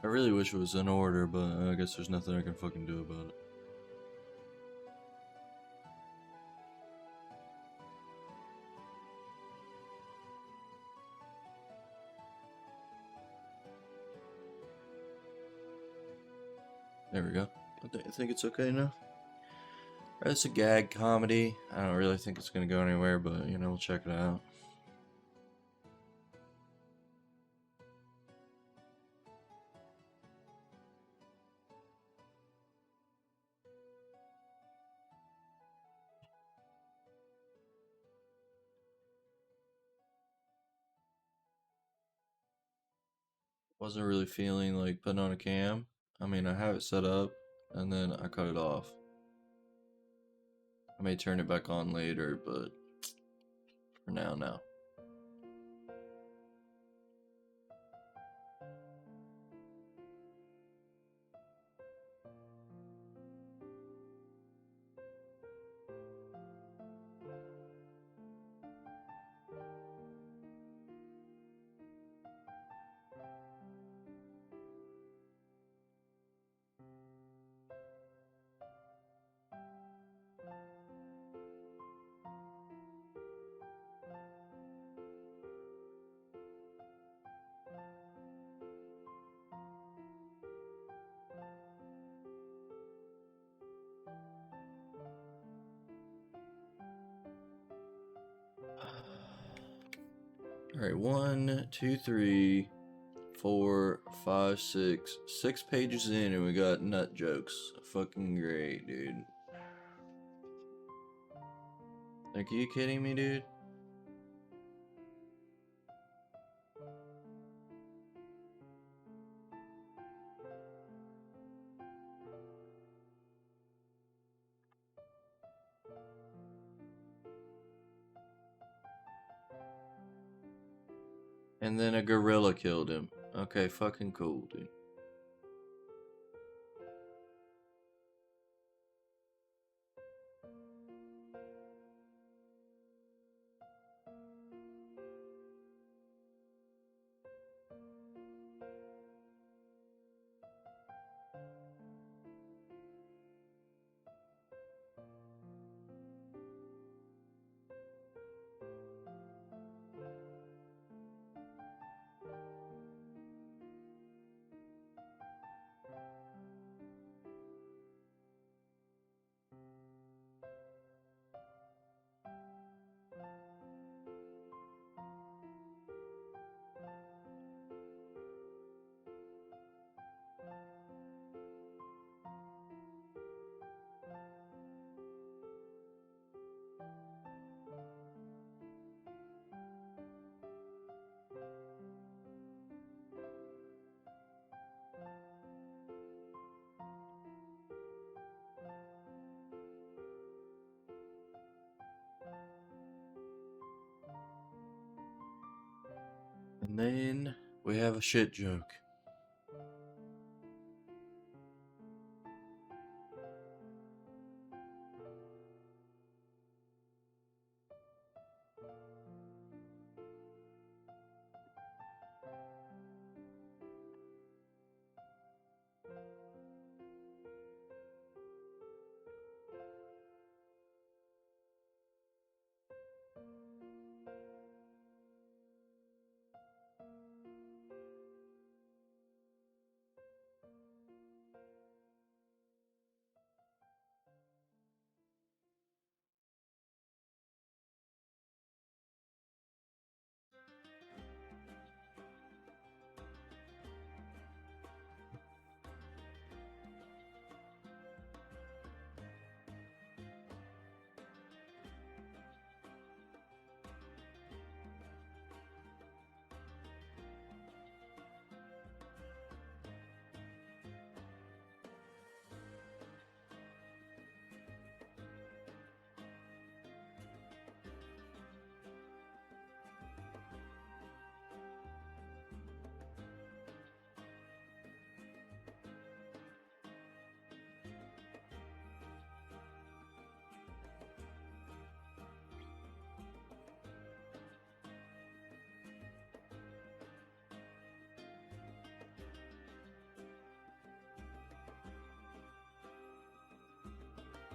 really wish it was in order, but I guess there's nothing I can fucking do about it. There we go. I think it's okay now. It's a gag comedy. I don't really think it's gonna go anywhere, but you know, we'll check it out. Wasn't really feeling like putting on a cam. I mean, I have it set up, and then I cut it off. I may turn it back on later, but for now, no. Alright, 1, 2, 3, 4, 5, 6. 6 pages in, and we got nut jokes. Fucking great, dude. Like, are you kidding me, dude? And then a gorilla killed him. Okay, fucking cool, dude. And then we have a shit joke.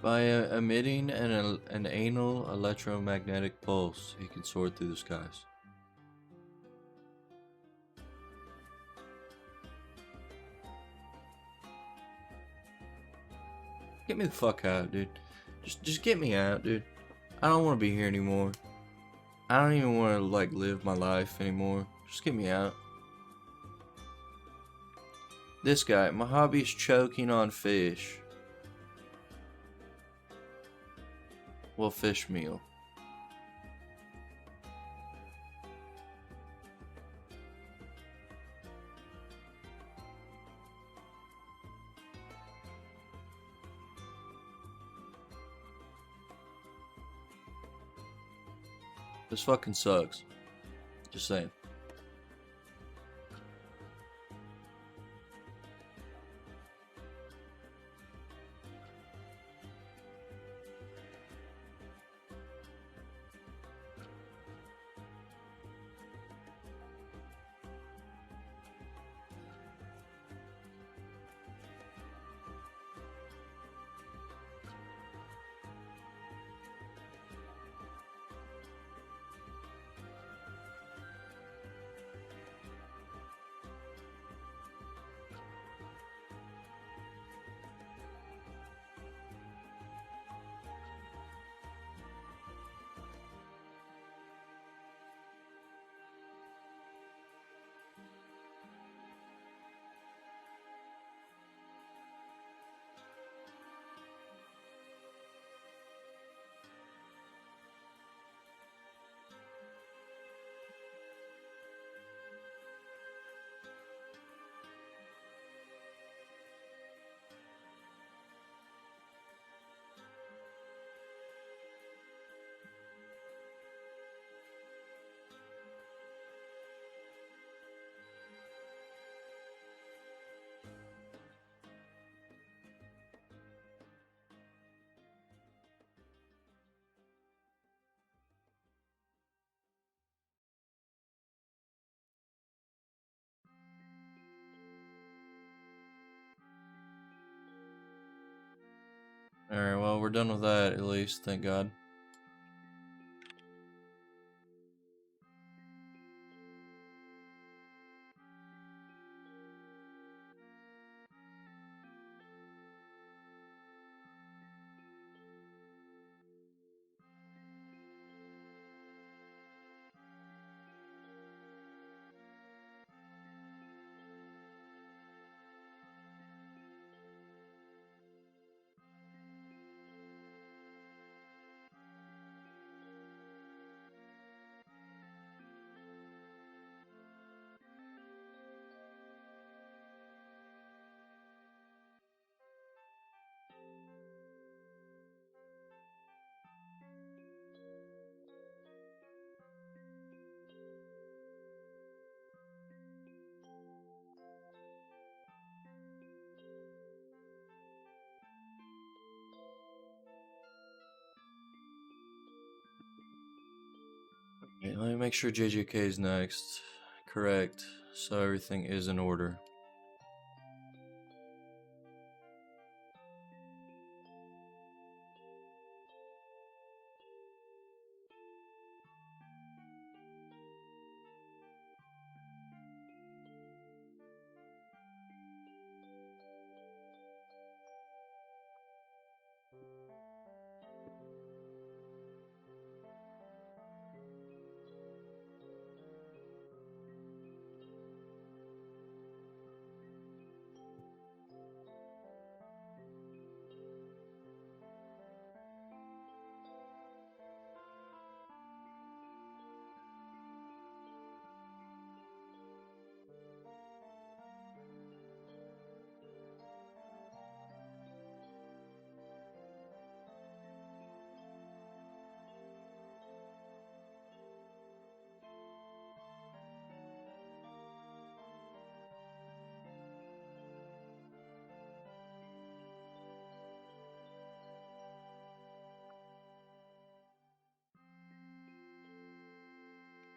By emitting an anal electromagnetic pulse, he can soar through the skies. Get me the fuck out, dude. Just get me out, dude. I don't want to be here anymore. I don't even want to, like, live my life anymore. Just get me out. This guy, my hobby is choking on fish. Well, fish meal. This fucking sucks. Just saying. Alright, well, we're done with that, at least, thank God. Okay, let me make sure JJK is next. Correct. So everything is in order.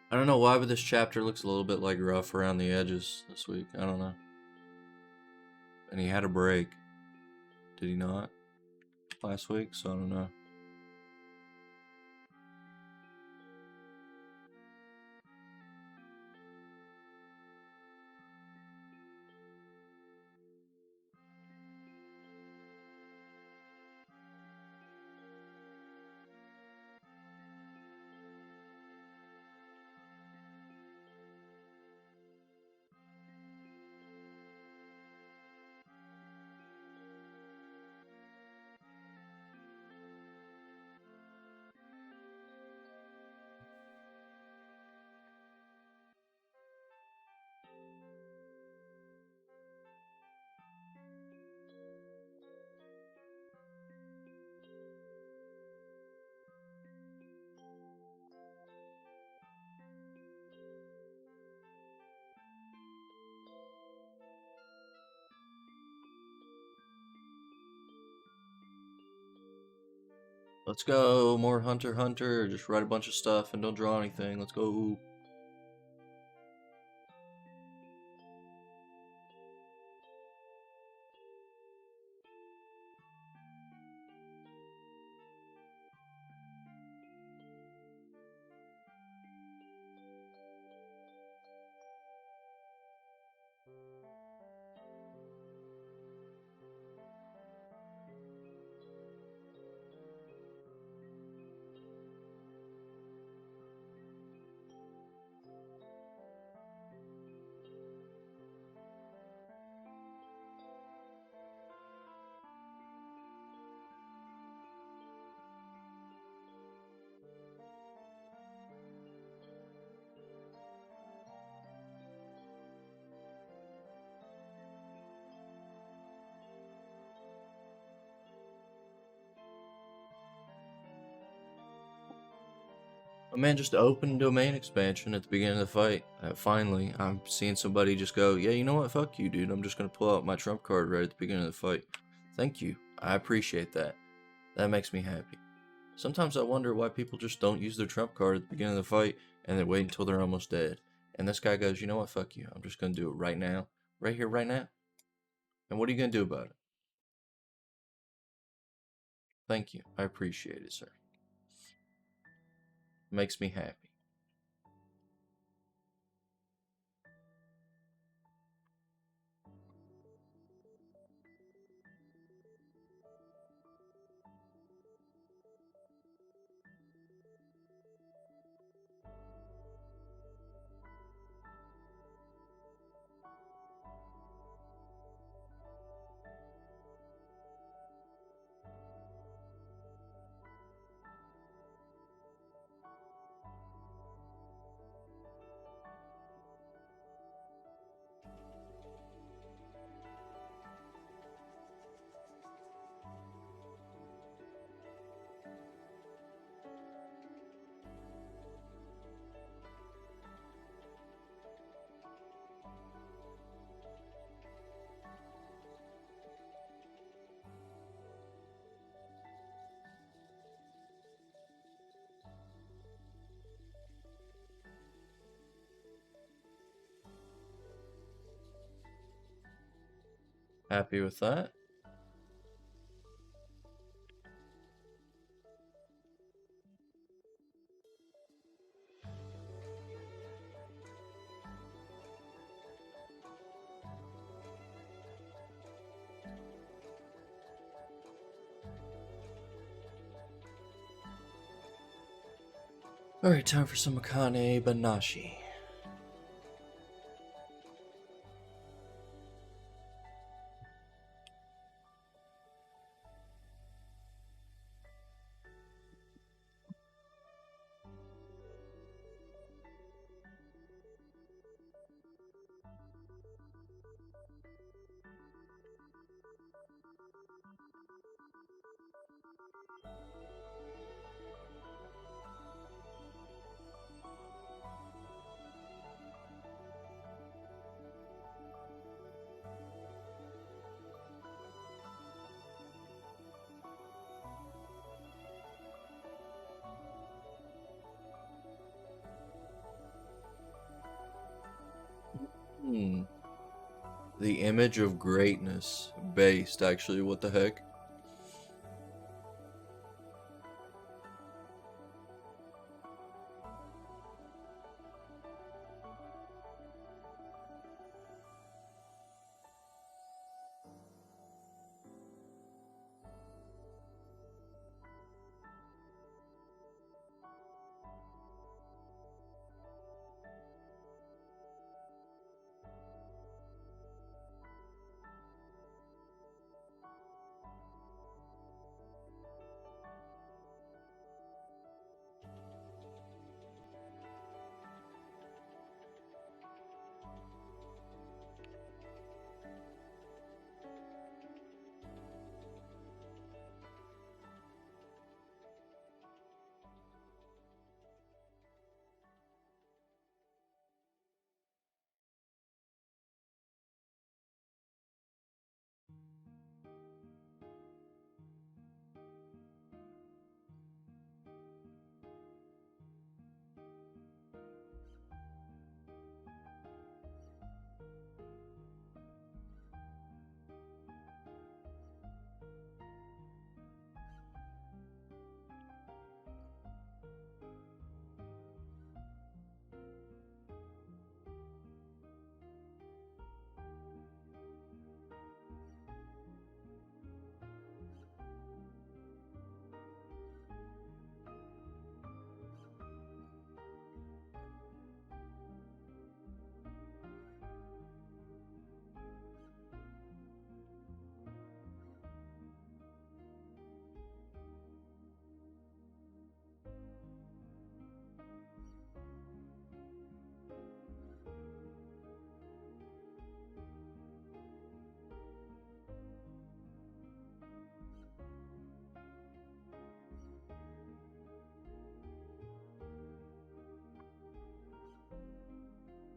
I don't know why, but this chapter looks a little bit like rough around the edges this week. I don't know. And he had a break. Did he not? last week, so I don't know. Let's go, more Hunter x Hunter. Just write a bunch of stuff and don't draw anything. Let's go. Oh man, just open domain expansion at the beginning of the fight. Finally, I'm seeing somebody just go, yeah, you know what? Fuck you, dude. I'm just going to pull out my trump card right at the beginning of the fight. Thank you. I appreciate that. That makes me happy. Sometimes I wonder why people just don't use their trump card at the beginning of the fight and they wait until they're almost dead. And this guy goes, you know what? Fuck you. I'm just going to do it right now. Right here, right now. And what are you going to do about it? Thank you. I appreciate it, sir. Makes me happy. Happy with that? Alright, time for some Akane-banashi. The image of greatness based, actually, what the heck?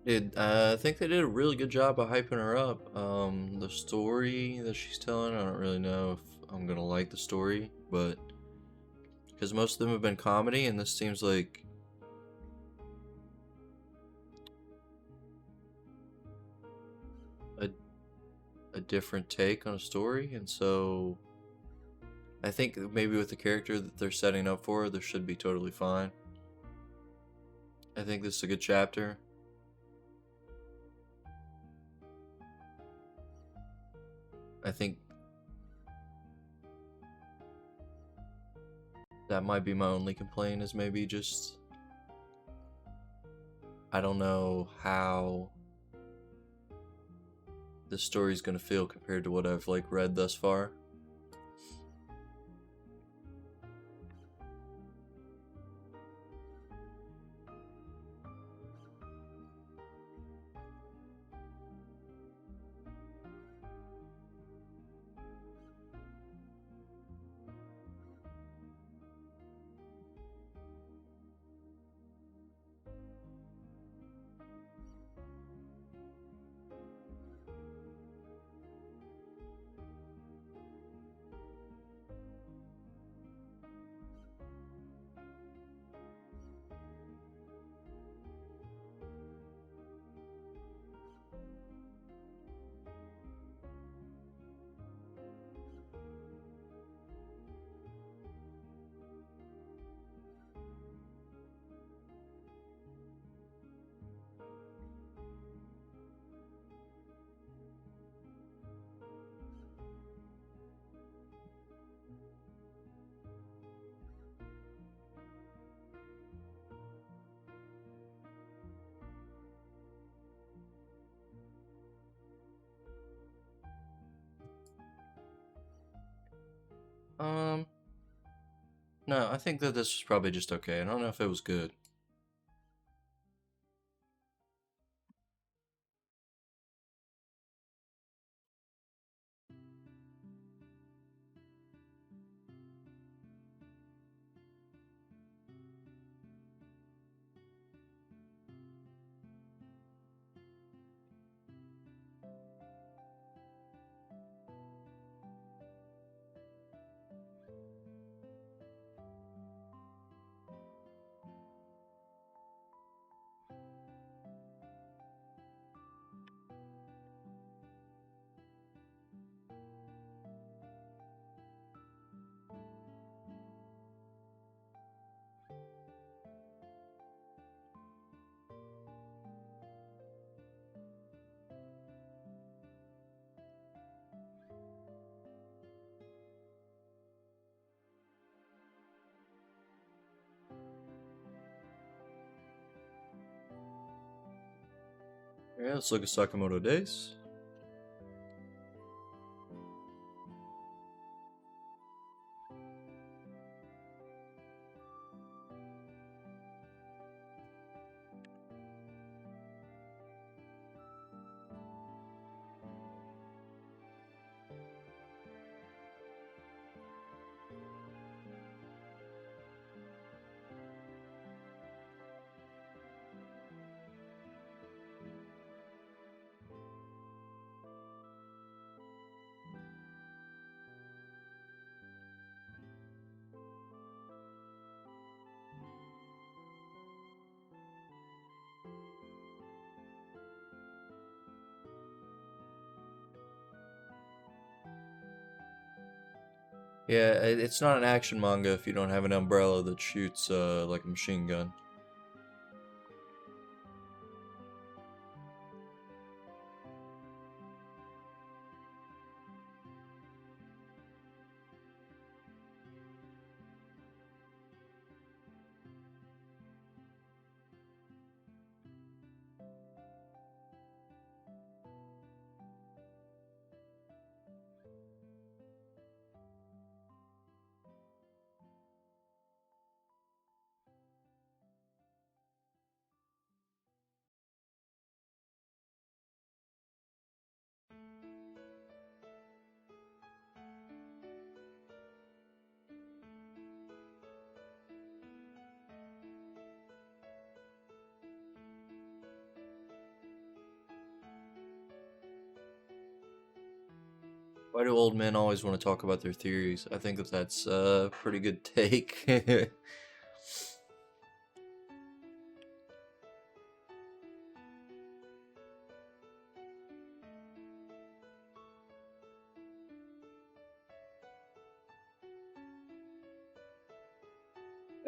Dude, I think they did a really good job of hyping her up. The story that she's telling, I don't really know if I'm gonna like the story, but because most of them have been comedy, and this seems like a a different take on a story, and so I think maybe with the character that they're setting up for her, this should be totally fine. I think this is a good chapter. I think that might be my only complaint is maybe just I don't know how this story's gonna feel compared to what I've like read thus far. Um, no, I think that this was probably just okay. I don't know if it was good. Yeah, let's look at Sakamoto Days. Yeah, it's not an action manga if you don't have an umbrella that shoots like a machine gun. Why do old men always want to talk about their theories? I think that that's a pretty good take. I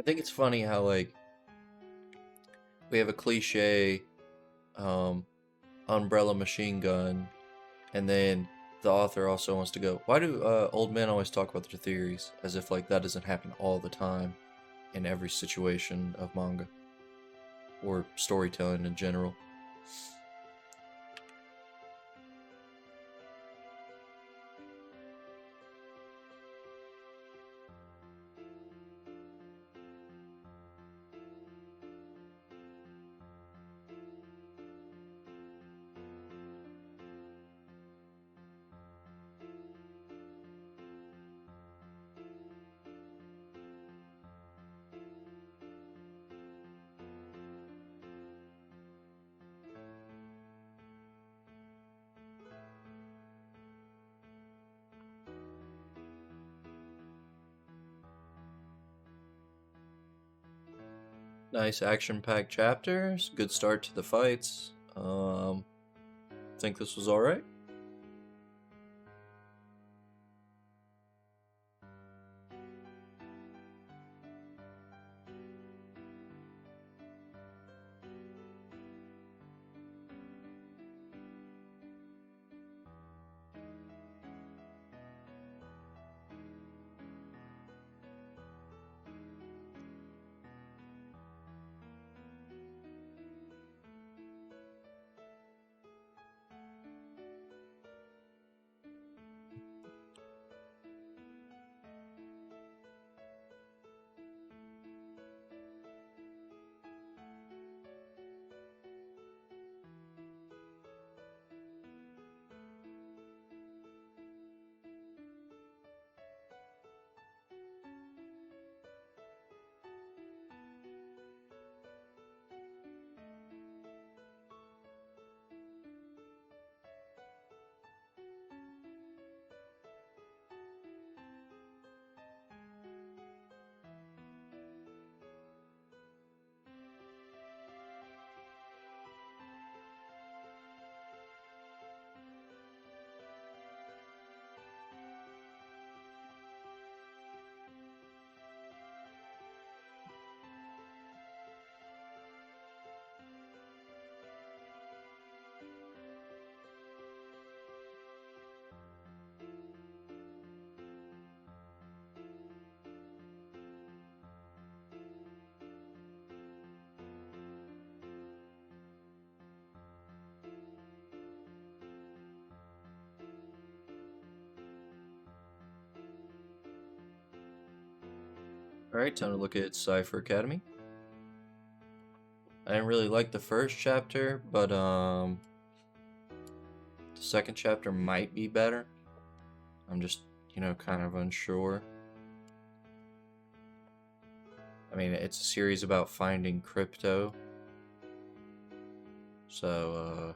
think it's funny how, like, we have a cliche um, umbrella machine gun, and then the author also wants to go, why do old men always talk about their theories? As if, like, that doesn't happen all the time in every situation of manga or storytelling in general. Nice action-packed chapters. Good start to the fights. Think this was alright. Alright, time to look at Cipher Academy. I didn't really like the first chapter, but the second chapter might be better. I'm just, kind of unsure. I mean, it's a series about finding crypto. So,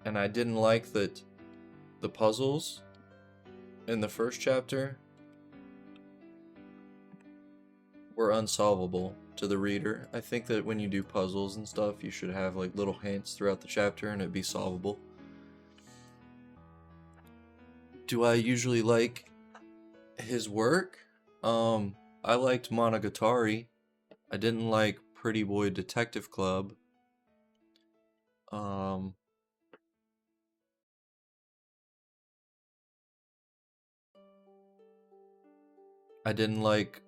and I didn't like that the puzzles in the first chapter were unsolvable to the reader. I think that when you do puzzles and stuff, you should have like little hints throughout the chapter and it'd be solvable. Do I usually like his work? I liked Monogatari. I didn't like Pretty Boy Detective Club. I didn't like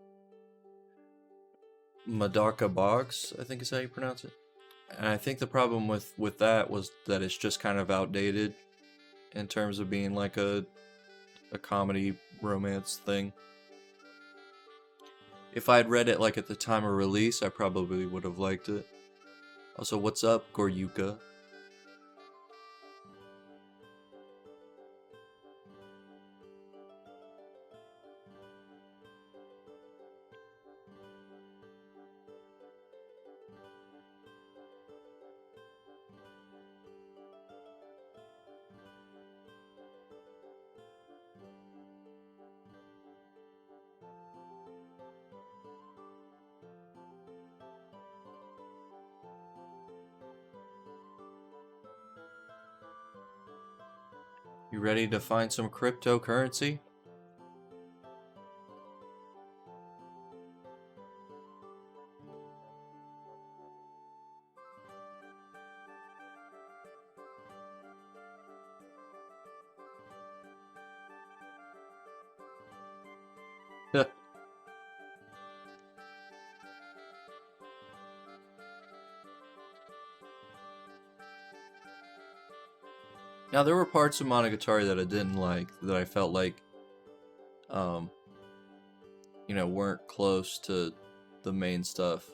Madaka Box, I think is how you pronounce it. And I think the problem with that was that it's just kind of outdated in terms of being like a comedy romance thing. If I had read it like at the time of release, I probably would have liked it. Also, what's up, Goryuka? You ready to find some cryptocurrency? Now, there were parts of Monogatari that I didn't like, that I felt like, you know, weren't close to the main stuff.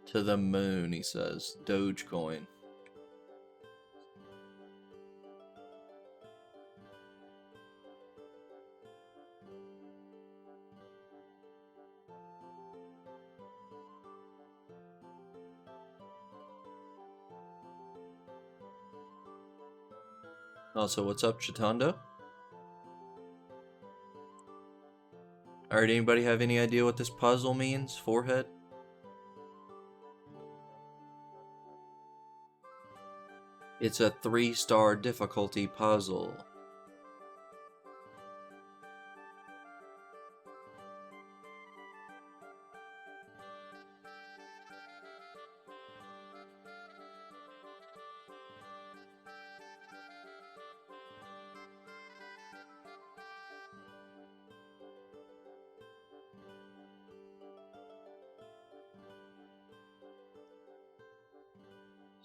To the moon, he says. Dogecoin. Also, what's up, Chitando? Alright, anybody have any idea what this puzzle means? Forehead? It's a 3-star difficulty puzzle.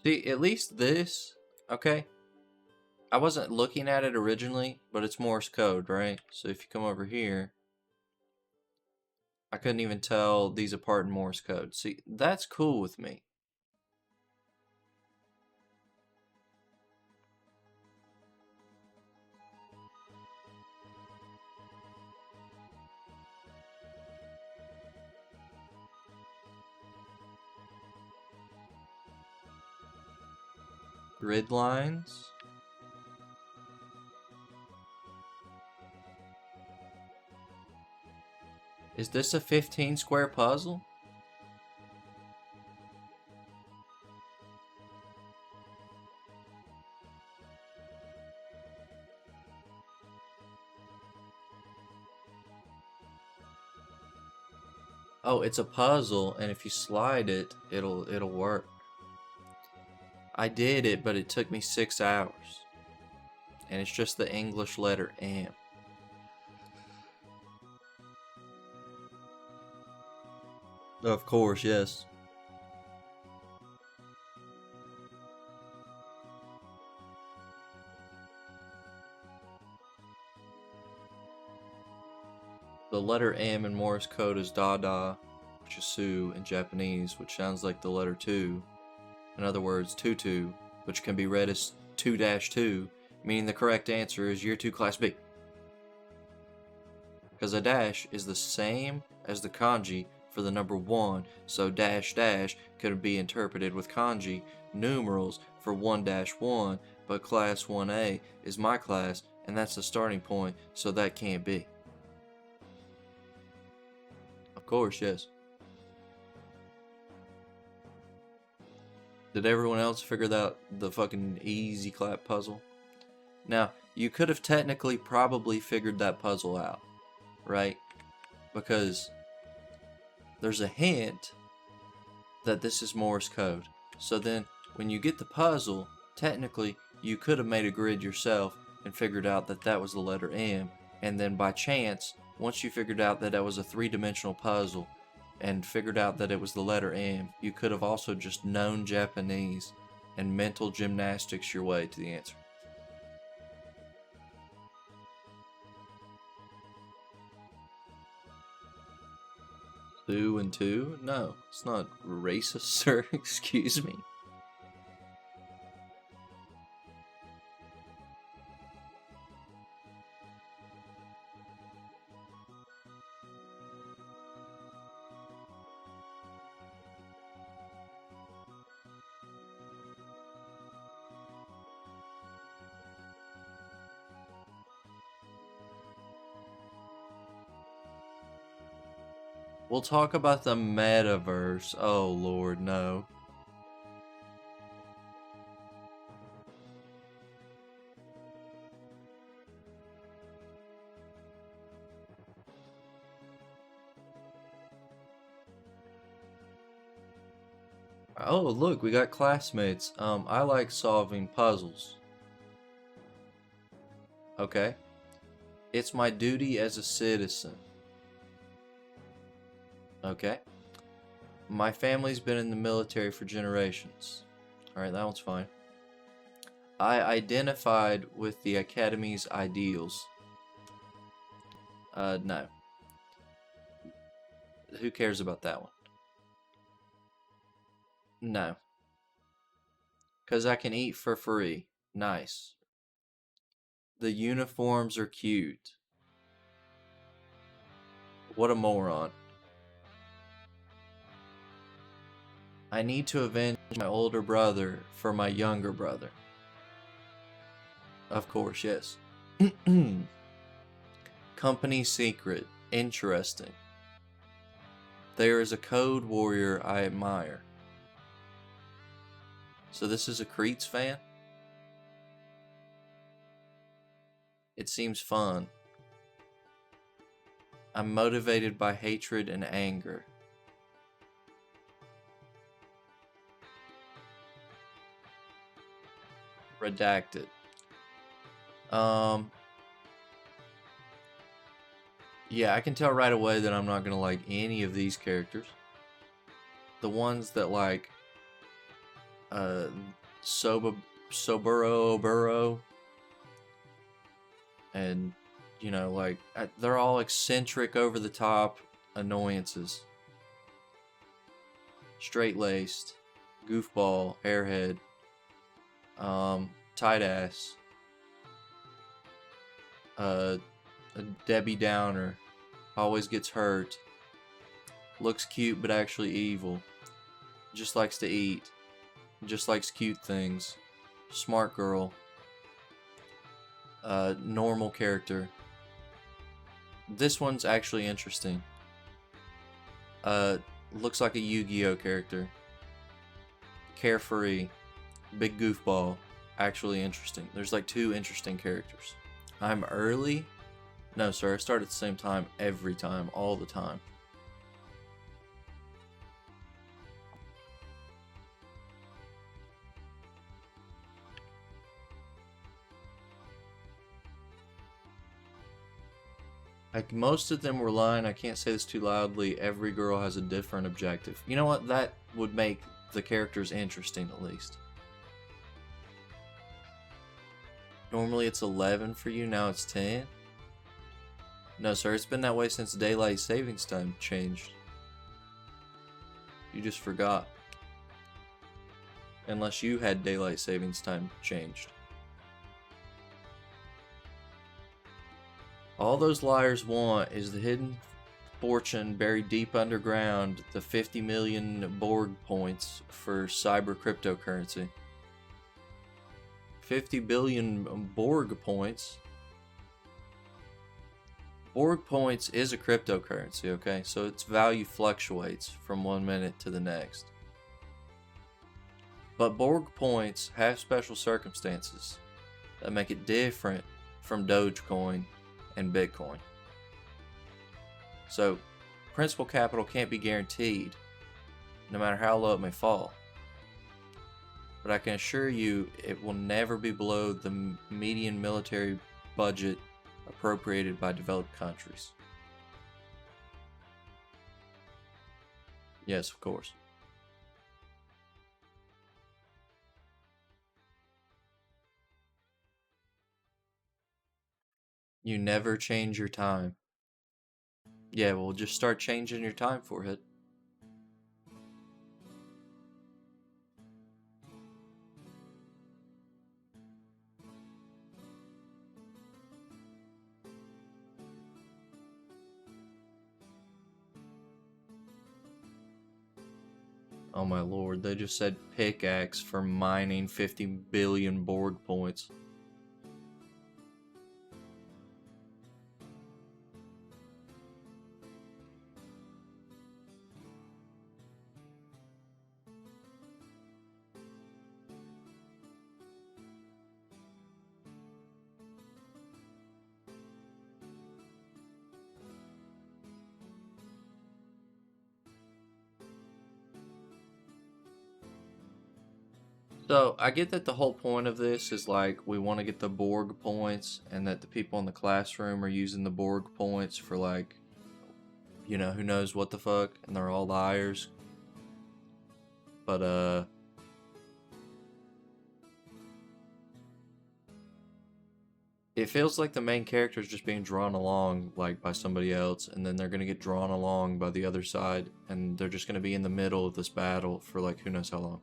See, at least this, okay, I wasn't looking at it originally, but it's Morse code, right? So if you come over here, I couldn't even tell these apart in Morse code. See, that's cool with me. Grid lines. Is this a 15 square puzzle? Oh, it's a puzzle, and if you slide it, it'll work. I did it, but it took me 6 hours. And it's just the English letter M. Of course, yes. The letter M in Morse code is Dada, which is Su in Japanese, which sounds like the letter 2. In other words, tutu, which can be read as 2-2, meaning the correct answer is Year 2 Class B. Because a dash is the same as the kanji for the number 1, so dash dash could be interpreted with kanji numerals for 1-1, but Class 1A is my class, and that's the starting point, so that can't be. Of course, yes. Did everyone else figure out the fucking easy clap puzzle? Now, you could have technically probably figured that puzzle out, right? Because there's a hint that this is Morse code. So then, when you get the puzzle, technically, you could have made a grid yourself and figured out that that was the letter M. And then by chance, once you figured out that that was a 3-dimensional puzzle, and figured out that it was the letter M, you could have also just known Japanese and mental gymnastics your way to the answer. Two and two? No, it's not racist, sir. Excuse me. We'll talk about the metaverse. Oh, Lord, no. Oh, look, we got classmates. I like solving puzzles. Okay. It's my duty as a citizen. Okay. My family's been in the military for generations. Alright, that one's fine. I identified with the Academy's ideals. No. Who cares about that one? No. Because I can eat for free. Nice. The uniforms are cute. What a moron. I need to avenge my older brother for my younger brother. Of course, yes. Company secret. Interesting. There is a code warrior I admire. So this is a Creeds fan? It seems fun. I'm motivated by hatred and anger. Redacted. Yeah, I can tell right away that I'm not gonna like any of these characters. The ones that like Soburo, and you know, like they're all eccentric, over the top annoyances. Straight-laced, goofball, airhead, tight ass, a Debbie Downer, always gets hurt, looks cute but actually evil, just likes to eat, just likes cute things, smart girl, normal character. This one's actually interesting. Looks like a Yu-Gi-Oh character. Carefree, big goofball, actually interesting. There's like 2 interesting characters. I'm early? No, sir, I start at the same time every time, all the time. Like, most of them were lying. I can't say this too loudly. Every girl has a different objective. You know what? That would make the characters interesting, at least. Normally it's 11 for you, now it's 10? No, sir, it's been that way since daylight savings time changed. You just forgot. Unless you had daylight savings time changed. All those liars want is the hidden fortune buried deep underground, the 50 million Borg points for cyber cryptocurrency. 50 billion Borg points. Borg points is a cryptocurrency, okay? So its value fluctuates from one minute to the next. But Borg points have special circumstances that make it different from Dogecoin and Bitcoin. So, principal capital can't be guaranteed, no matter how low it may fall. But I can assure you it will never be below the median military budget appropriated by developed countries. Yes, of course. You never change your time. Yeah, well, just start changing your time, forehead. Oh my lord, they just said pickaxe for mining 50 billion Borg points. So I get that the whole point of this is like we want to get the Borg points, and that the people in the classroom are using the Borg points for like, you know, who knows what the fuck, and they're all liars. But it feels like the main character is just being drawn along like by somebody else, and then they're gonna get drawn along by the other side, and they're just gonna be in the middle of this battle for like who knows how long.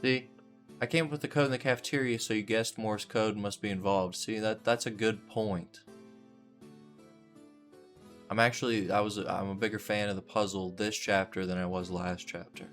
See, I came up with the code in the cafeteria, so you guessed Morse code must be involved. See, that's a good point. I'm a bigger fan of the puzzle this chapter than I was last chapter.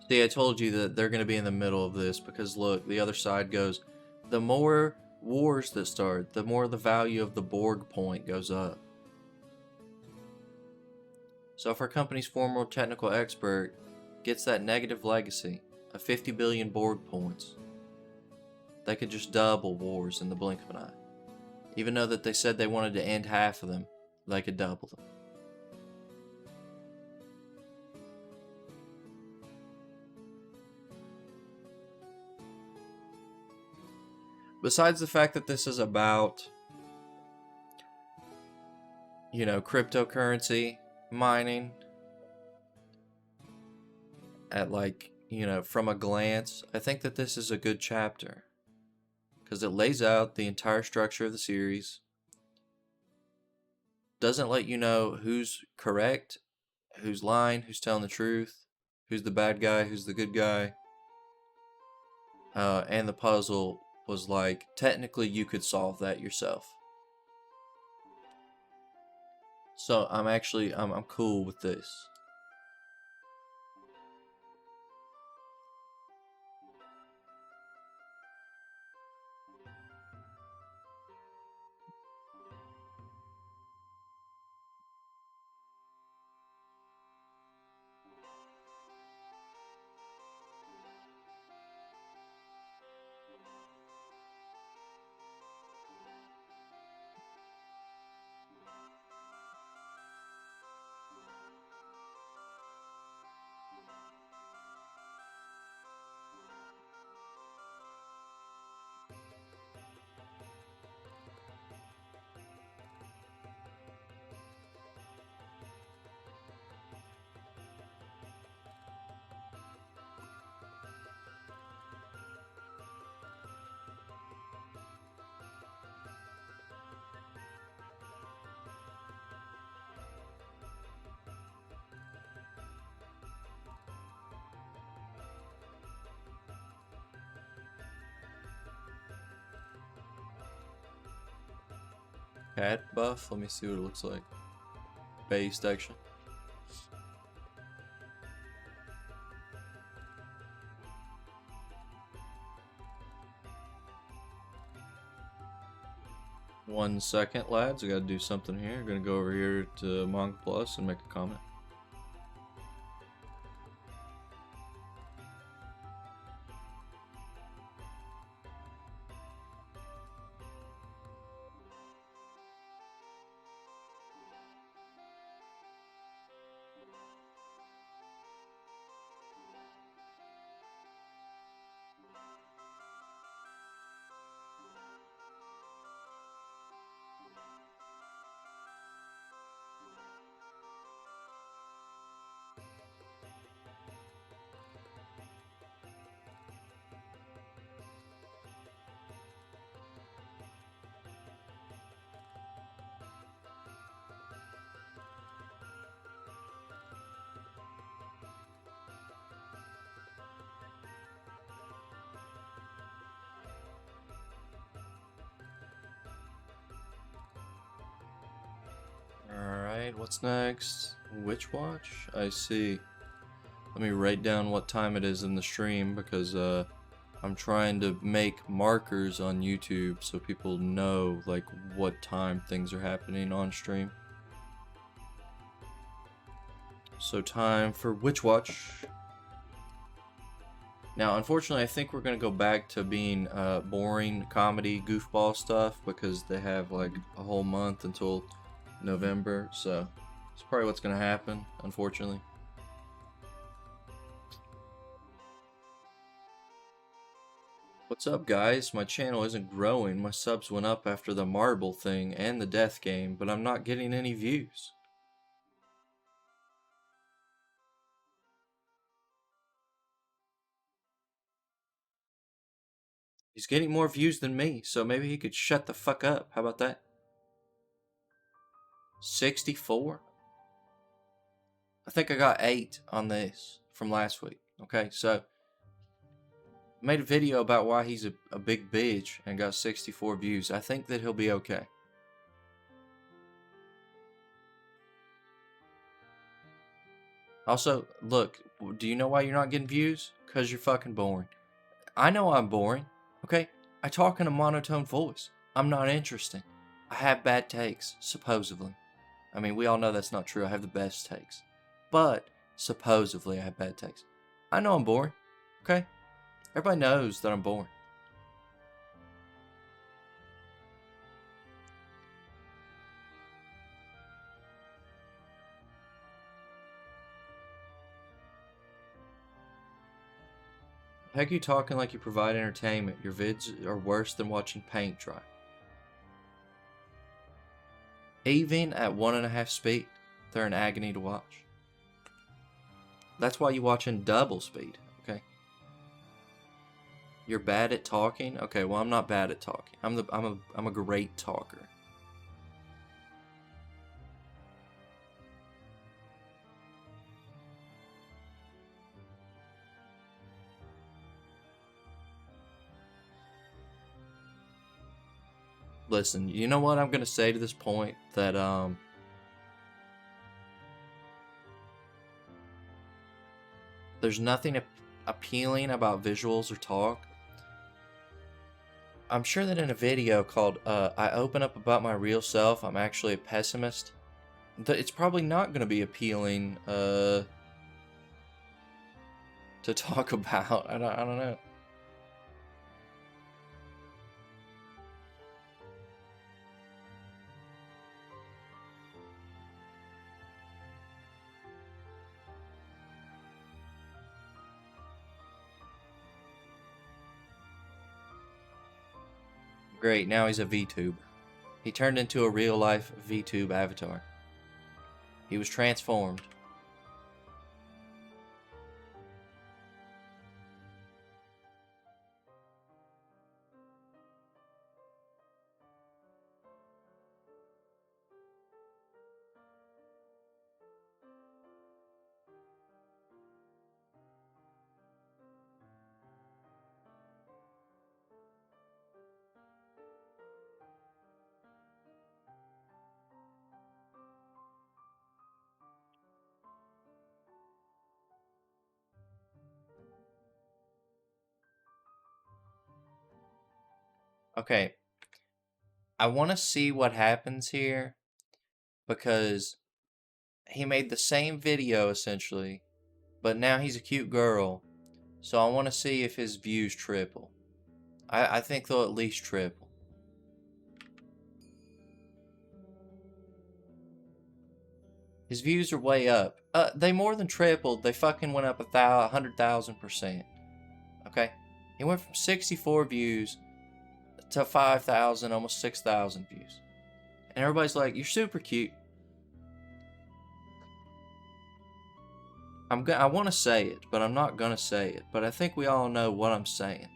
See, I told you that they're going to be in the middle of this because look, the other side goes, the more wars that start, the more the value of the Borg point goes up. So if our company's former technical expert gets that negative legacy of 50 billion Borg points, they could just double wars in the blink of an eye. Even though that they said they wanted to end half of them, they could double them. Besides the fact that this is about, you know, cryptocurrency mining at like, you know, from a glance, I think that this is a good chapter because it lays out the entire structure of the series, doesn't let you know who's correct, who's lying, who's telling the truth, who's the bad guy, who's the good guy. And the puzzle was like, technically you could solve that yourself. So I'm cool with this. Cat buff, let me see what it looks like. Base action. One second, lads. I gotta do something here. I'm gonna go over here to Monk Plus and make a comment. Alright, what's next? Witch Watch? I see. Let me write down what time it is in the stream because I'm trying to make markers on YouTube so people know like what time things are happening on stream. So time for Witch Watch. Now, unfortunately, I think we're gonna go back to being boring comedy goofball stuff because they have like a whole month until November, so it's probably what's gonna happen, unfortunately. What's up, guys? My channel isn't growing. My subs went up after the marble thing and the death game, but I'm not getting any views. He's getting more views than me, so maybe he could shut the fuck up. How about that? 64? I think I got 8 on this from last week. Okay, so I made a video about why he's a big bitch and got 64 views. I think that he'll be okay. Also, look, do you know why you're not getting views? Because you're fucking boring. I know I'm boring, okay? I talk in a monotone voice. I'm not interesting. I have bad takes, supposedly. I mean, we all know that's not true. I have the best takes. But, supposedly, I have bad takes. I know I'm boring, okay? Everybody knows that I'm boring. Heck, you talking like you provide entertainment. Your vids are worse than watching paint dry. Even at 1.5 speed, they're an agony to watch. That's why you watch in double speed, okay? You're bad at talking? Okay, well, I'm not bad at talking. I'm a great talker. Listen, you know what I'm gonna say to this point? That there's nothing appealing about visuals or talk. I'm sure that in a video called I Open Up About My Real Self, I'm actually a pessimist, it's probably not gonna be appealing to talk about. I don't know. Great, now he's a VTuber. He turned into a real-life VTube avatar. He was transformed. Okay, I want to see what happens here because he made the same video essentially, but now he's a cute girl, so I want to see if his views triple. I think they'll at least triple. His views are way up. They more than tripled. They fucking went up 100,000%. Okay? He went from 64 views to 5,000, almost 6,000 views. And everybody's like, you're super cute. I want to say it, but I'm not going to say it. But I think we all know what I'm saying.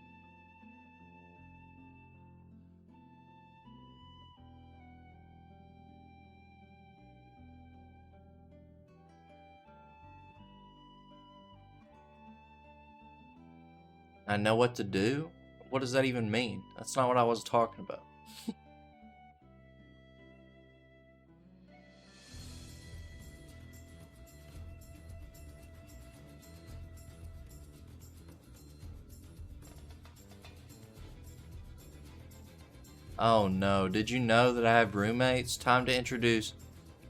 I know what to do? What does that even mean? That's not what I was talking about. Oh no, did you know that I have roommates? Time to introduce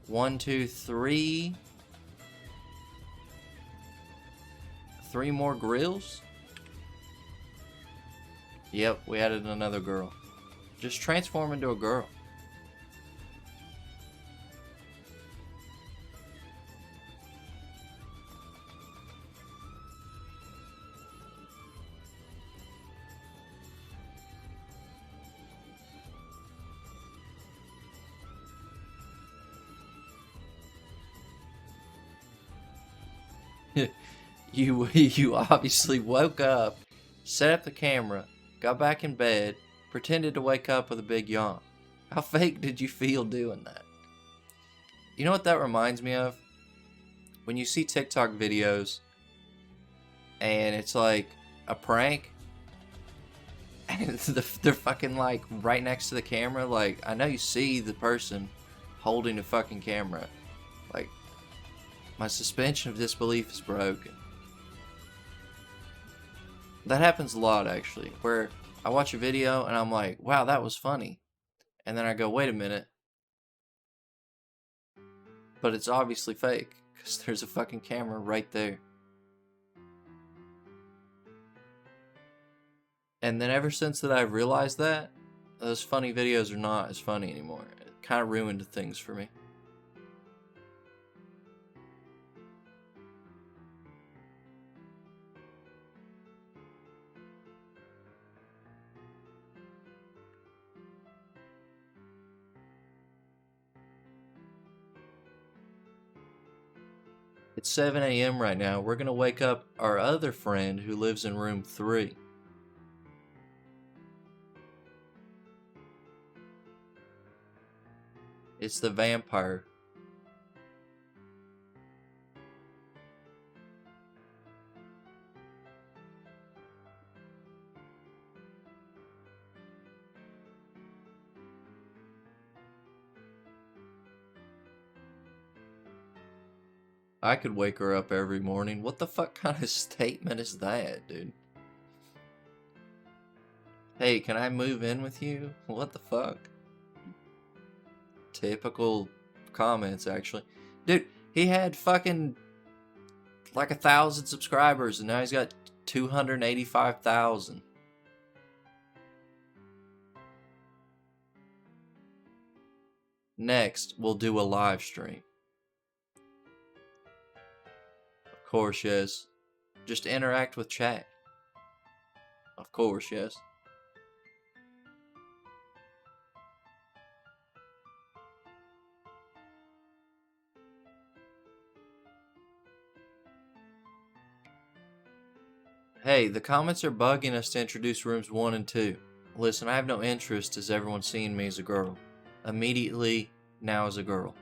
1, 2, 3. 3 more grills? Yep, we added another girl. Just transform into a girl. You obviously woke up, set up the camera, got back in bed, pretended to wake up with a big yawn. How fake did you feel doing that? You know what that reminds me of? When you see TikTok videos and it's like a prank and they're fucking like right next to the camera. Like, I know you see the person holding the fucking camera. Like, my suspension of disbelief is broken. That happens a lot, actually, where I watch a video and I'm like, wow, that was funny. And then I go, wait a minute. But it's obviously fake, because there's a fucking camera right there. And then ever since that I've realized that, those funny videos are not as funny anymore. It kind of ruined things for me. It's 7 a.m. right now. We're going to wake up our other friend who lives in room 3. It's the vampire. I could wake her up every morning. What the fuck kind of statement is that, dude? Hey, can I move in with you? What the fuck? Typical comments, actually. Dude, he had fucking like 1,000 subscribers and now he's got 285,000. Next, we'll do a live stream. Of course, yes. Just interact with chat. Of course, yes. Hey, the comments are bugging us to introduce rooms 1 and 2. Listen, I have no interest as everyone's seeing me as a girl. Immediately, now as a girl.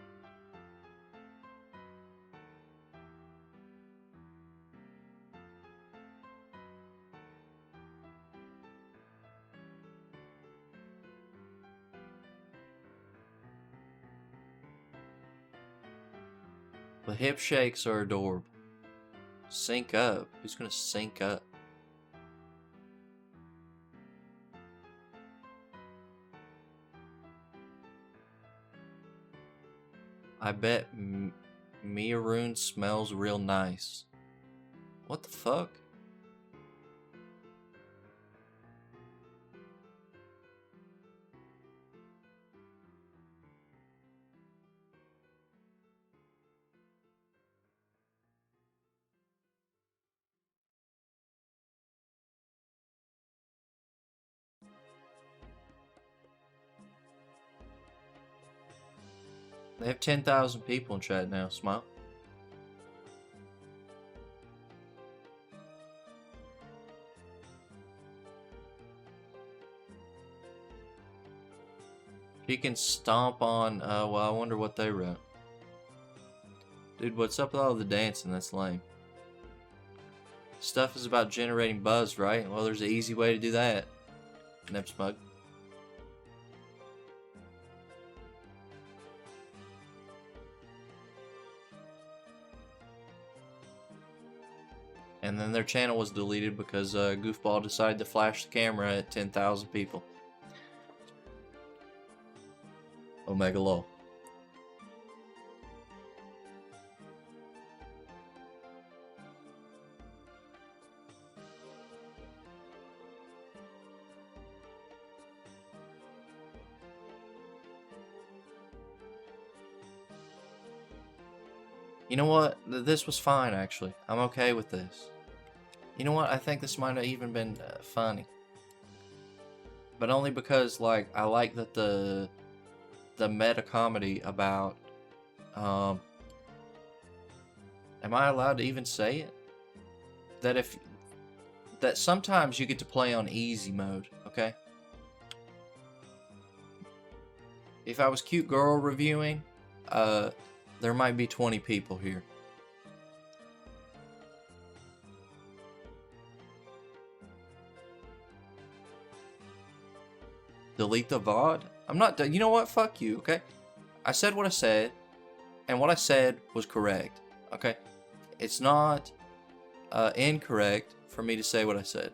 The hip shakes are adorable. Sync up? Who's gonna sync up? I bet Miaroon smells real nice. What the fuck? They have 10,000 people in chat now. Smile. She can stomp on, well, I wonder what they wrote. Dude, what's up with all the dancing? That's lame. Stuff is about generating buzz, right? Well, there's an easy way to do that. Nip smug. And then their channel was deleted because Goofball decided to flash the camera at 10,000 people. Omega Law. You know what? This was fine, actually. I'm okay with this. You know what? I think this might have even been funny. But only because, like, I like that the meta comedy about, am I allowed to even say it? That sometimes you get to play on easy mode, okay? If I was Cute Girl reviewing, there might be 20 people here. Delete the VOD? I'm not done. You know what? Fuck you, okay? I said what I said, and what I said was correct, okay? It's not incorrect for me to say what I said.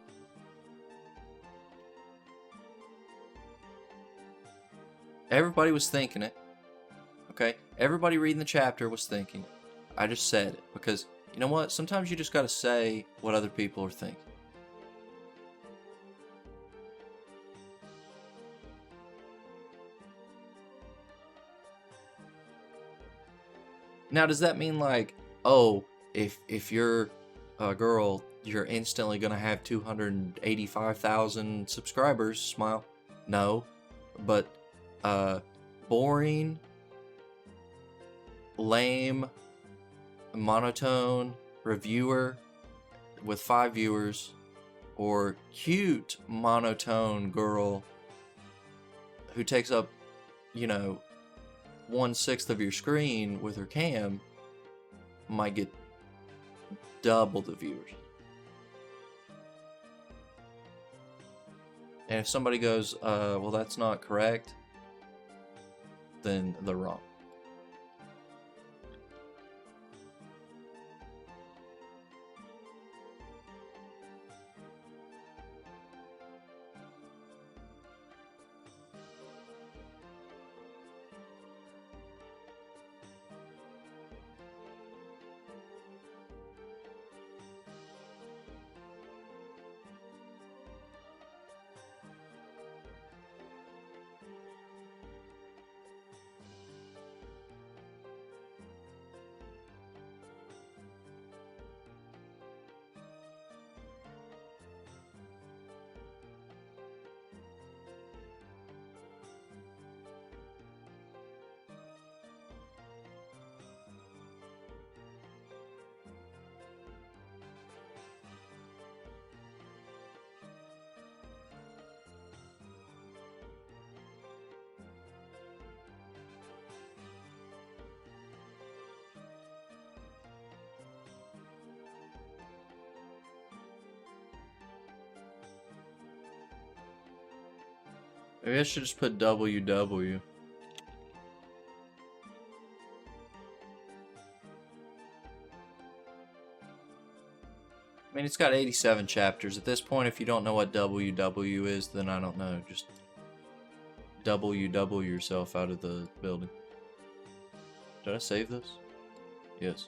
Everybody was thinking it, okay? Everybody reading the chapter was thinking it. I just said it because, you know what? Sometimes you just gotta say what other people are thinking. Now, does that mean like, oh, if you're a girl, you're instantly gonna have 285,000 subscribers? Smile. No, but boring, lame, monotone reviewer with 5 viewers, or cute monotone girl who takes up, you know, 1/6 of your screen with her cam might get double the viewers. And if somebody goes, well, that's not correct, then they're wrong. Maybe I should just put WW. I mean, it's got 87 chapters. At this point, if you don't know what WW is, then I don't know. Just WW yourself out of the building. Did I save this? Yes.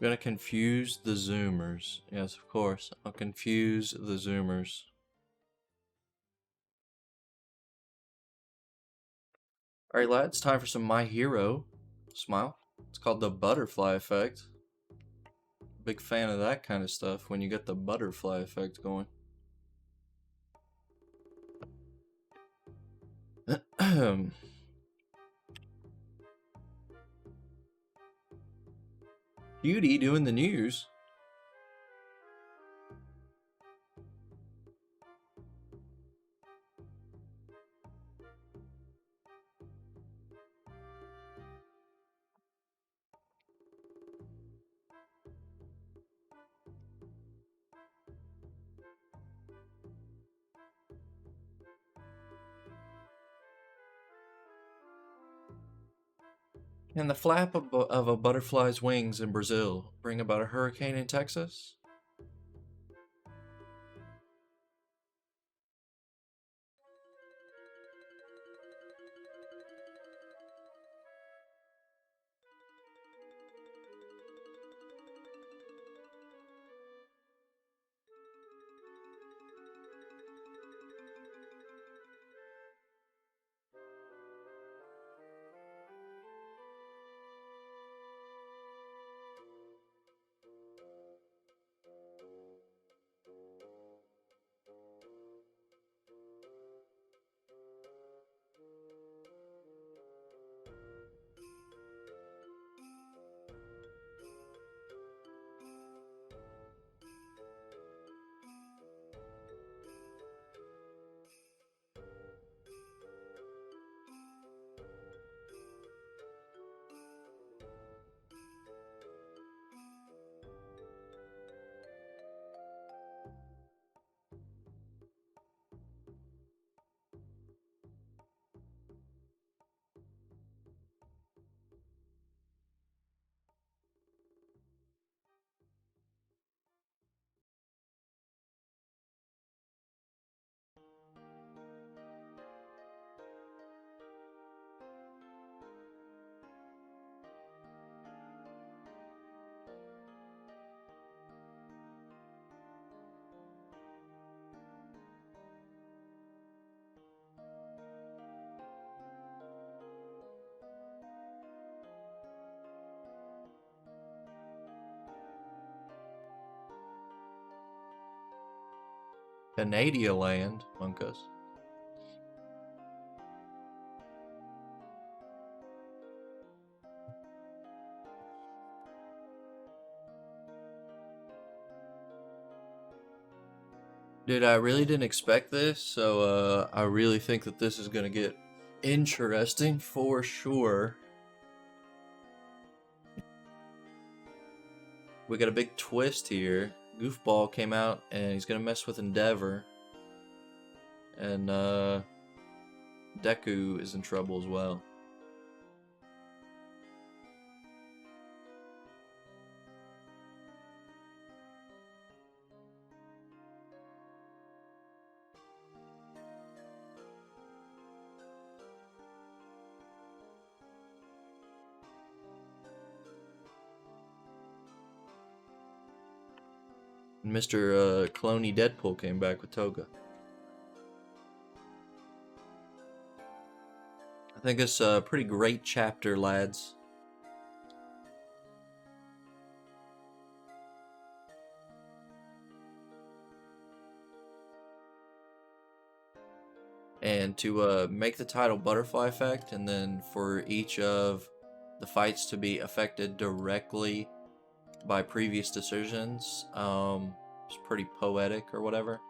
I'm gonna confuse the Zoomers. Yes, of course. I'll confuse the Zoomers. Alright, lads, time for some My Hero. Smile. It's called the Butterfly Effect. Big fan of that kind of stuff when you get the butterfly effect going. Beauty doing the news. Can the flap of a butterfly's wings in Brazil bring about a hurricane in Texas? Canada land, Monkus. Dude, I really didn't expect this, so I really think that this is gonna get interesting for sure. We got a big twist here. Goofball came out and he's gonna mess with Endeavor. And Deku is in trouble as well. And Mr. Cloney Deadpool came back with Toga. I think it's a pretty great chapter, lads. And to make the title Butterfly Effect, and then for each of the fights to be affected directly by previous decisions, it's pretty poetic or whatever.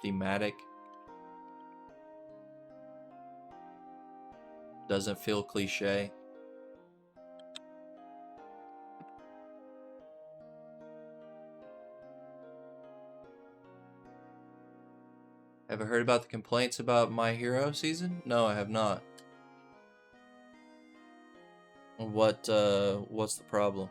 Thematic. Doesn't feel cliche. Ever heard about the complaints about My Hero season? No, I have not. What's the problem?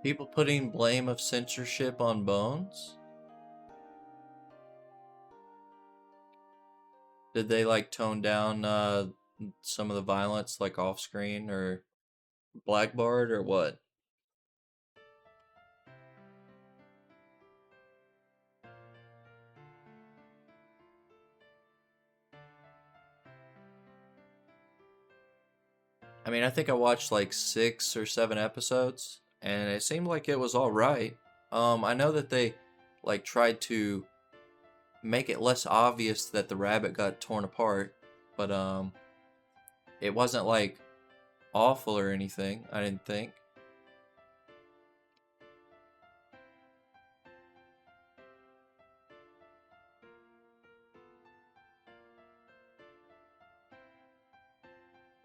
People putting blame of censorship on Bones? Did they like tone down some of the violence like off screen or blackbarred or what? I mean, I think I watched like 6 or 7 episodes and it seemed like it was all right. I know that they like tried to make it less obvious that the rabbit got torn apart, but it wasn't like awful or anything, I didn't think.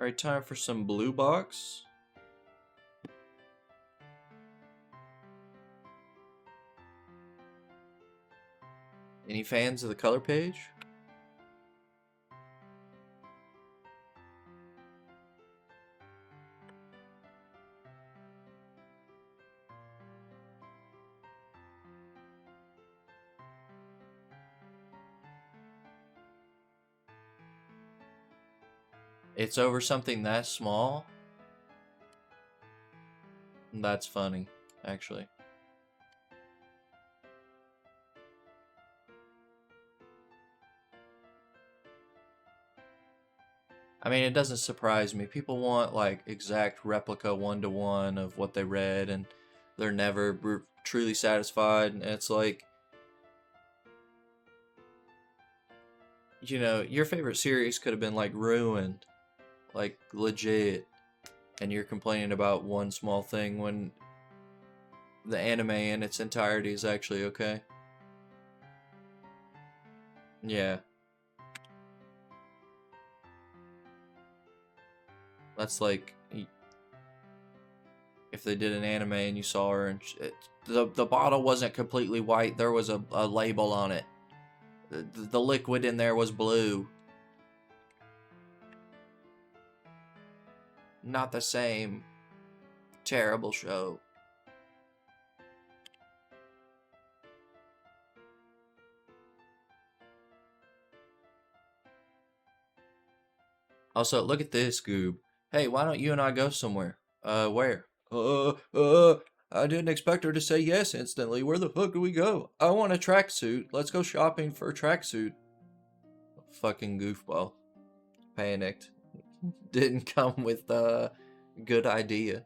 Alright, time for some blue box. Any fans of the color page? It's over something that small? That's funny, actually. I mean, it doesn't surprise me. People want like exact replica one-to-one of what they read, and they're never truly satisfied. And it's like, you know, your favorite series could have been like ruined, like legit, and you're complaining about one small thing when the anime in its entirety is actually okay. Yeah. That's like if they did an anime and you saw her and the bottle wasn't completely white. There was a label on it. The liquid in there was blue. Not the same. Terrible show. Also, look at this, Goob. Hey, why don't you and I go somewhere? Where? I didn't expect her to say yes instantly. Where the fuck do we go? I want a tracksuit. Let's go shopping for a tracksuit. Fucking goofball. Panicked. Didn't come with a good idea.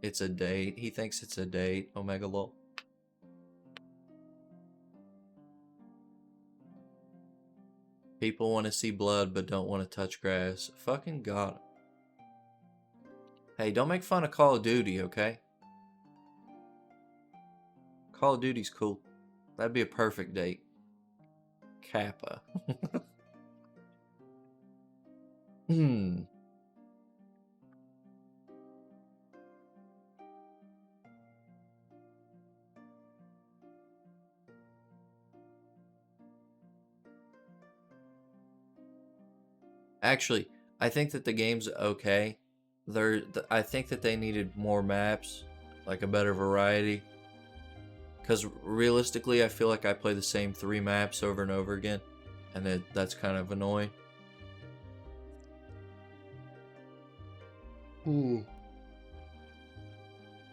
It's a date. He thinks it's a date. Omega lol. People want to see blood but don't want to touch grass. Fucking got 'em. Hey, don't make fun of Call of Duty, okay? Call of Duty's cool. That'd be a perfect date. Kappa. Actually, I think that the game's okay. I think that they needed more maps, like a better variety. Because realistically, I feel like I play the same 3 maps over and over again, and that's kind of annoying.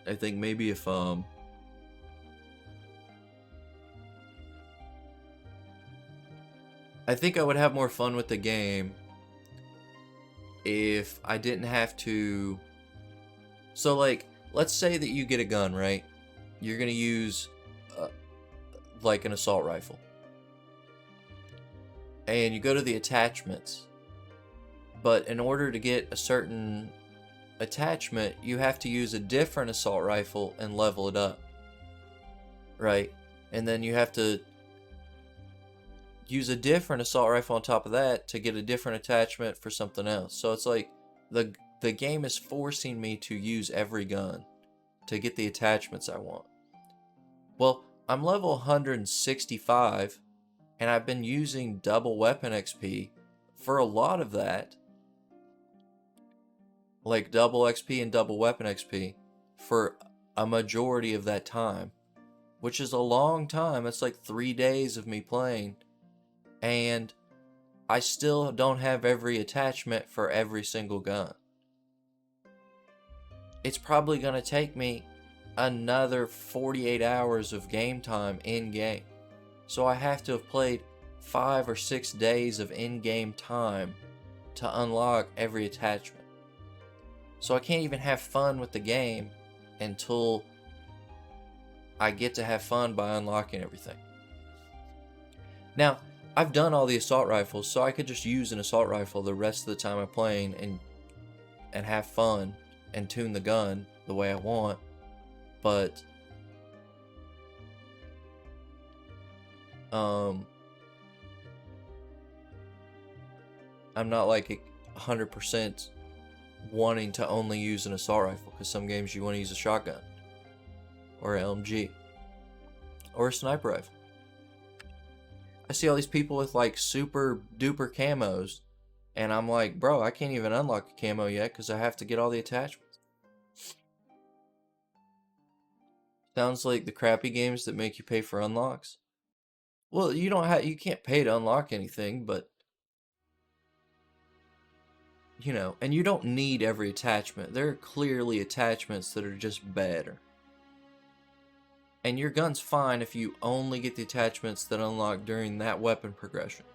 I think maybe if I think I would have more fun with the game if I didn't have to. So like, let's say that you get a gun, right? You're gonna use like an assault rifle, and you go to the attachments, but in order to get a certain attachment, you have to use a different assault rifle and level it up, right? And then you have to use a different assault rifle on top of that to get a different attachment for something else. So it's like the game is forcing me to use every gun to get the attachments I want. Well, I'm level 165 and I've been using double weapon XP for a lot of that. Like double XP and double weapon XP for a majority of that time, which is a long time. It's like 3 days of me playing, and I still don't have every attachment for every single gun. It's probably going to take me another 48 hours of game time in game. So I have to have played 5 or 6 days of in-game time to unlock every attachment. So I can't even have fun with the game until I get to have fun by unlocking everything. Now, I've done all the assault rifles, so I could just use an assault rifle the rest of the time I'm playing and have fun and tune the gun the way I want. But I'm not like 100% wanting to only use an assault rifle, because some games you want to use a shotgun or an LMG or a sniper rifle. I see all these people with like super duper camos, and I'm like, bro, I can't even unlock a camo yet because I have to get all the attachments. Sounds like the crappy games that make you pay for unlocks. Well, you can't pay to unlock anything, but you know, and you don't need every attachment. There are clearly attachments that are just better. And your gun's fine if you only get the attachments that unlock during that weapon progression.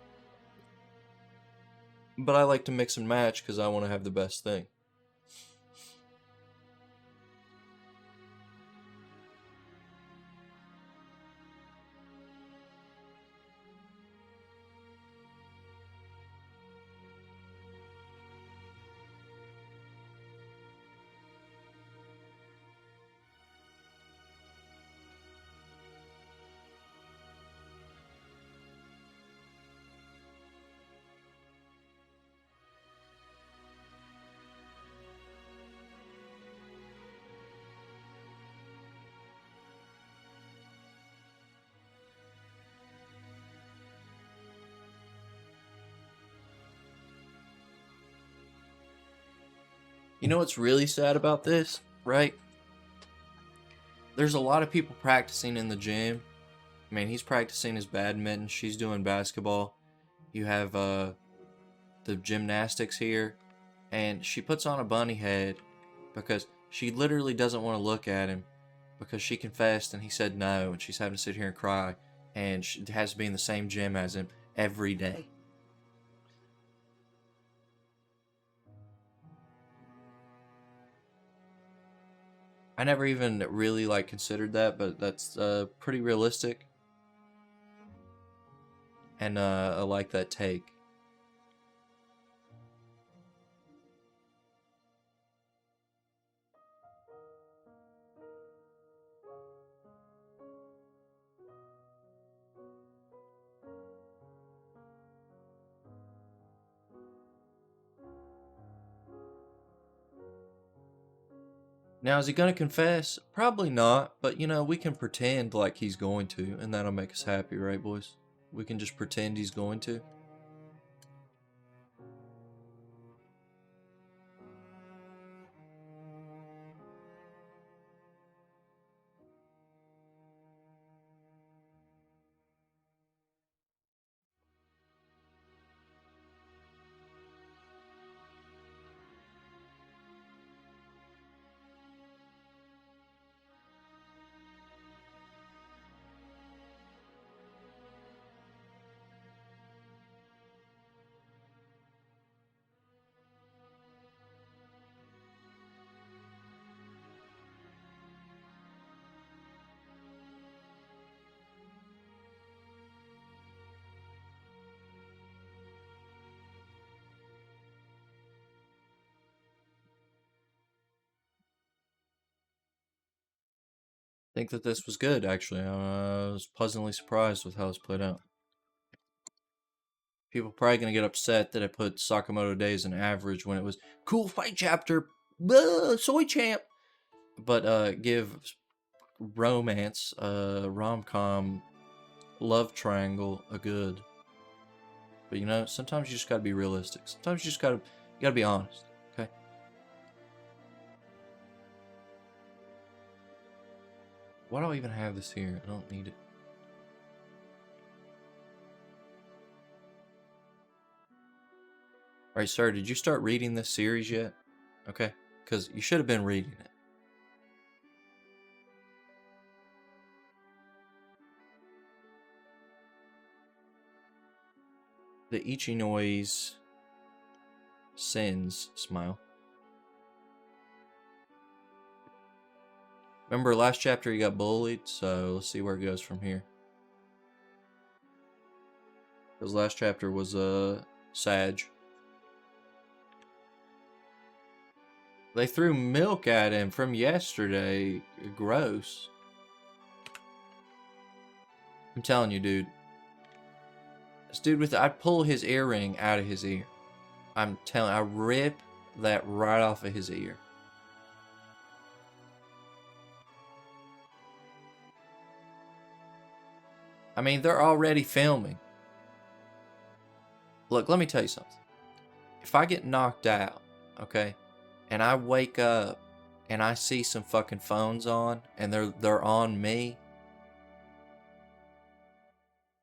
But I like to mix and match because I want to have the best thing. You know what's really sad about this, right? There's a lot of people practicing in the gym. I mean, he's practicing his badminton. She's doing basketball. You have the gymnastics here. And she puts on a bunny head because she literally doesn't want to look at him because she confessed and he said no. And she's having to sit here and cry. And she has to be in the same gym as him every day. I never even really like considered that, but that's pretty realistic. And I like that take. Now, is he going to confess? Probably not, but you know, we can pretend like he's going to, and that'll make us happy, right, boys? We can just pretend he's going to. I think that this was good, actually. I was pleasantly surprised with how this played out. People are probably going to get upset that I put Sakamoto Days in average when it was cool fight chapter, soy champ. But give romance, rom-com, love triangle a good. But you know, sometimes you just gotta be realistic. Sometimes you just gotta be honest, okay? Why do I even have this here? I don't need it. Alright, sir, did you start reading this series yet? Okay, because you should have been reading it. The Ichinose Sins smile. Remember last chapter he got bullied, so let's see where it goes from here. Because last chapter was Sag. They threw milk at him from yesterday. Gross. I'm telling you, dude. This dude I'd pull his earring out of his ear. I'm telling I rip that right off of his ear. I mean, they're already filming. Look, let me tell you something. If I get knocked out, okay, and I wake up and I see some fucking phones on and they're on me,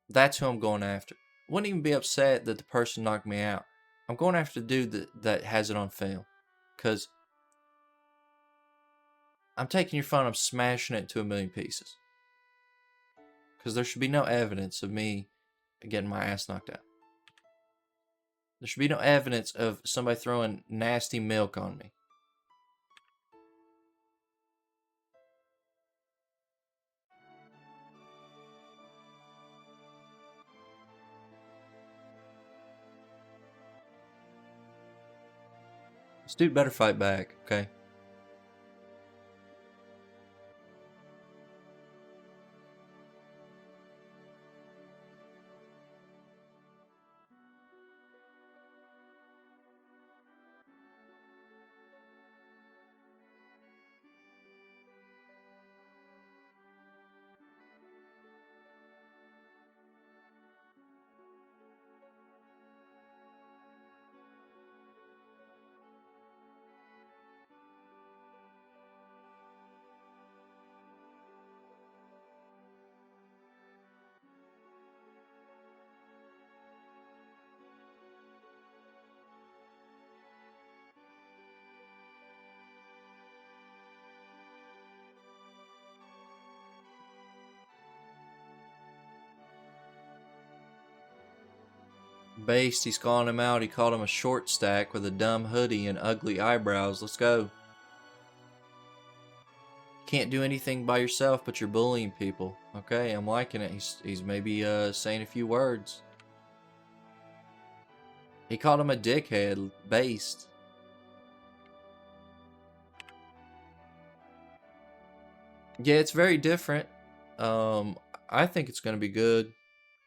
that's who I'm going after. I wouldn't even be upset that the person knocked me out. I'm going after the dude that has it on film. Because I'm taking your phone, I'm smashing it into a million pieces. Because there should be no evidence of me getting my ass knocked out. There should be no evidence of somebody throwing nasty milk on me. This dude better fight back, okay? Based, he's calling him out. He called him a short stack with a dumb hoodie and ugly eyebrows. Let's go. Can't do anything by yourself, but you're bullying people. Okay, I'm liking it. He's maybe saying a few words. He called him a dickhead. Based. Yeah, it's very different. I think it's going to be good.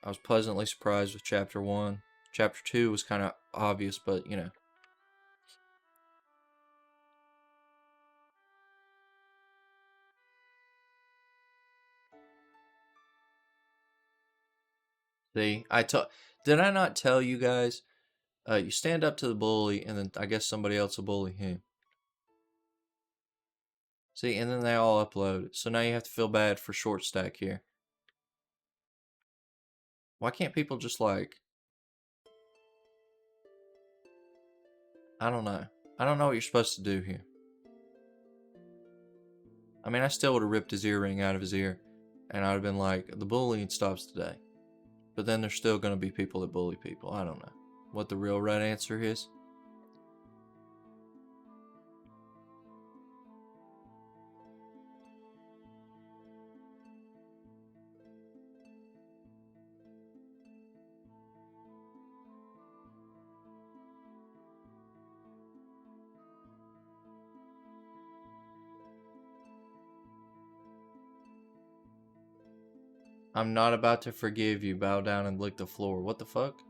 I was pleasantly surprised with chapter 1. Chapter 2 was kind of obvious, but you know. See, did I not tell you guys? You stand up to the bully, and then I guess somebody else will bully him. See, and then they all upload. So now you have to feel bad for short stack here. Why can't people just like... I don't know. I don't know what you're supposed to do here. I mean, I still would have ripped his earring out of his ear, and I'd have been like, the bullying stops today. But then there's still going to be people that bully people. I don't know what the real right answer is. I'm not about to forgive you. Bow down and lick the floor. What the fuck?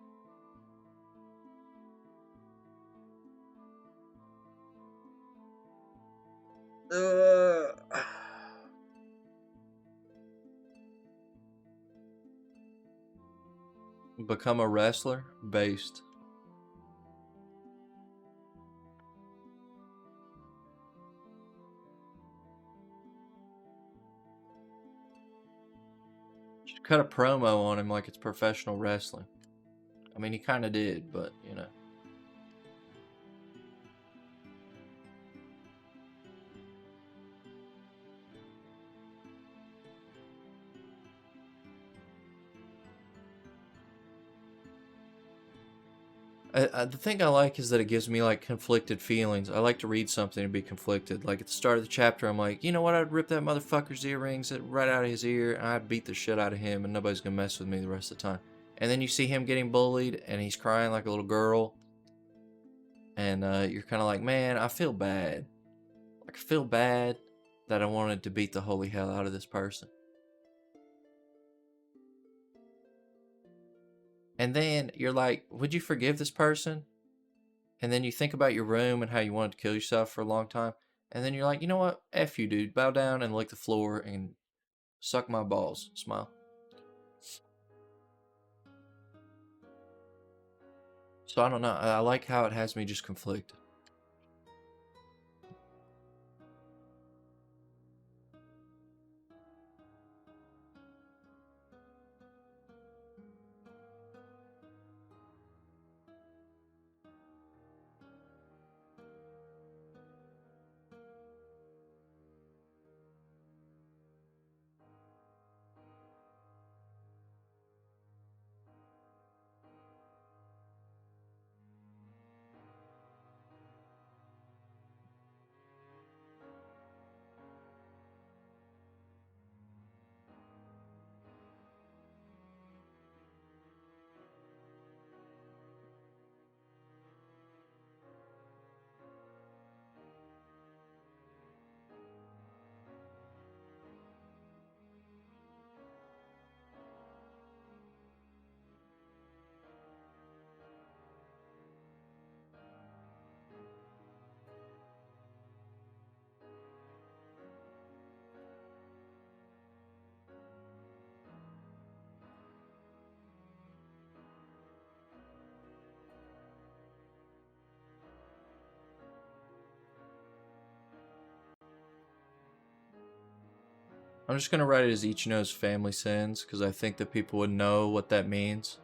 Become a wrestler? Based. Should cut a promo on him like it's professional wrestling. I mean, he kind of did, but you know. The thing I like is that it gives me like conflicted feelings. I like to read something and be conflicted. Like at the start of the chapter, I'm like, you know what? I'd rip that motherfucker's earrings right out of his ear, and I'd beat the shit out of him, and nobody's gonna mess with me the rest of the time. And then you see him getting bullied, and he's crying like a little girl, and you're kind of like, man, I feel bad. Like I feel bad that I wanted to beat the holy hell out of this person. And then you're like, would you forgive this person? And then you think about your room and how you wanted to kill yourself for a long time. And then you're like, you know what? F you, dude. Bow down and lick the floor and suck my balls. Smile. So I don't know. I like how it has me just conflicted. I'm just going to write it as Ichinose family sins because I think that people would know what that means.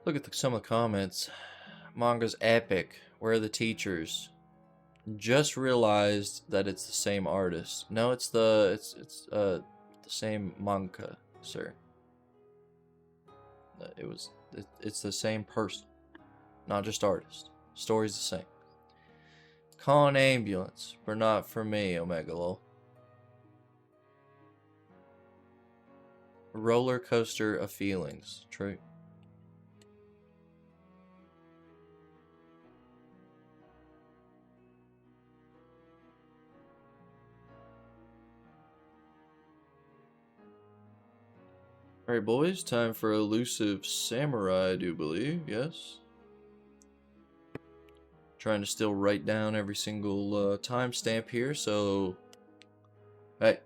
Look at some of the comments. Manga's epic. Where are the teachers? Just realized that it's the same artist. No, it's the same manga, sir. It's the same person, not just artist. Story's the same. Call an ambulance, but not for me, Omegalo. Roller coaster of feelings. True. Alright, boys, time for Elusive Samurai, I do believe, yes? Trying to still write down every single timestamp here, so... Hey,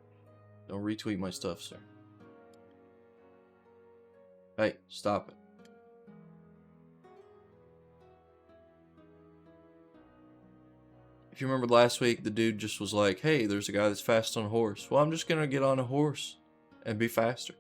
don't retweet my stuff, sir. Hey, stop it. If you remember last week, the dude just was like, hey, there's a guy that's fast on a horse. Well, I'm just gonna get on a horse and be faster.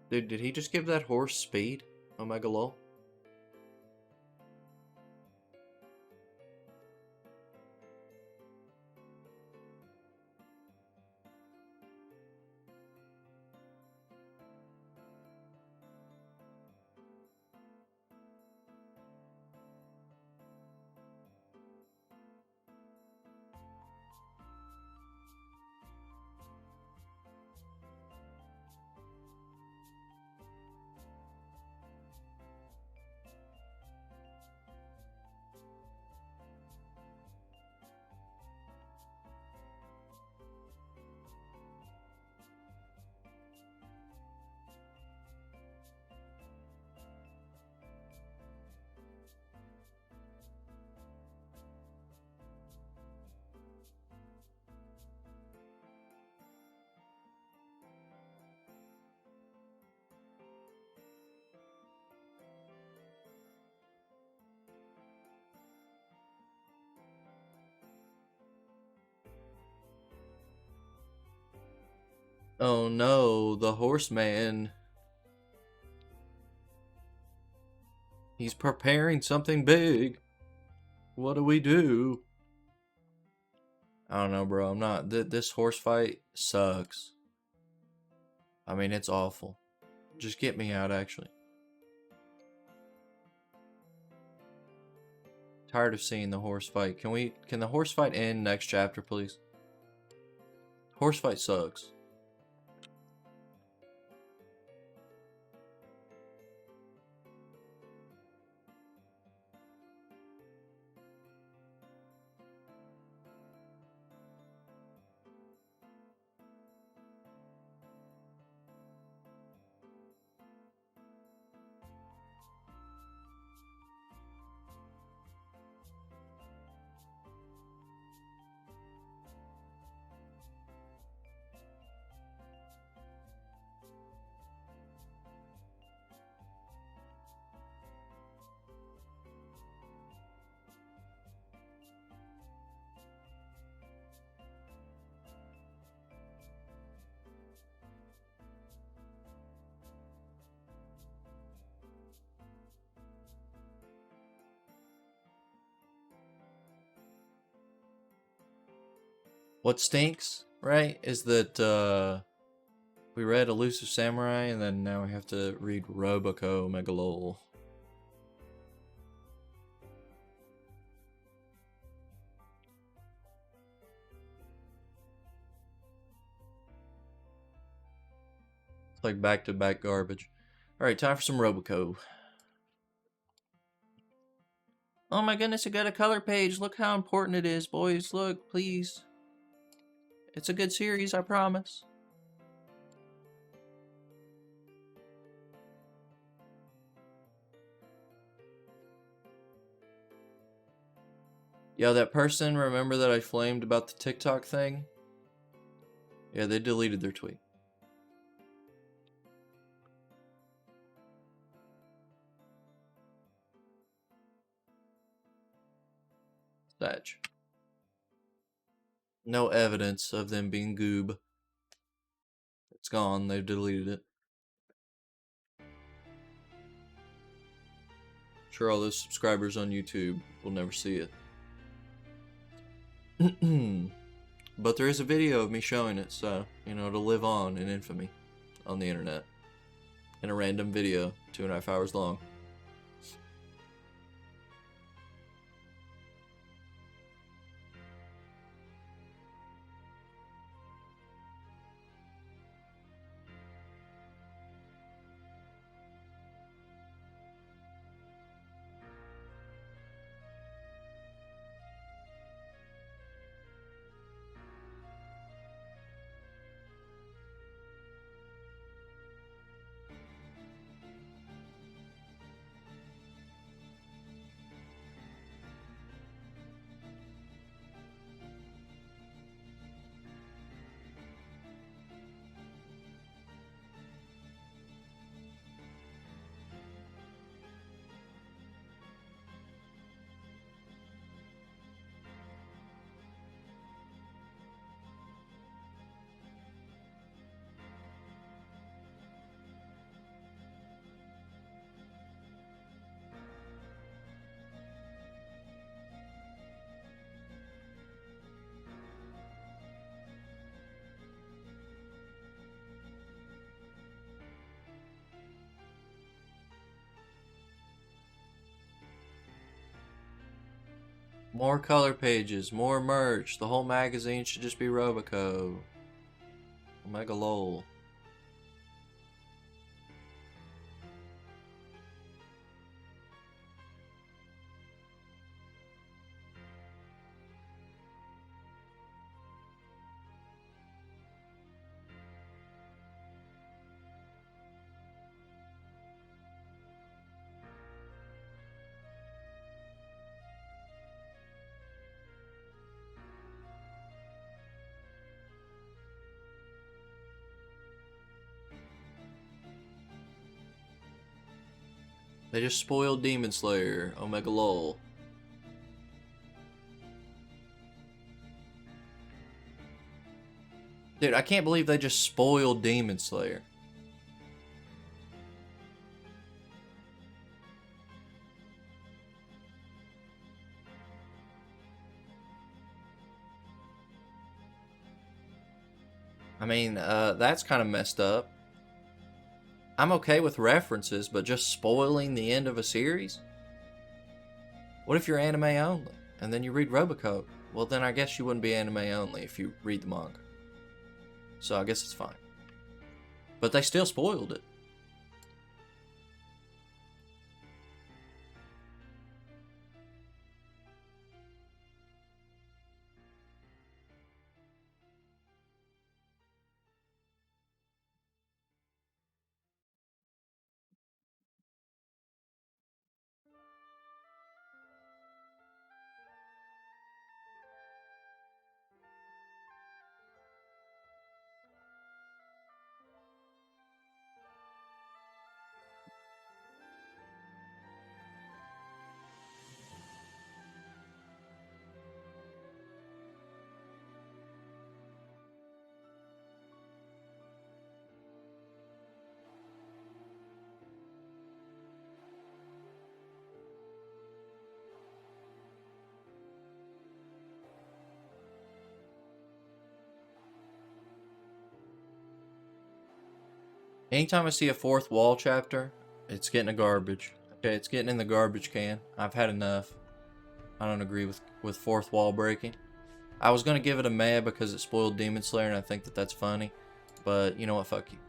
Dude, did he just give that horse speed? Omega lol. Oh no, the horseman. He's preparing something big. What do we do? I don't know, bro. I'm not. This horse fight sucks. I mean, it's awful. Just get me out, actually. Tired of seeing the horse fight. Can the horse fight end next chapter, please? Horse fight sucks. What stinks, right, is that we read Elusive Samurai and then now we have to read Roboco Megalol. It's like back-to-back garbage. Alright, time for some Roboco. Oh my goodness, I got a color page. Look how important it is, boys. Look, please. It's a good series, I promise. Yo, that person, remember that I flamed about the TikTok thing? Yeah, they deleted their tweet. Sag. No evidence of them being goob. It's gone. They've deleted it. Sure, all those subscribers on YouTube will never see it. But there is a video of me showing it, so, you know, it'll live on in infamy on the internet. In a random video, 2.5 hours long. More color pages, more merch. The whole magazine should just be Roboco. Omega lol. They just spoiled Demon Slayer. Omega lol. Dude, I can't believe they just spoiled Demon Slayer. I mean, that's kind of messed up. I'm okay with references, but just spoiling the end of a series? What if you're anime only, and then you read Roboco? Well, then I guess you wouldn't be anime only if you read the manga. So I guess it's fine. But they still spoiled it. Anytime I see a fourth wall chapter, it's getting a garbage. Okay, it's getting in the garbage can. I've had enough. I don't agree with fourth wall breaking. I was going to give it a meh because it spoiled Demon Slayer, and I think that that's funny. But, you know what? Fuck you.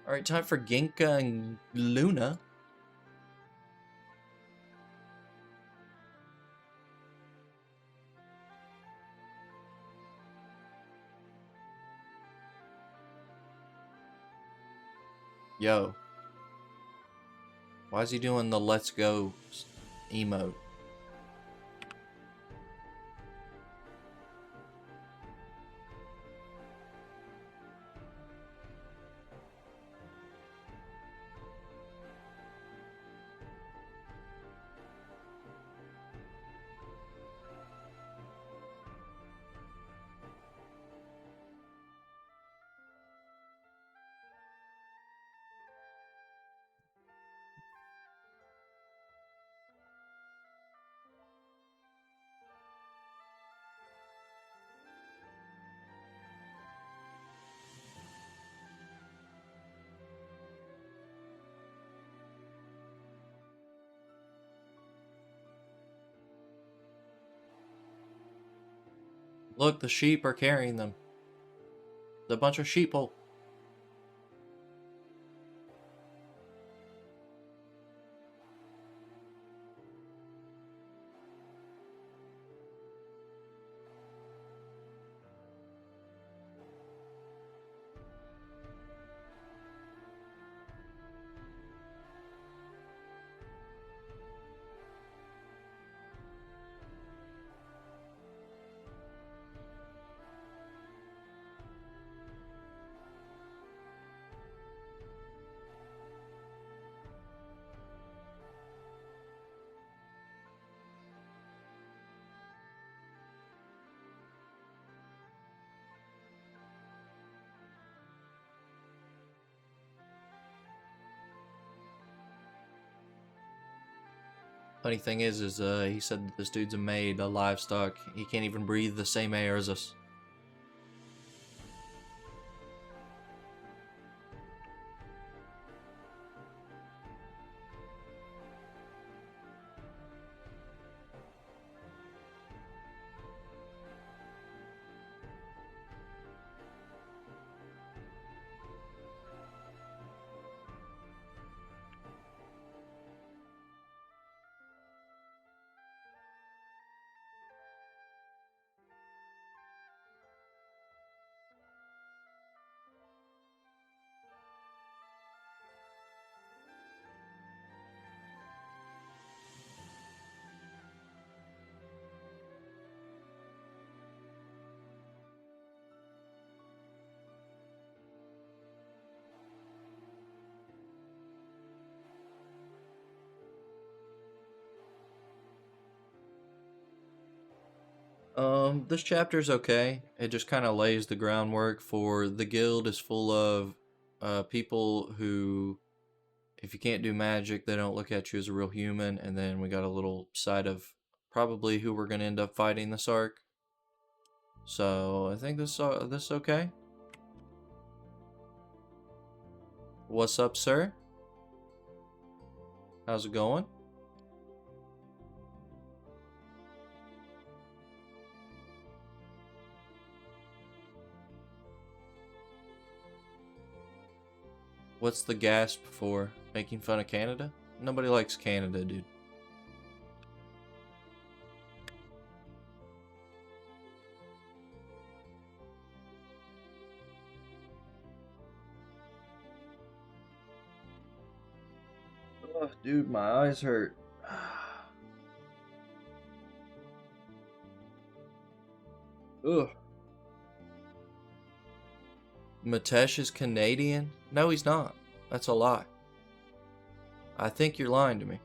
Alright, time for Ginka Gluna. Yo. Why is he doing the let's go emote? Look, the sheep are carrying them. The bunch of sheeple. Funny thing is he said that this dude's a maid, a livestock. He can't even breathe the same air as us. This chapter's okay. It just kind of lays the groundwork for the guild is full of people who, if you can't do magic, they don't look at you as a real human. And then we got a little side of probably who we're gonna end up fighting this arc. So I think this is okay. What's up, sir? How's it going? What's the gasp for? Making fun of Canada? Nobody likes Canada, dude. Oh, dude, my eyes hurt. Ugh. Matesh is Canadian? No, he's not. That's a lie. I think you're lying to me.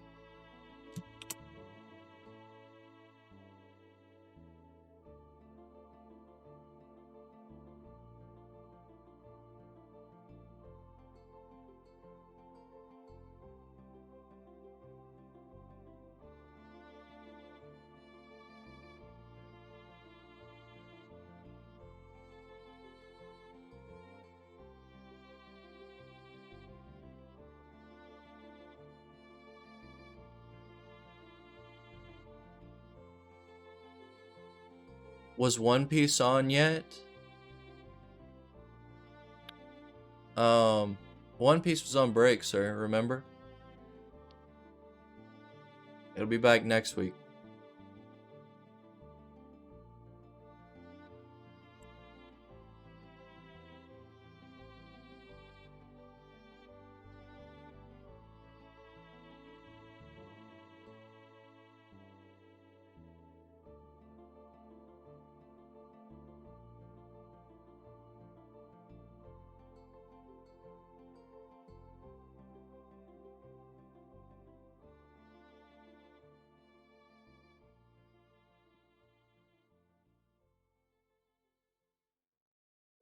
Was One Piece on yet? One Piece was on break, sir, remember? It'll be back next week.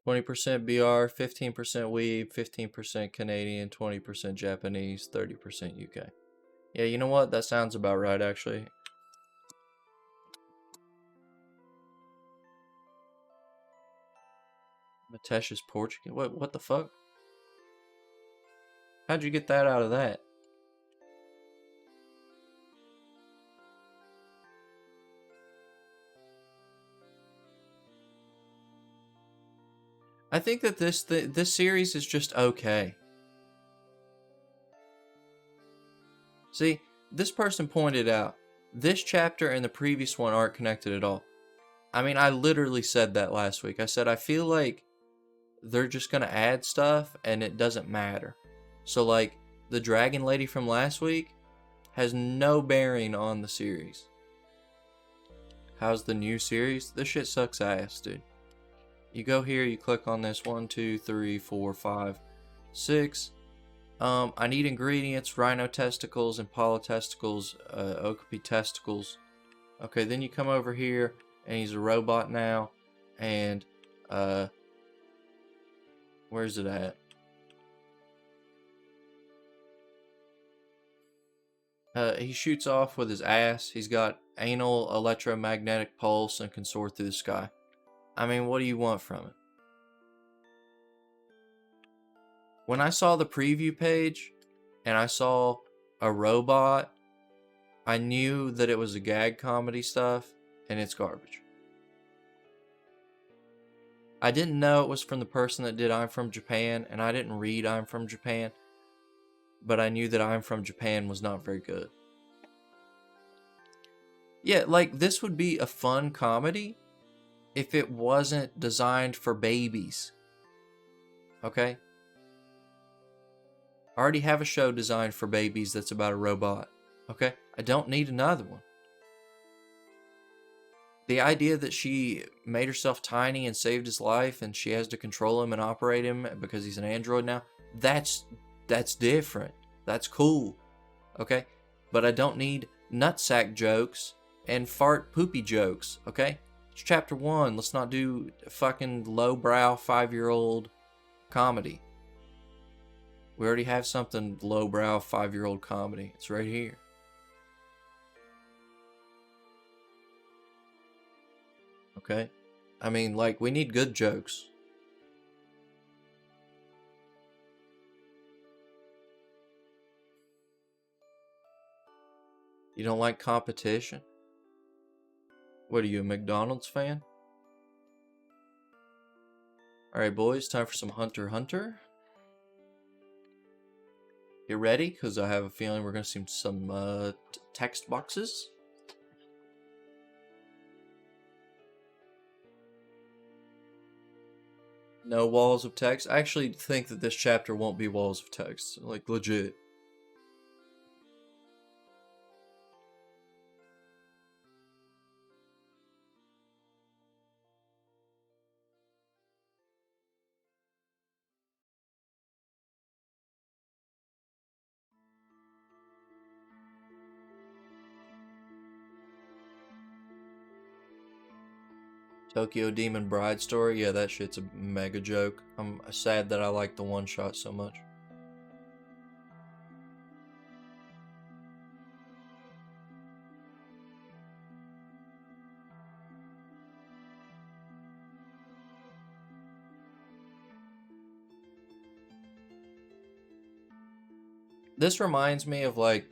%20 BR, 15% Weeb, 15% Canadian, 20% Japanese, 30% UK. Yeah, you know what? That sounds about right, actually. Matesh is Portuguese. What the fuck? How'd you get that out of that? I think that this series is just okay. See, this person pointed out this chapter and the previous one aren't connected at all. I mean, I literally said that last week. I said I feel like they're just gonna add stuff and it doesn't matter. So like the dragon lady from last week has no bearing on the series. How's the new series? This shit sucks ass, dude. You go here, you click on this 1, 2, 3, 4, 5, 6. I need ingredients, rhino testicles, impala testicles, okapi testicles. Okay, then you come over here, and he's a robot now, and, where's it at? He shoots off with his ass. He's got anal electromagnetic pulse and can soar through the sky. I mean, what do you want from it? When I saw the preview page and I saw a robot, I knew that it was a gag comedy stuff and it's garbage. I didn't know it was from the person that did I'm From Japan, and I didn't read I'm From Japan, but I knew that I'm From Japan was not very good. Yeah, like this would be a fun comedy if it wasn't designed for babies. Okay? I already have a show designed for babies that's about a robot. Okay? I don't need another one. The idea that she made herself tiny and saved his life and she has to control him and operate him because he's an android now, that's different. That's cool. Okay? But I don't need nutsack jokes and fart poopy jokes. Okay? It's chapter 1. Let's not do fucking lowbrow 5-year-old comedy. We already have something lowbrow 5-year-old comedy. It's right here. Okay? I mean, like, we need good jokes. You don't like competition? What are you, a McDonald's fan? Alright, boys, time for some Hunter x Hunter. Get ready, because I have a feeling we're going to see some text boxes. No walls of text. I actually think that this chapter won't be walls of text. Like, legit. Tokyo Demon Bride story? Yeah, that shit's a mega joke. I'm sad that I like the one shot so much. This reminds me of like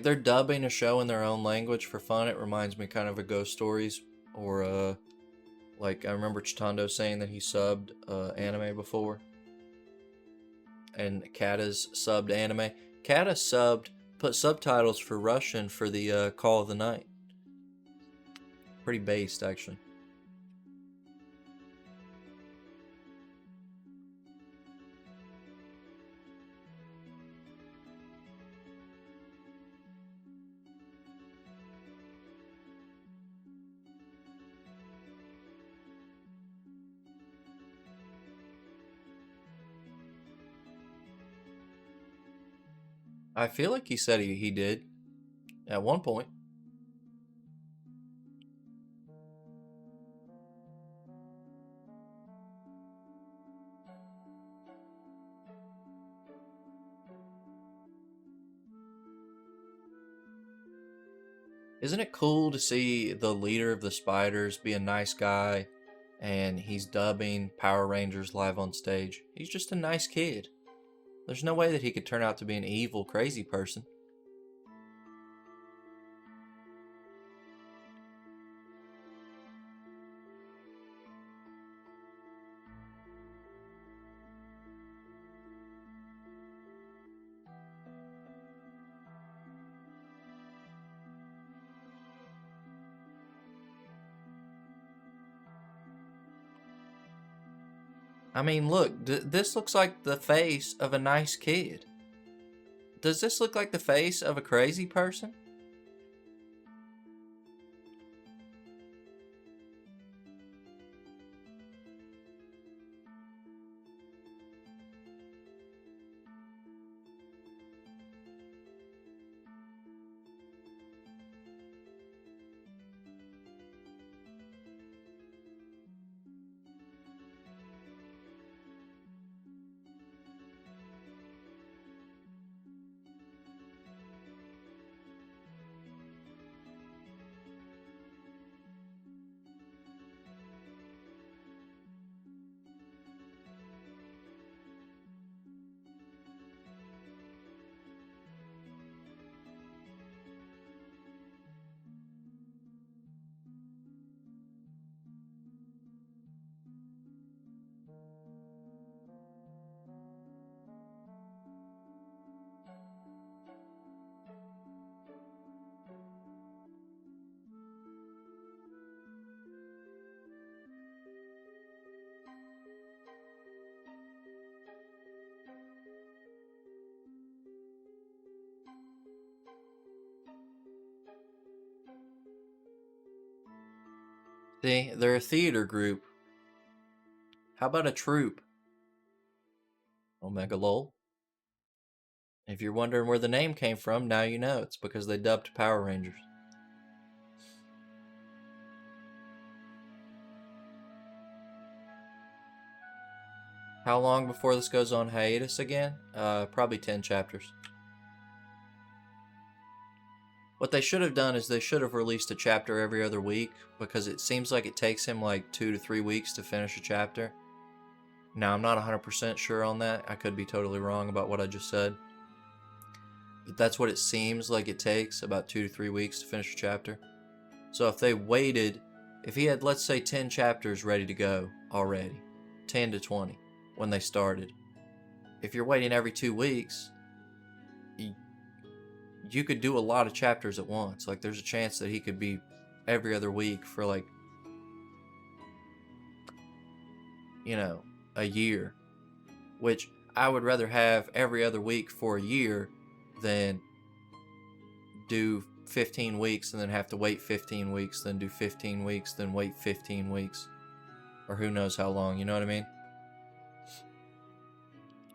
they're dubbing a show in their own language for fun. It reminds me kind of of Ghost Stories or Like, I remember Chitando saying that he subbed anime before. And Kata's subbed anime. Kata subbed, put subtitles for Russian for the Call of the Night. Pretty based, actually. I feel like he said he did at one point. Isn't it cool to see the leader of the spiders be a nice guy and he's dubbing Power Rangers live on stage? He's just a nice kid. There's no way that he could turn out to be an evil, crazy person. I mean, look, this looks like the face of a nice kid. Does this look like the face of a crazy person? See, they're a theater group. How about a troupe? Omega Lol. If you're wondering where the name came from, now you know. It's because they dubbed Power Rangers. How long before this goes on hiatus again? Probably 10 chapters. What they should have done is they should have released a chapter every other week, because it seems like it takes him like 2 to 3 weeks to finish a chapter. Now, I'm not 100% sure on that. I could be totally wrong about what I just said. But that's what it seems like it takes, about 2 to 3 weeks to finish a chapter. So if they waited, if he had, let's say, 10 chapters ready to go already, 10 to 20, when they started. If you're waiting every 2 weeks, you could do a lot of chapters at once. Like, there's a chance that he could be every other week for, like, you know, a year. Which I would rather have every other week for a year than do 15 weeks and then have to wait 15 weeks, then do 15 weeks, then wait 15 weeks. Or who knows how long, you know what I mean?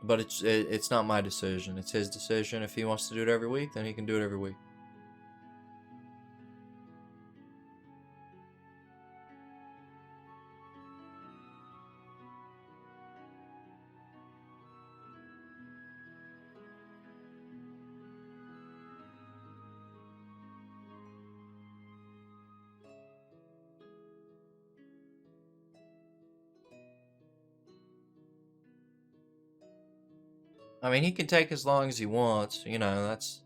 But it's not my decision. It's his decision. If he wants to do it every week, then he can do it every week. I mean, he can take as long as he wants. You know, that's...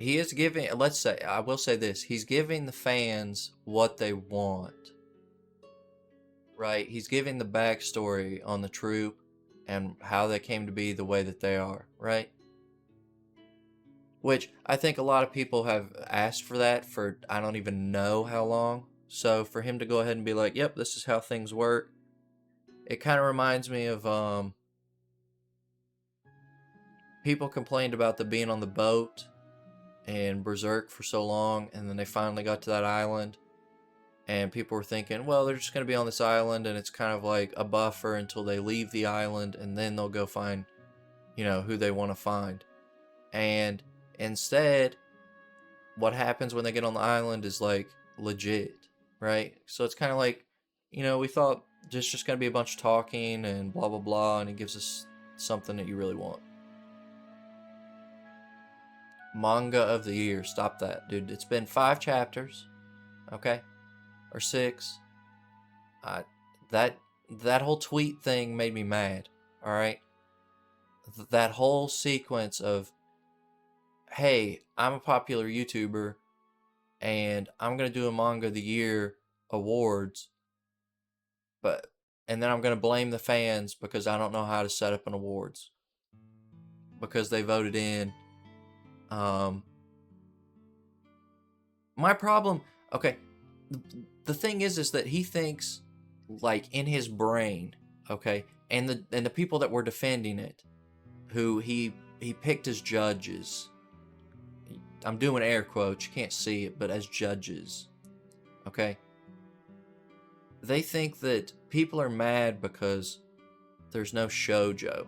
he is giving, let's say, I will say this, he's giving the fans what they want, right? He's giving the backstory on the troop and how they came to be the way that they are, right? Which I think a lot of people have asked for that for I don't even know how long. So for him to go ahead and be like, yep, this is how things work, it kind of reminds me of people complained about the being on the boat and Berserk for so long, and then they finally got to that island, and people were thinking, well, they're just going to be on this island, and it's kind of like a buffer until they leave the island, and then they'll go find, you know, who they want to find. And instead, what happens when they get on the island is like legit, right? So it's kind of like, you know, we thought there's just going to be a bunch of talking and blah, blah, blah, and it gives us something that you really want. Manga of the year. Stop that, dude. It's been 5 chapters, okay? Or 6. That whole tweet thing made me mad, alright? That whole sequence of, hey, I'm a popular YouTuber, and I'm going to do a Manga of the Year awards, and then I'm going to blame the fans because I don't know how to set up an awards. Because they voted in my problem, okay, the thing is that he thinks, like, in his brain, okay, and the people that were defending it, who he picked as judges, I'm doing air quotes, you can't see it, but as judges, okay, they think that people are mad because there's no shoujo.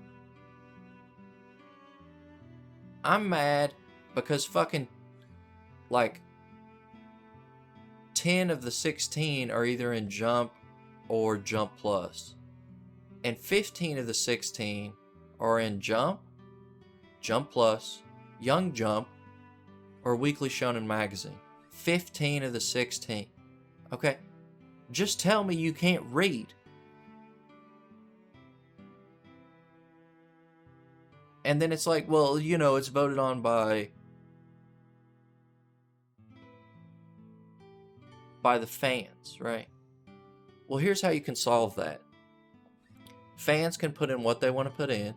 I'm mad because fucking, like, 10 of the 16 are either in Jump or Jump Plus. And 15 of the 16 are in Jump, Jump Plus, Young Jump, or Weekly Shonen Magazine. 15 of the 16. Okay? Just tell me you can't read. And then it's like, well, you know, it's voted on by the fans, right? Well, here's how you can solve that. Fans can put in what they want to put in,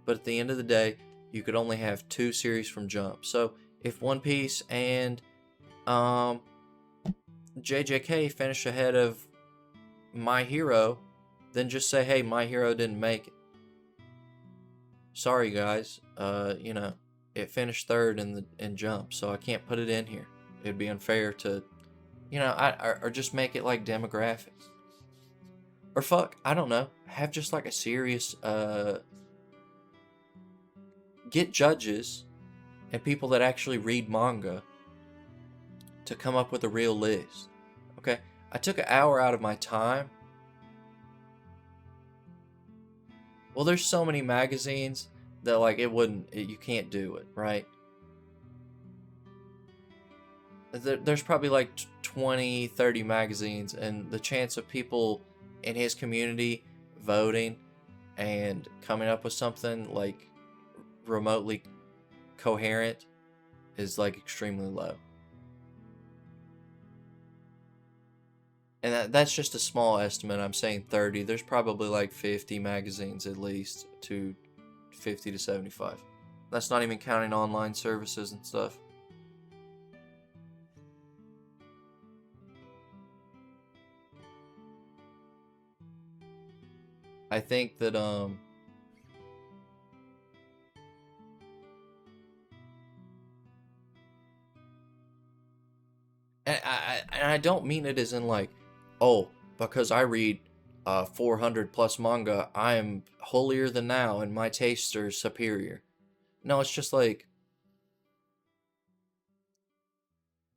but at the end of the day, you could only have 2 series from Jump. So if One Piece and JJK finish ahead of My Hero, then just say, hey, My Hero didn't make it. Sorry, guys. You know, it finished 3rd in Jump, so I can't put it in here. It'd be unfair to, you know, or just make it like demographics. Or fuck, I don't know. Have just like a serious, get judges and people that actually read manga to come up with a real list. Okay? I took an hour out of my time. Well, there's so many magazines that, like, you can't do it, right? There's probably like 20, 30 magazines, and the chance of people in his community voting and coming up with something like remotely coherent is like extremely low. And that's just a small estimate. I'm saying 30. There's probably like 50 magazines at least, to 50 to 75. That's not even counting online services and stuff. I think that and I don't mean it as in like, oh, because I read 400 plus manga, I am holier than thou and my tastes are superior. No, it's just like,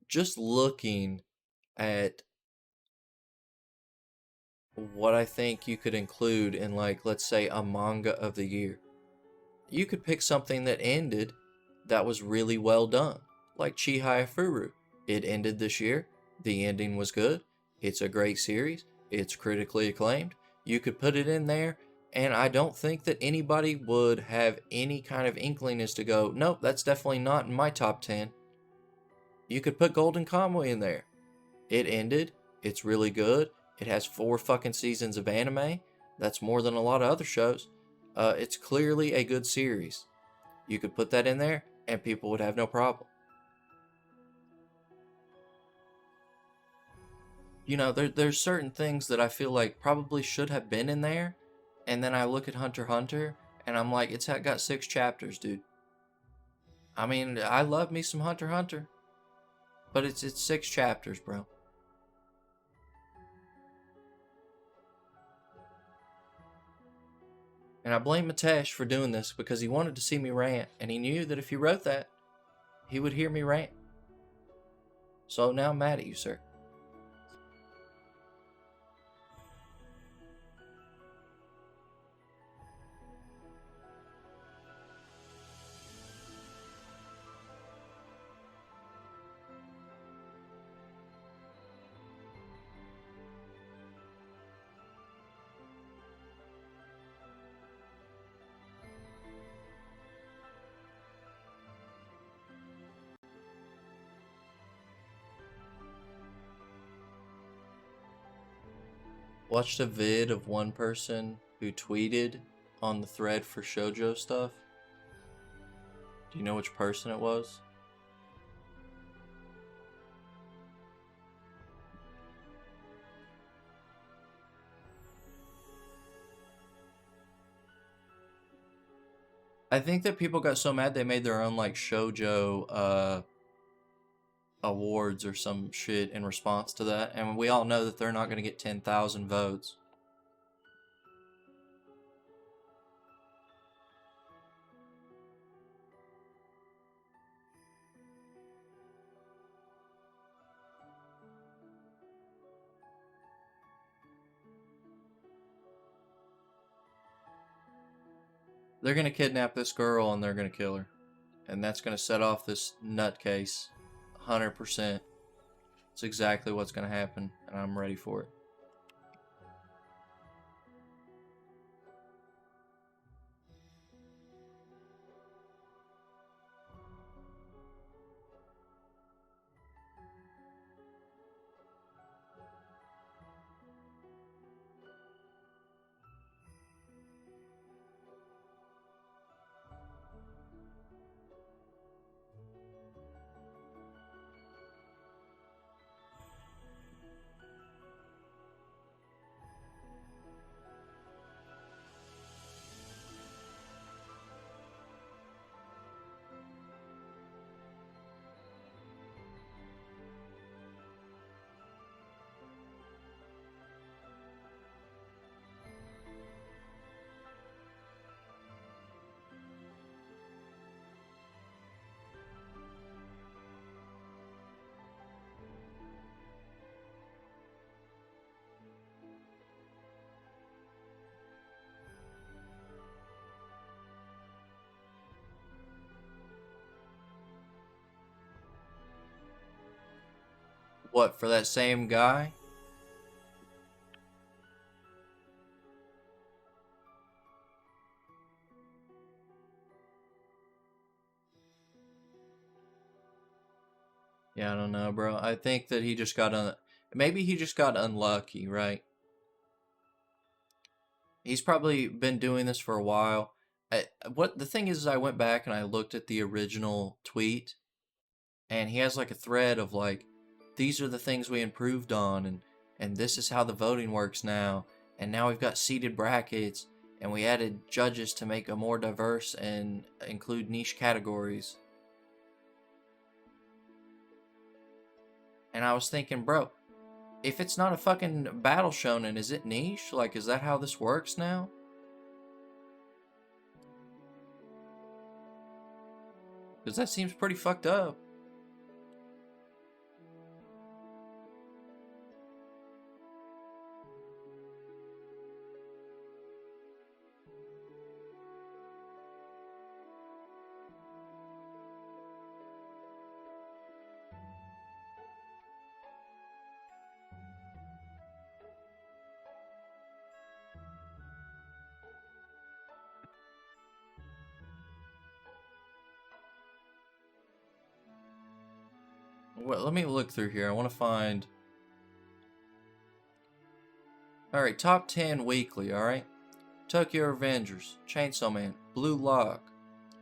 just looking at what I think you could include in, like, let's say a manga of the year. You could pick something that ended that was really well done, like Chihayafuru. It ended this year. The ending was good. It's a great series. It's critically acclaimed. You could put it in there, and I don't think that anybody would have any kind of inkling as to go, nope, that's definitely not in my top 10. You could put Golden Kamuy in there. It ended. It's really good. It has 4 fucking seasons of anime. That's more than a lot of other shows. It's clearly a good series. You could put that in there, and people would have no problem. You know, there's certain things that I feel like probably should have been in there, and then I look at Hunter x Hunter, and I'm like, it's got 6 chapters, dude. I mean, I love me some Hunter x Hunter, but it's 6 chapters, bro. And I blame Matesh for doing this because he wanted to see me rant, and he knew that if he wrote that, he would hear me rant. So now I'm mad at you, sir. Watched a vid of one person who tweeted on the thread for shoujo stuff. Do you know which person it was? I think that people got so mad they made their own like shoujo awards or some shit in response to that, and we all know that they're not going to get 10,000 votes. They're going to kidnap this girl and they're going to kill her. And that's going to set off this nutcase. 100%. It's exactly what's going to happen, and I'm ready for it. What, for that same guy? Yeah, I don't know, bro. I think that he just got maybe he just got unlucky, right? He's probably been doing this for a while. What the thing is I went back and I looked at the original tweet, and he has like a thread of like, these are the things we improved on, and this is how the voting works now, and now we've got seated brackets, and we added judges to make it more diverse and include niche categories. And I was thinking, bro, if it's not a fucking battle shonen, is it niche? Like, is that how this works now? Because that seems pretty fucked up. Well, let me look through here. I want to find. Alright, top 10 weekly, alright? Tokyo Revengers, Chainsaw Man, Blue Lock,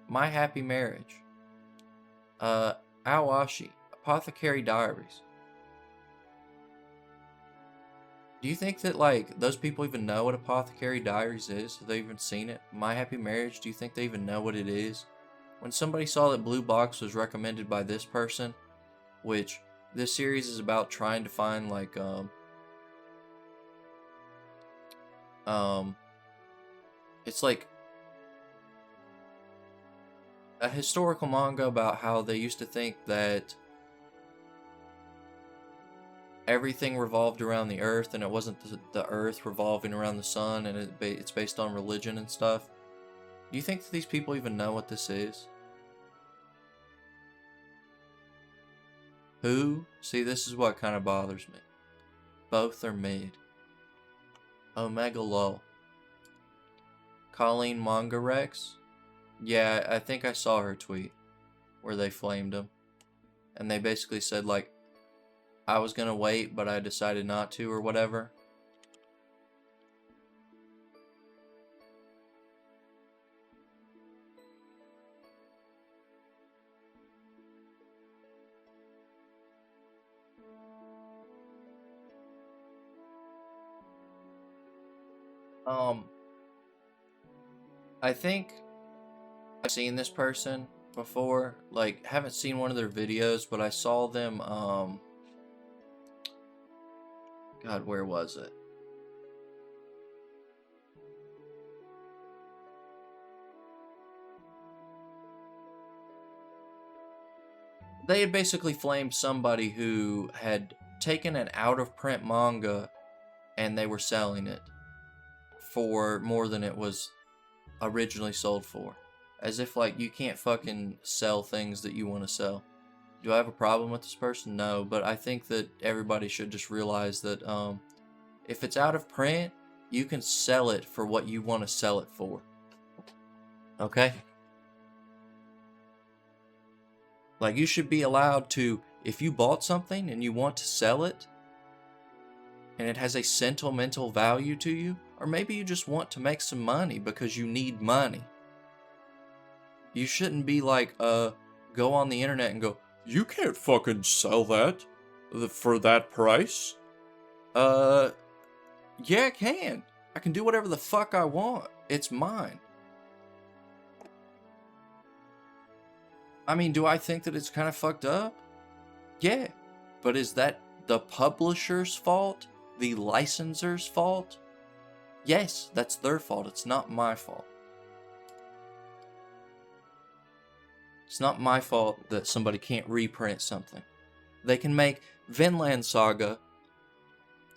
My Happy Marriage, Awashi, Apothecary Diaries. Do you think that, like, those people even know what Apothecary Diaries is? Have they even seen it? My Happy Marriage, do you think they even know what it is? When somebody saw that Blue Box was recommended by this person, which this series is about trying to find, like, it's like a historical manga about how they used to think that everything revolved around the earth and it wasn't the earth revolving around the sun, and it's based on religion and stuff. Do you think that these people even know what this is? Who? See, this is what kind of bothers me. Both are mid. Omega Lol. Colleen Manga Rex? Yeah, I think I saw her tweet where they flamed him. And they basically said, like, I was gonna wait, but I decided not to, or whatever. I think I've seen this person before. Like, haven't seen one of their videos, but I saw them, God, where was it? They had basically flamed somebody who had taken an out-of-print manga and they were selling it for more than it was originally sold for. As if, like, you can't fucking sell things that you want to sell. Do I have a problem with this person? No, but I think that everybody should just realize that if it's out of print, you can sell it for what you want to sell it for. Okay? Like, you should be allowed to, if you bought something and you want to sell it, and it has a sentimental value to you, or maybe you just want to make some money because you need money. You shouldn't be like, go on the internet and go, you can't fucking sell that for that price. Yeah, I can. I can do whatever the fuck I want. It's mine. I mean, do I think that it's kind of fucked up? Yeah. But is that the publisher's fault? The licensor's fault? Yes, that's their fault. It's not my fault. It's not my fault that somebody can't reprint something. They can make Vinland Saga.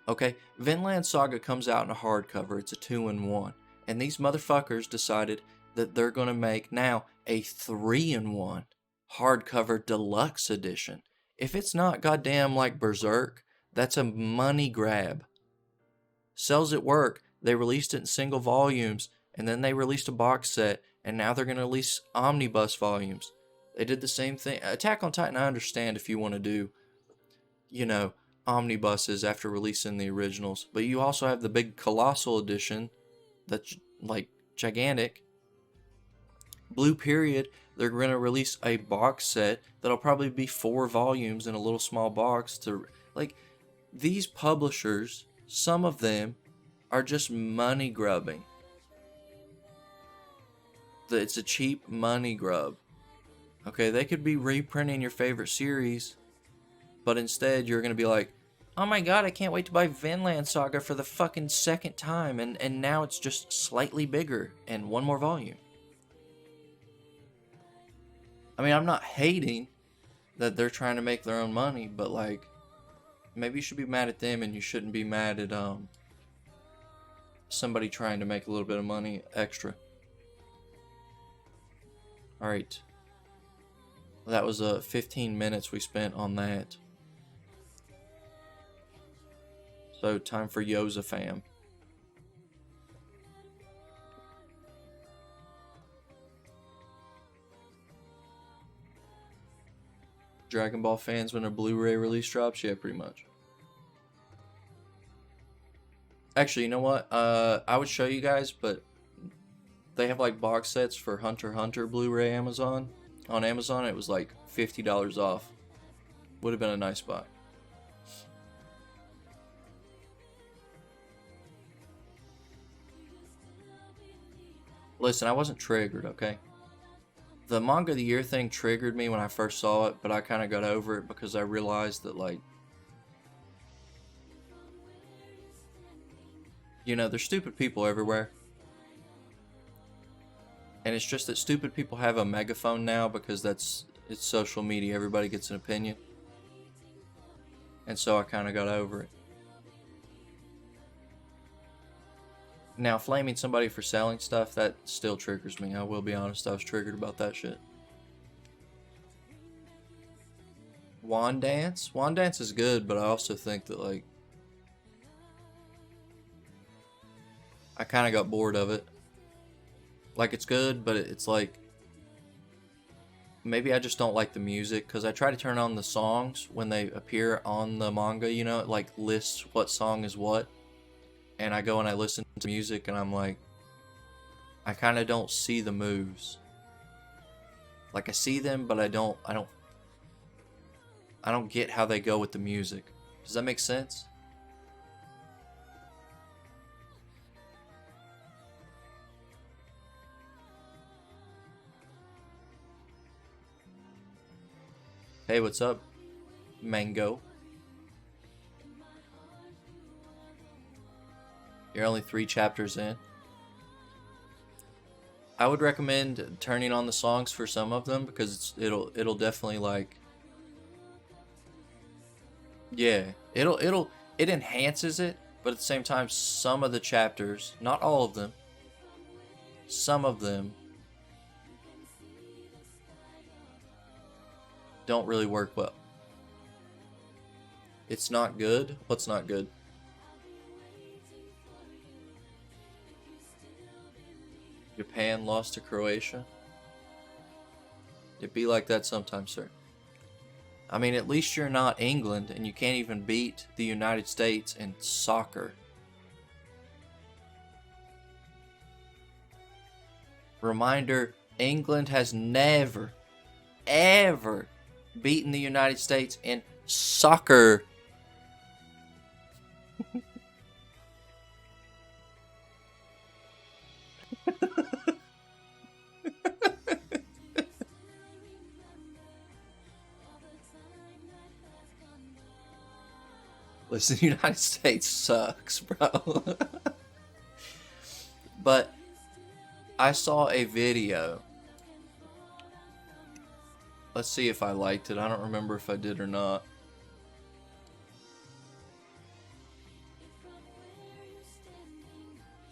Okay, Vinland Saga comes out in a hardcover. It's a 2-in-1. And these motherfuckers decided that they're going to make now a 3-in-1 hardcover deluxe edition. If it's not goddamn like Berserk, that's a money grab. Cells at Work, they released it in single volumes, and then they released a box set, and now they're going to release omnibus volumes. They did the same thing. Attack on Titan, I understand if you want to do, you know, omnibuses after releasing the originals, but you also have the big colossal edition that's like gigantic. Blue Period, they're going to release a box set that'll probably be 4 volumes in a little small box. To like, these publishers, some of them are just money grubbing. It's a cheap money grub. Okay, they could be reprinting your favorite series, but instead you're going to be like, oh my god, I can't wait to buy Vinland Saga for the fucking second time, and now it's just slightly bigger and 1 more volume. I mean, I'm not hating that they're trying to make their own money, but like, maybe you should be mad at them and you shouldn't be mad at somebody trying to make a little bit of money extra. Alright. That was 15 minutes we spent on that. So, time for Yoza Fam. Dragon Ball fans when a Blu-ray release drops? Yeah, pretty much. Actually, you know what? I would show you guys, but they have like box sets for Hunter x Hunter Blu-ray Amazon. On Amazon, it was like $50 off. Would have been a nice buy. Listen, I wasn't triggered, okay? The Manga of the Year thing triggered me when I first saw it, but I kind of got over it because I realized that, like, you know, there's stupid people everywhere. And it's just that stupid people have a megaphone now because it's social media. Everybody gets an opinion. And so I kind of got over it. Now, flaming somebody for selling stuff, that still triggers me. I will be honest, I was triggered about that shit. Wand Dance? Wand Dance is good, but I also think that, like, I kind of got bored of it. Like, it's good, but it's like, maybe I just don't like the music, because I try to turn on the songs when they appear on the manga, you know, it like lists what song is what. And I go and I listen to music and I'm like, I kind of don't see the moves. Like I see them, but I don't get how they go with the music. Does that make sense? Hey, what's up, Mango? You're only 3 chapters in. I would recommend turning on the songs for some of them because it'll definitely, like, yeah, it enhances it, but at the same time some of the chapters, not all of them, some of them don't really work well. It's not good. What's not good? Japan lost to Croatia. It be like that sometimes, sir. I mean, at least you're not England and you can't even beat the United States in soccer. Reminder, England has never, ever beaten the United States in soccer. Listen, the United States sucks, bro. But I saw a video. Let's see if I liked it. I don't remember if I did or not.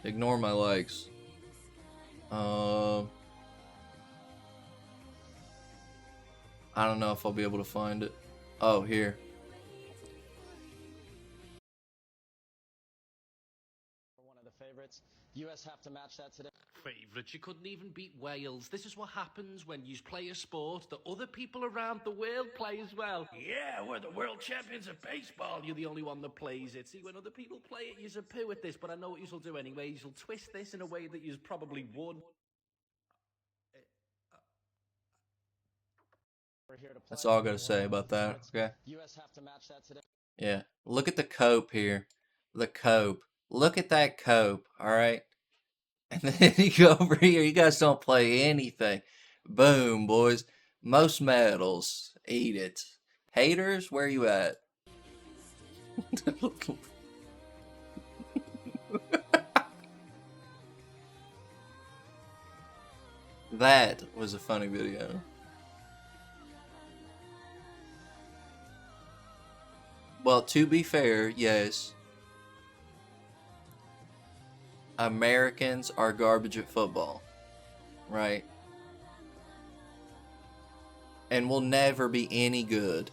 Ignore my likes. I don't know if I'll be able to find it. Oh, here. One of the favorites. US have to match that today. Favourites, you couldn't even beat Wales. This is what happens when you play a sport that other people around the world play as well. Yeah, we're the world champions of baseball. You're the only one that plays it. See, when other people play it, you're a poo at this, but I know what you'll do anyway. You'll twist this in a way that you've probably won. That's all I gotta say about that, okay? US have to match that today. Yeah. Look at the cope here. The cope. Look at that cope, alright? And then you go over here, you guys don't play anything. Boom, boys. Most medals. Eat it. Haters, where you at? That was a funny video. Well, to be fair, yes. Americans are garbage at football, right? And will never be any good.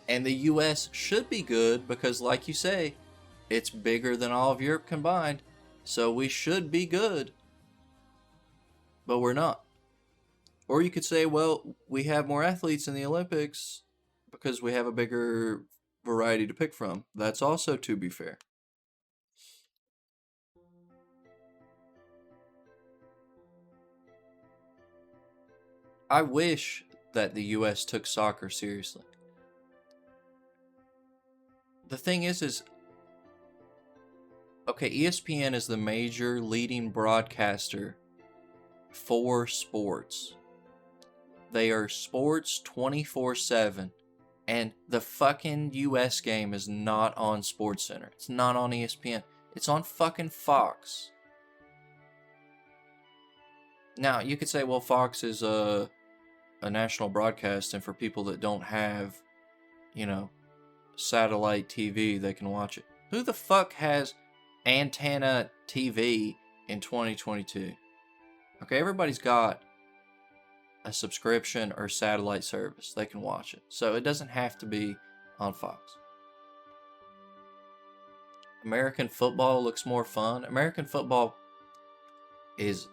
And the US should be good because, like you say, it's bigger than all of Europe combined. So we should be good. But we're not. Or you could say, well, we have more athletes in the Olympics because we have a bigger variety to pick from. That's also to be fair. I wish that the US took soccer seriously. The thing is okay, ESPN is the major leading broadcaster for sports. They are sports 24/7. And the fucking US game is not on SportsCenter. It's not on ESPN. It's on fucking Fox. Now, you could say, well, Fox is a national broadcast, and for people that don't have, you know, satellite TV, they can watch it. Who the fuck has antenna TV in 2022? Okay, everybody's got a subscription or satellite service. They can watch it. So it doesn't have to be on Fox. American football looks more fun. American football is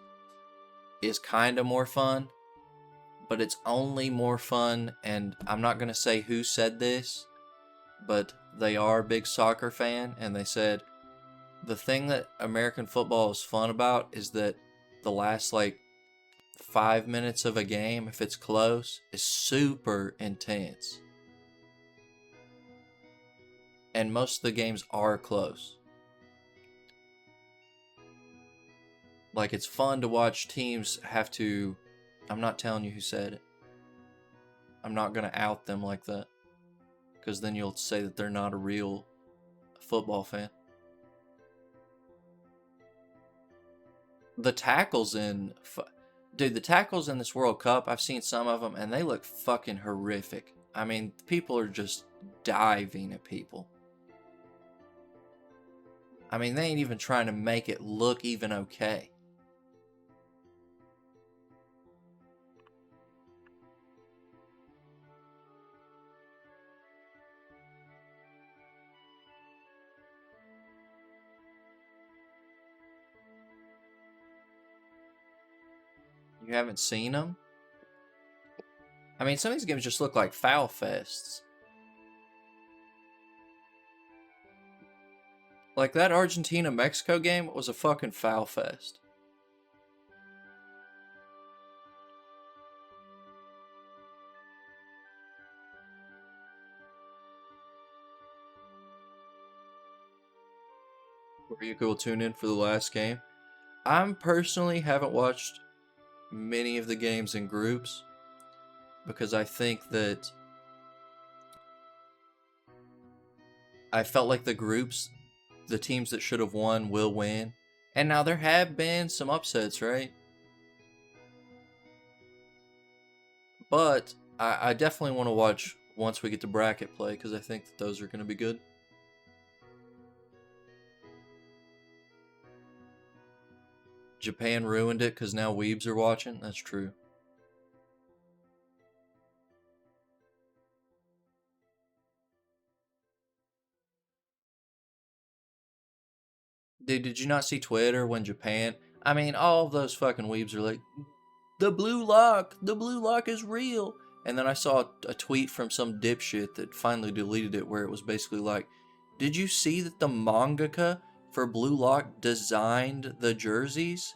kind of more fun, but it's only more fun, and I'm not going to say who said this, but they are a big soccer fan, and they said the thing that American football is fun about is that the last 5 minutes of a game, if it's close, is super intense. And most of the games are close. It's fun to watch teams have to... I'm not telling you who said it. I'm not going to out them like that, because then you'll say that they're not a real football fan. The tackles in... Dude, the tackles in this World Cup, I've seen some of them, and they look fucking horrific. I mean, people are just diving at people. I mean, they ain't even trying to make it look even okay. You haven't seen them? I mean, some of these games just look like foul fests. Like that Argentina-Mexico game was a fucking foul fest. Were you cool tune in for the last game? I personally haven't watched many of the games in groups because I think that I felt like the groups, the teams that should have won will win. And now there have been some upsets, right? But I definitely want to watch once we get to bracket play because I think that those are going to be good. Japan ruined it because now weebs are watching. That's true. Dude, did you not see Twitter when Japan... I mean, all of those fucking weebs are like, the blue lock is real. And then I saw a tweet from some dipshit that finally deleted it where it was basically like, did you see that the mangaka for Blue Lock designed the jerseys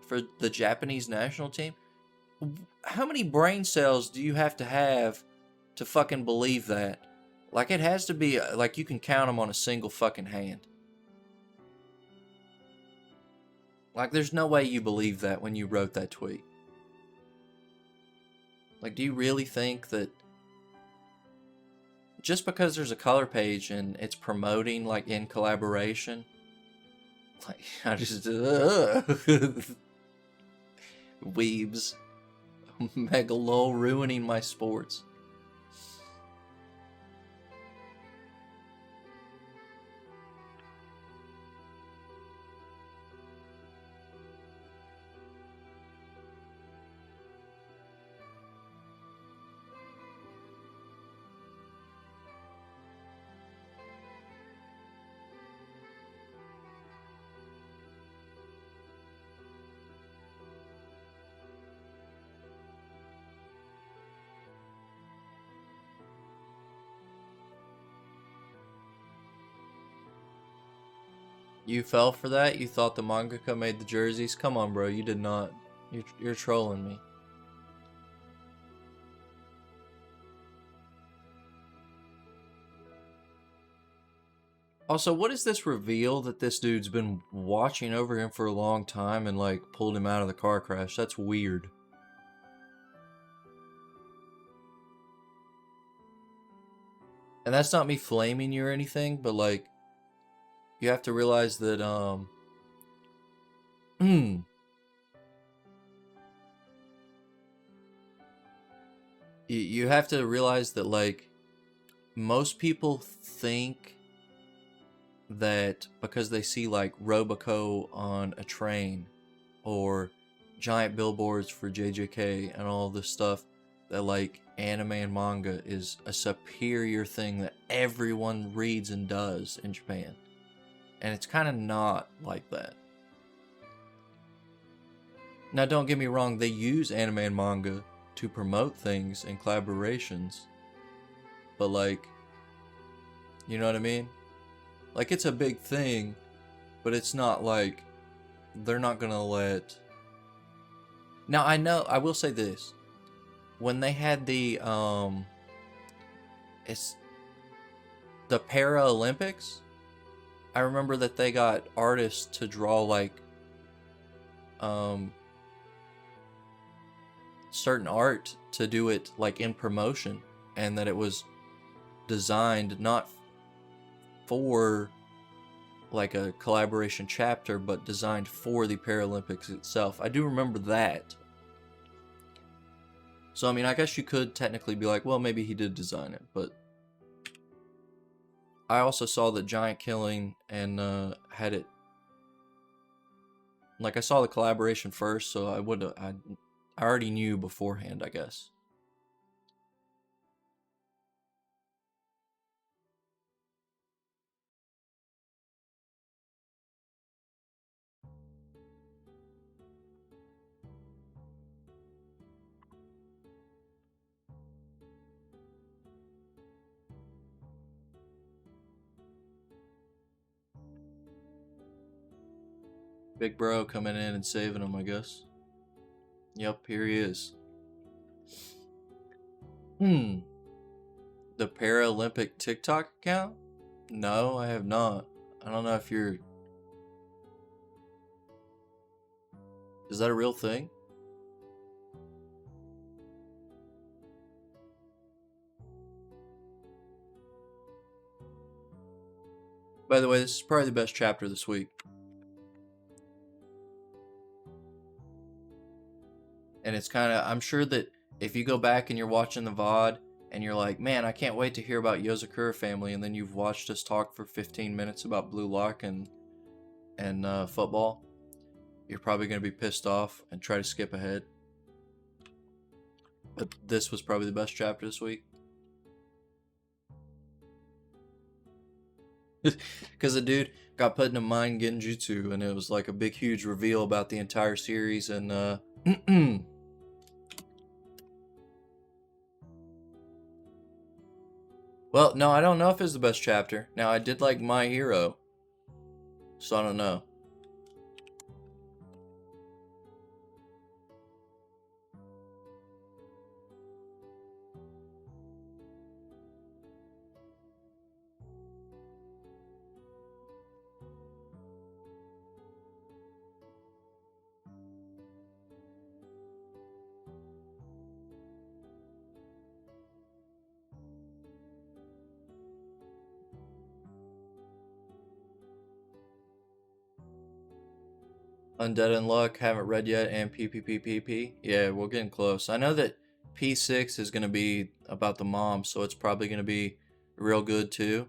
for the Japanese national team? How many brain cells do you have to fucking believe that? Like, it has to be, like, you can count them on a single fucking hand. Like, there's no way you believe that when you wrote that tweet. Like, do you really think that just because there's a color page and it's promoting, like, in collaboration, like, I just, weebs, Megalol ruining my sports. You fell for that? You thought the mangaka made the jerseys? Come on, bro. You did not. You're trolling me. Also, what is this reveal that this dude's been watching over him for a long time and, like, pulled him out of the car crash? That's weird. And that's not me flaming you or anything, but, like, you have to realize that, you have to realize that, like, most people think that because they see, like, Roboco on a train or giant billboards for JJK and all this stuff, that, like, anime and manga is a superior thing that everyone reads and does in Japan. And it's kind of not like that. Now, don't get me wrong, they use anime and manga to promote things and collaborations. But, like, you know what I mean? Like, it's a big thing, but it's not like they're not gonna let... Now, I will say this. When they had the, it's the Paralympics, I remember that they got artists to draw, like, certain art to do it, like, in promotion, and that it was designed not for, like, a collaboration chapter, but designed for the Paralympics itself. I do remember that. So, I mean, I guess you could technically be like, well, maybe he did design it, but I also saw that Giant Killing and had it, like, I saw the collaboration first, so I already knew beforehand, I guess. Big bro coming in and saving him, I guess. Yep, here he is. The Paralympic TikTok account? No, I have not. I don't know if you're... Is that a real thing? By the way, this is probably the best chapter this week. And it's kind of... I'm sure that if you go back and you're watching the VOD and you're like, man, I can't wait to hear about Yoza family, and then you've watched us talk for 15 minutes about Blue Lock and football, you're probably going to be pissed off and try to skip ahead. But this was probably the best chapter this week. Because the dude got put in a mind genjutsu, and it was like a big, huge reveal about the entire series, and well, no, I don't know if it's the best chapter. Now, I did like My Hero, so I don't know. Undead in Luck, haven't read yet, and PPPPP. Yeah, we're getting close. I know that P6 is going to be about the mom, so it's probably going to be real good too.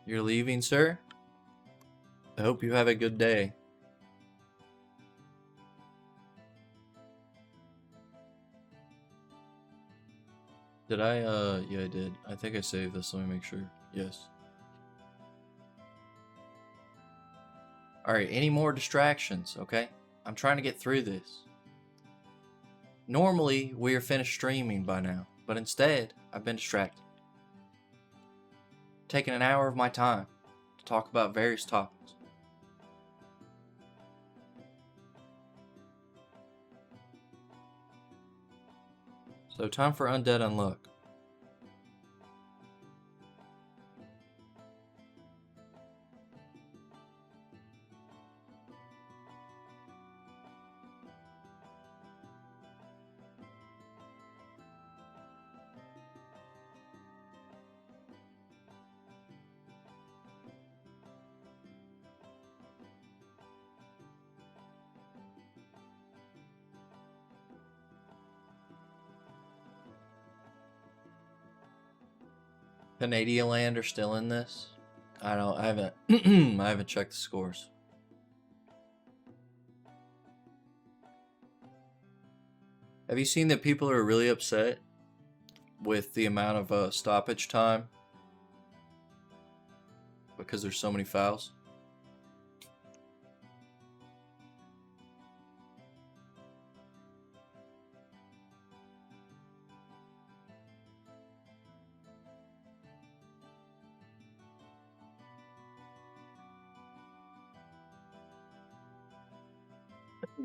You're leaving, sir? I hope you have a good day. Did I, yeah, I did. I think I saved this. Let me make sure. Yes. Alright, any more distractions, okay? I'm trying to get through this. Normally, we are finished streaming by now, but instead, I've been distracted. Taking an hour of my time to talk about various topics. So, time for Undead Unluck. Canadian Land are still in this. I haven't I haven't checked the scores. Have you seen that people are really upset with the amount of stoppage time because there's so many fouls?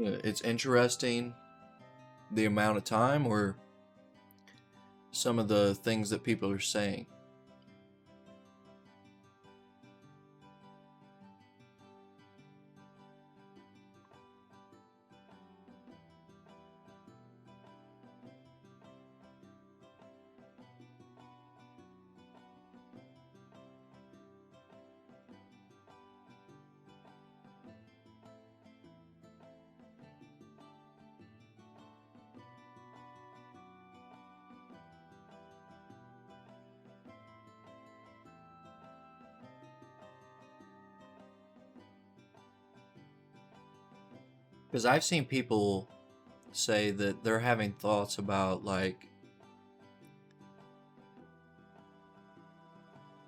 It's interesting the amount of time or some of the things that people are saying. Because I've seen people say that they're having thoughts about, like,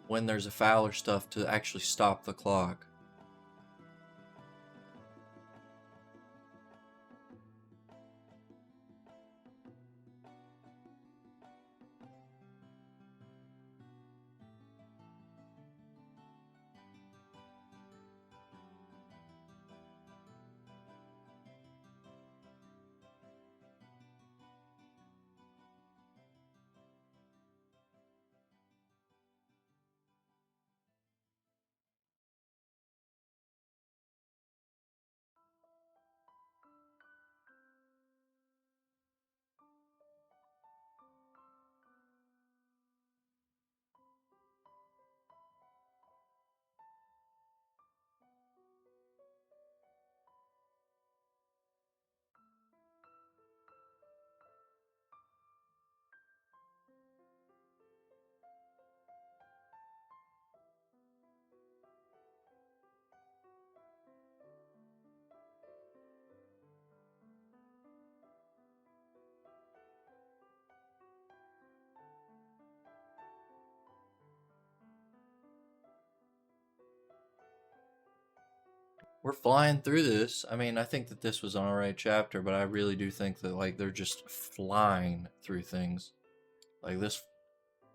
when there's a foul or stuff to actually stop the clock. We're flying through this. I mean, I think that this was an alright chapter, but I really do think that, like, they're just flying through things. Like, this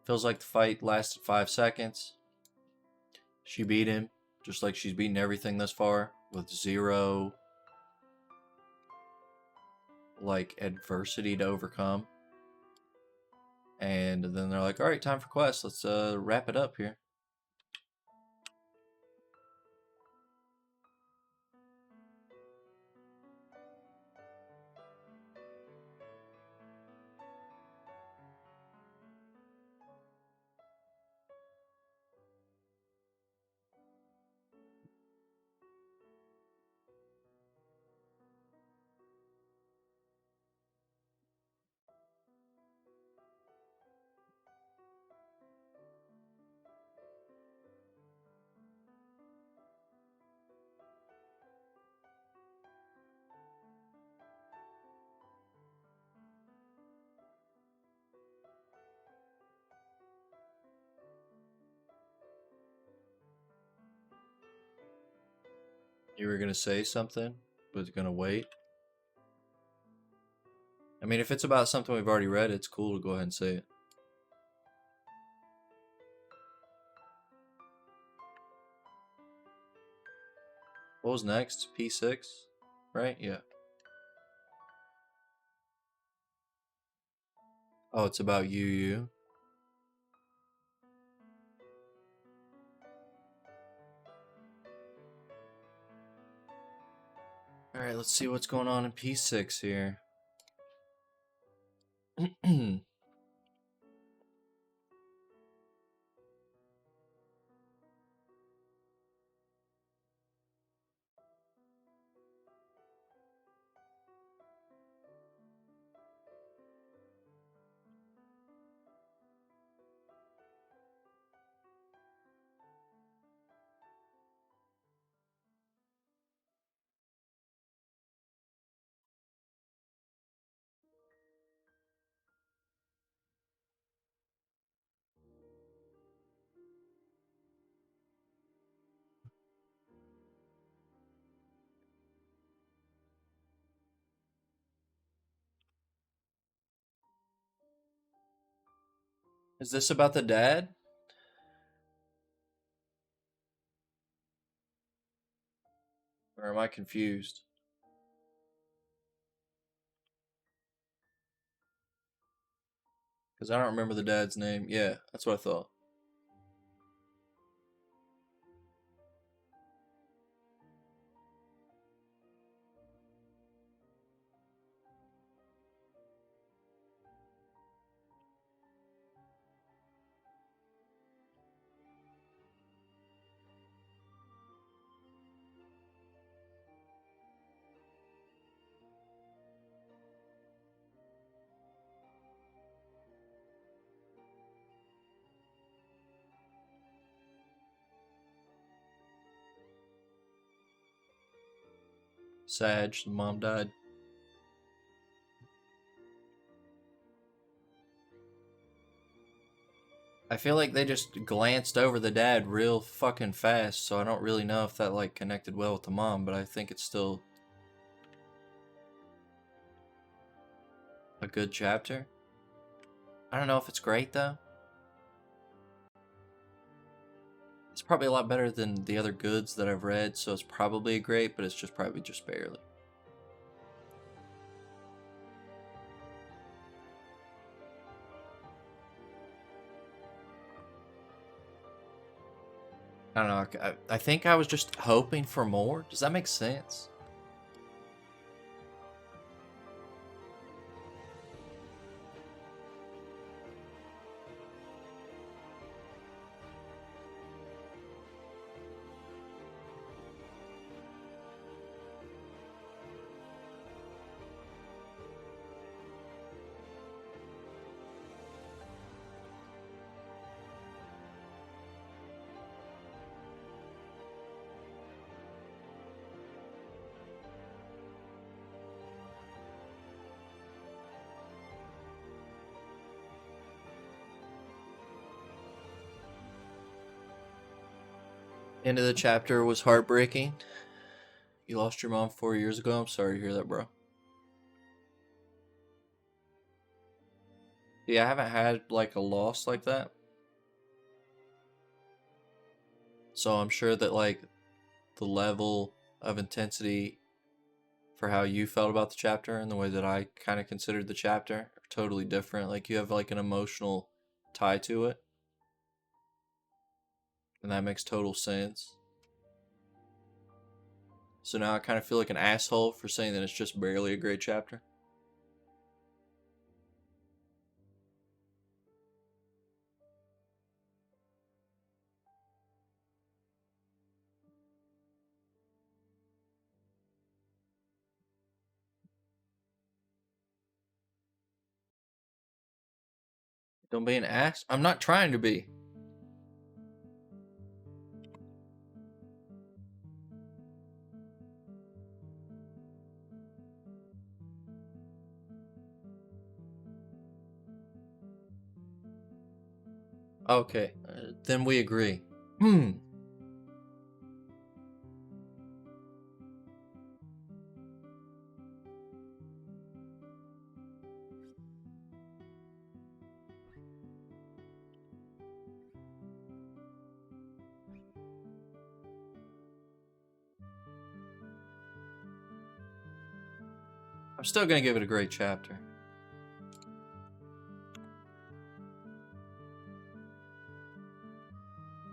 feels like the fight lasted 5 seconds. She beat him, just like she's beaten everything thus far, with zero, like, adversity to overcome. And then they're like, alright, time for quest. Let's wrap it up here. You were gonna say something, but gonna wait. I mean, if it's about something we've already read, it's cool to go ahead and say it. What was next? P6? Right? Yeah. Oh, it's about you. Alright, let's see what's going on in P6 here. Is this about the dad? Or am I confused? Because I don't remember the dad's name. Yeah, that's what I thought. Sag, the mom died. I feel like they just glanced over the dad real fucking fast, so I don't really know if that like connected well with the mom, but I think it's still a good chapter. I don't know if it's great though. It's probably a lot better than the other goods that I've read, so it's probably great, but it's just probably just barely. I don't know. I think I was just hoping for more. Does that make sense? End of the chapter was heartbreaking. You lost your mom 4 years ago. I'm sorry to hear that, bro. Yeah, I haven't had like a loss like that. So I'm sure that like the level of intensity for how you felt about the chapter and the way that I kind of considered the chapter are totally different. Like you have like an emotional tie to it. And that makes total sense. So now I kind of feel like an asshole for saying that it's just barely a great chapter. Don't be an ass. I'm not trying to be. Okay, then we agree. still gonna give it a great chapter.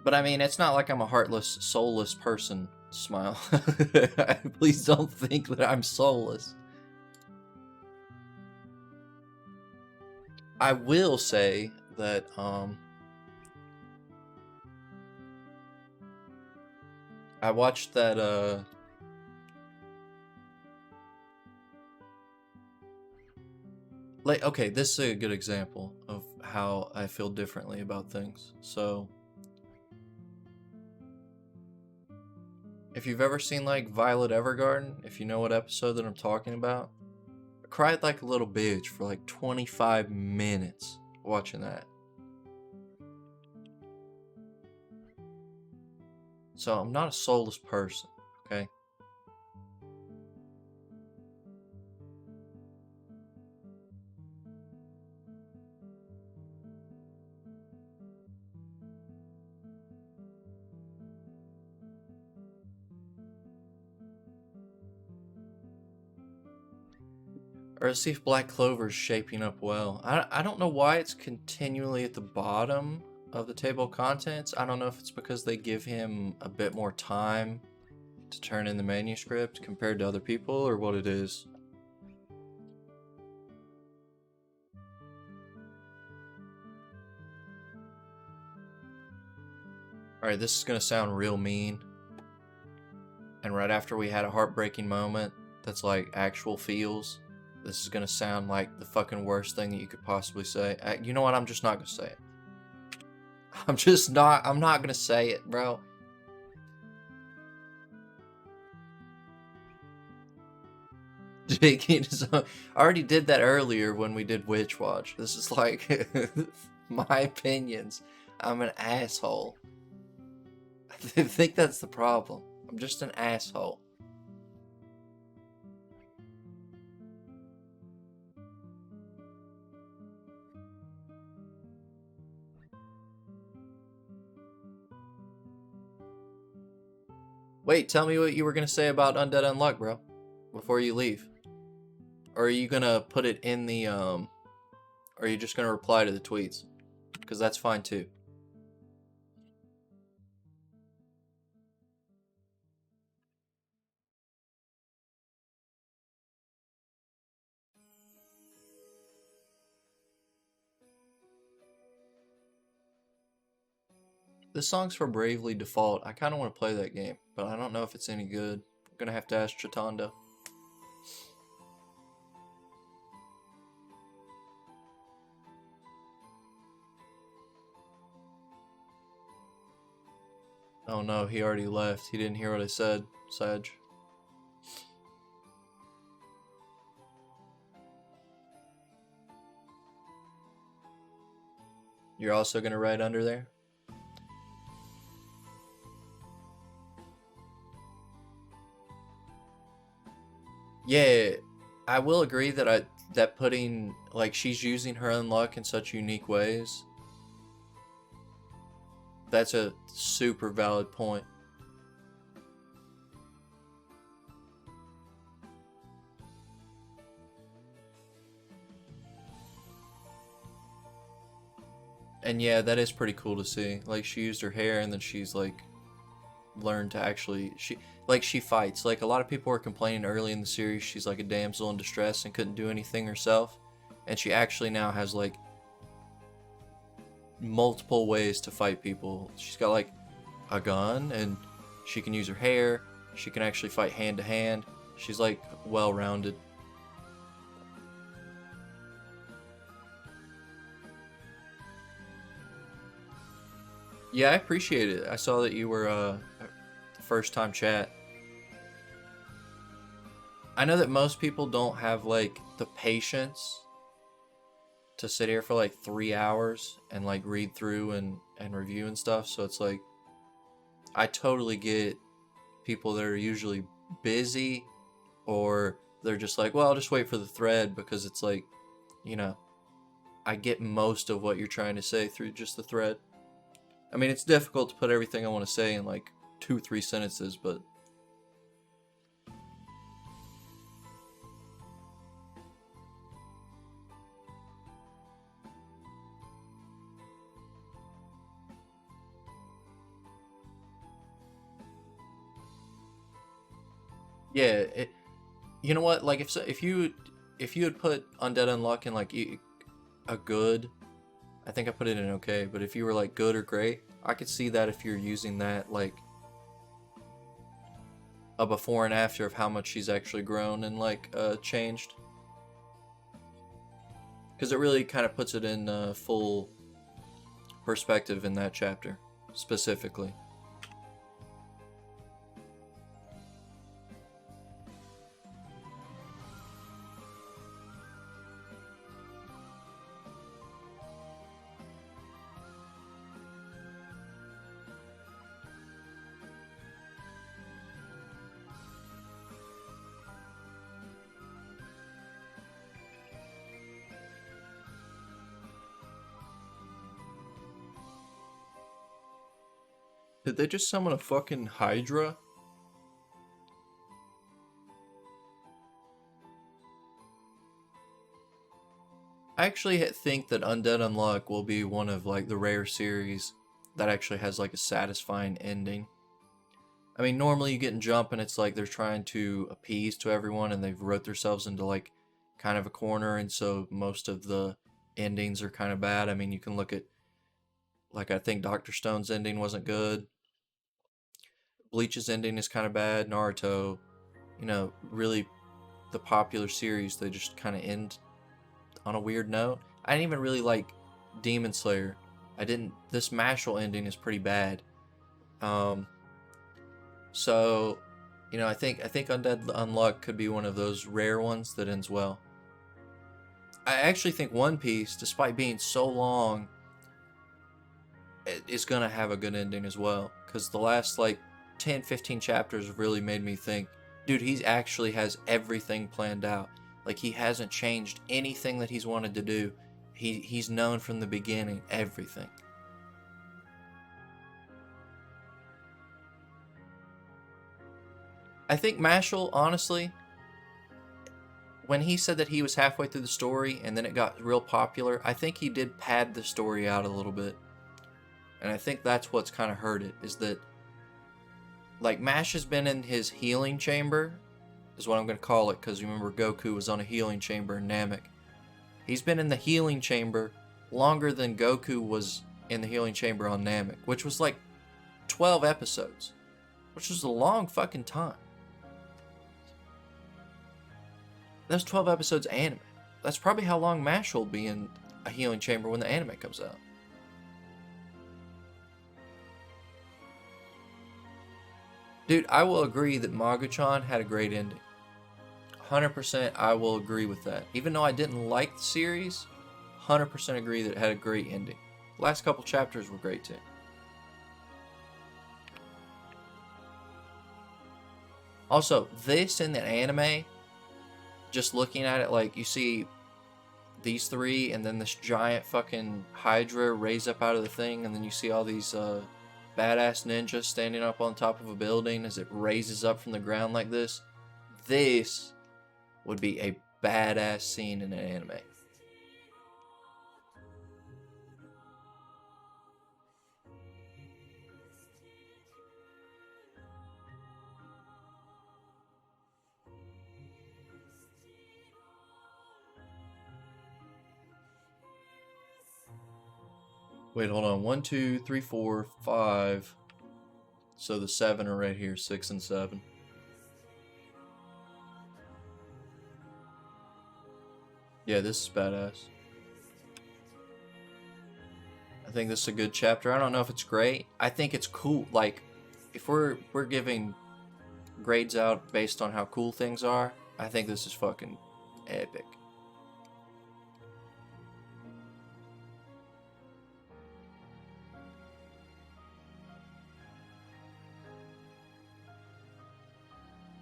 But I mean, it's not like I'm a heartless, soulless person. Smile. Please don't think that I'm soulless. I will say that, I watched that, like, okay, this is a good example of how I feel differently about things. So, if you've ever seen, like, Violet Evergarden, if you know what episode that I'm talking about, I cried like a little bitch for like 25 minutes watching that. So, I'm not a soulless person, okay? Or let's see if Black Clover is shaping up well. I don't know why it's continually at the bottom of the table of contents. I don't know if it's because they give him a bit more time to turn in the manuscript compared to other people, or what it is. Alright, this is gonna sound real mean. And right after we had a heartbreaking moment that's like actual feels, this is gonna sound like the fucking worst thing that you could possibly say. You know what? I'm just not gonna say it. I'm not gonna say it, bro. I already did that earlier when we did Witch Watch. This is like my opinions. I'm an asshole. I think that's the problem. I'm just an asshole. Wait, tell me what you were gonna say about Undead Unluck, bro, before you leave. Or are you gonna put it in the, or are you just gonna reply to the tweets? Because that's fine too. This song's for Bravely Default. I kind of want to play that game, but I don't know if it's any good. I'm gonna have to ask Chitanda. Oh no, he already left. He didn't hear what I said, Sag. You're also gonna write under there? Yeah, I will agree that that putting, like, she's using her unluck in such unique ways. That's a super valid point. And yeah, that is pretty cool to see. Like, she used her hair and then she's like learned to actually she fights. Like, a lot of people were complaining early in the series she's like a damsel in distress and couldn't do anything herself, and she actually now has like multiple ways to fight people. She's got like a gun, and she can use her hair. She can actually fight hand to hand. She's like well-rounded. Yeah, I appreciate it. I saw that you were the first time chat. I know that most people don't have like the patience to sit here for like 3 hours and like read through and review and stuff, so it's like I totally get people that are usually busy, or they're just like, well, I'll just wait for the thread, because it's like, you know, I get most of what you're trying to say through just the thread. I mean, it's difficult to put everything I want to say in like 2-3 sentences, but Yeah, you know what? Like if you had put Undead Unluck in like a good, I think I put it in okay. But if you were like good or great, I could see that if you're using that like a before and after of how much she's actually grown and like changed, because it really kind of puts it in full perspective in that chapter specifically. Did they just summon a fucking Hydra? I actually think that Undead Unluck will be one of like the rare series that actually has like a satisfying ending. I mean, normally you get in Jump and it's like they're trying to appease to everyone and they've wrote themselves into like kind of a corner, and so most of the endings are kind of bad. I mean, you can look at like I think Dr. Stone's ending wasn't good. Bleach's ending is kind of bad. Naruto, you know, really the popular series, they just kind of end on a weird note. I didn't even really like Demon Slayer. This Mashle ending is pretty bad. So, you know, I think Undead Unluck could be one of those rare ones that ends well. I actually think One Piece, despite being so long, is gonna have a good ending as well. Because the last like 10-15 chapters really made me think, dude, he actually has everything planned out. Like, he hasn't changed anything that he's wanted to do. He's known from the beginning everything. I think Mashle, honestly, when he said that he was halfway through the story and then it got real popular, I think he did pad the story out a little bit. And I think that's what's kind of hurt it, is that like Mash has been in his healing chamber, is what I'm going to call it, because remember Goku was on a healing chamber in Namek. He's been in the healing chamber longer than Goku was in the healing chamber on Namek, which was like 12 episodes, which was a long fucking time. That's 12 episodes anime. That's probably how long Mash will be in a healing chamber when the anime comes out. Dude, I will agree that Mago-chan had a great ending. 100% I will agree with that. Even though I didn't like the series, 100% agree that it had a great ending. The last couple chapters were great too. Also, this in the anime, just looking at it, like you see these three and then this giant fucking Hydra raise up out of the thing, and then you see all these badass ninjas standing up on top of a building as it raises up from the ground like this. This would be a badass scene in an anime. Wait, hold on. 1, 2, 3, 4, 5. So the 7 are right here. 6 and 7. Yeah, this is badass. I think this is a good chapter. I don't know if it's great. I think it's cool. Like, if we're giving grades out based on how cool things are, I think this is fucking epic.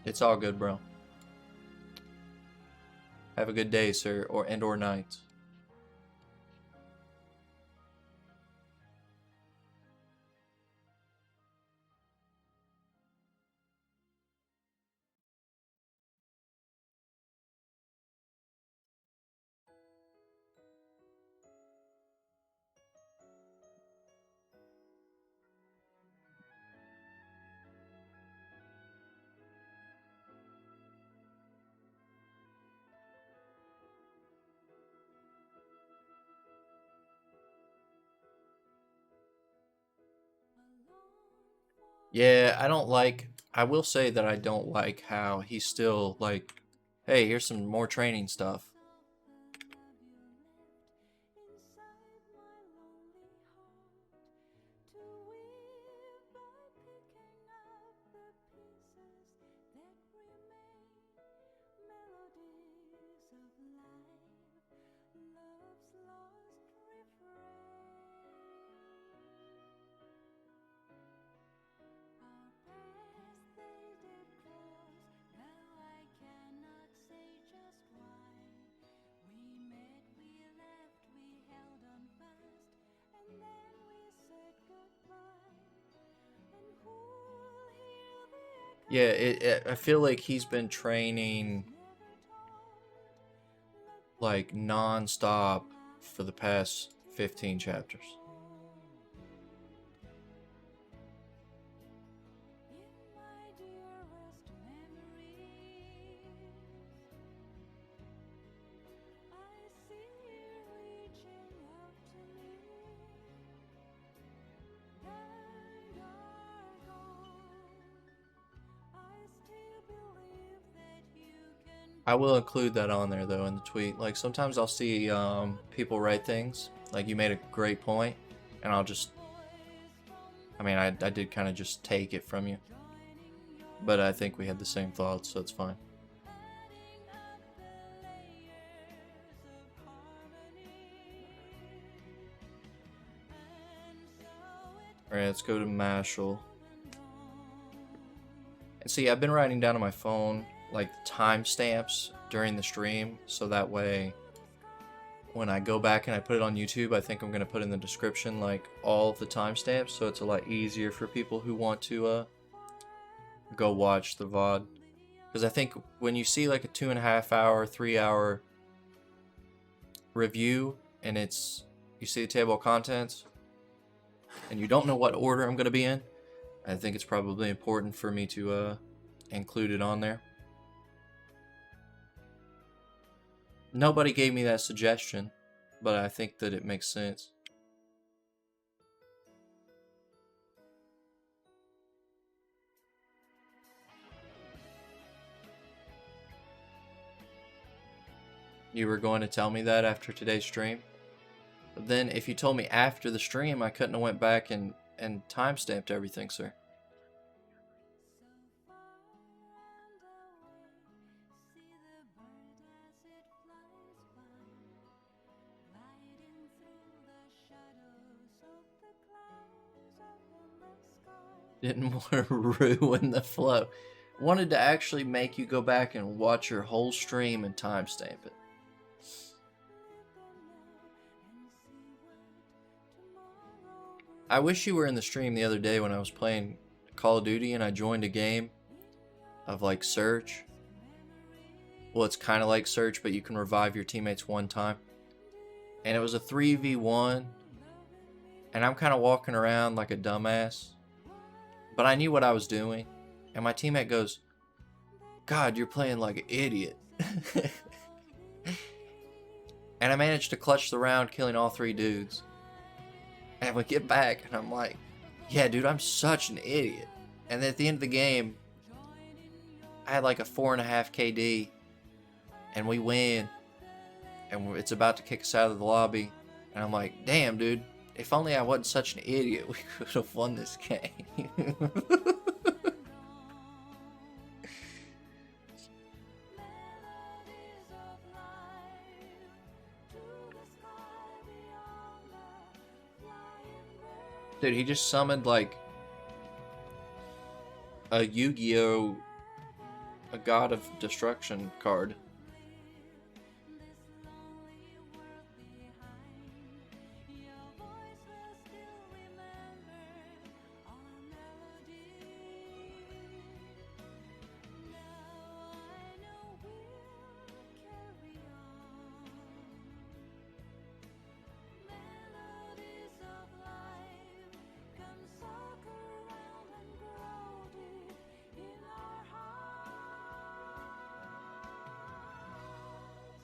It's all good, bro. Have a good day, sir, or night. Yeah, I will say that I don't like how he's still like, hey, here's some more training stuff. Yeah, I feel like he's been training like non-stop for the past 15 chapters. I will include that on there though in the tweet. Like sometimes I'll see people write things like you made a great point, and I'll just, I mean, I did kind of just take it from you, but I think we had the same thoughts, so it's fine. Alright, let's go to Mashle. And see, I've been writing down on my phone like timestamps during the stream, so that way when I go back and I put it on YouTube, I think I'm going to put in the description like all of the timestamps, so it's a lot easier for people who want to go watch the VOD. Because I think when you see like a 2.5 hour, 3 hour review and you see the table of contents and you don't know what order I'm going to be in, I think it's probably important for me to include it on there. Nobody gave me that suggestion, but I think that it makes sense. You were going to tell me that after today's stream? But then if you told me after the stream, I couldn't have went back and timestamped everything, sir. Didn't want to ruin the flow. Wanted to actually make you go back and watch your whole stream and timestamp it. I wish you were in the stream the other day when I was playing Call of Duty and I joined a game of like Search. Well, it's kind of like Search, but you can revive your teammates one time. And it was a 3v1. And I'm kind of walking around like a dumbass. But I knew what I was doing. And my teammate goes, "God, you're playing like an idiot." And I managed to clutch the round, killing all 3 dudes. And we get back, and I'm like, yeah, dude, I'm such an idiot. And then at the end of the game, I had like a 4.5 KD, and we win. And it's about to kick us out of the lobby. And I'm like, damn, dude, if only I wasn't such an idiot, we could have won this game. Dude, he just summoned like a Yu-Gi-Oh! A God of Destruction card.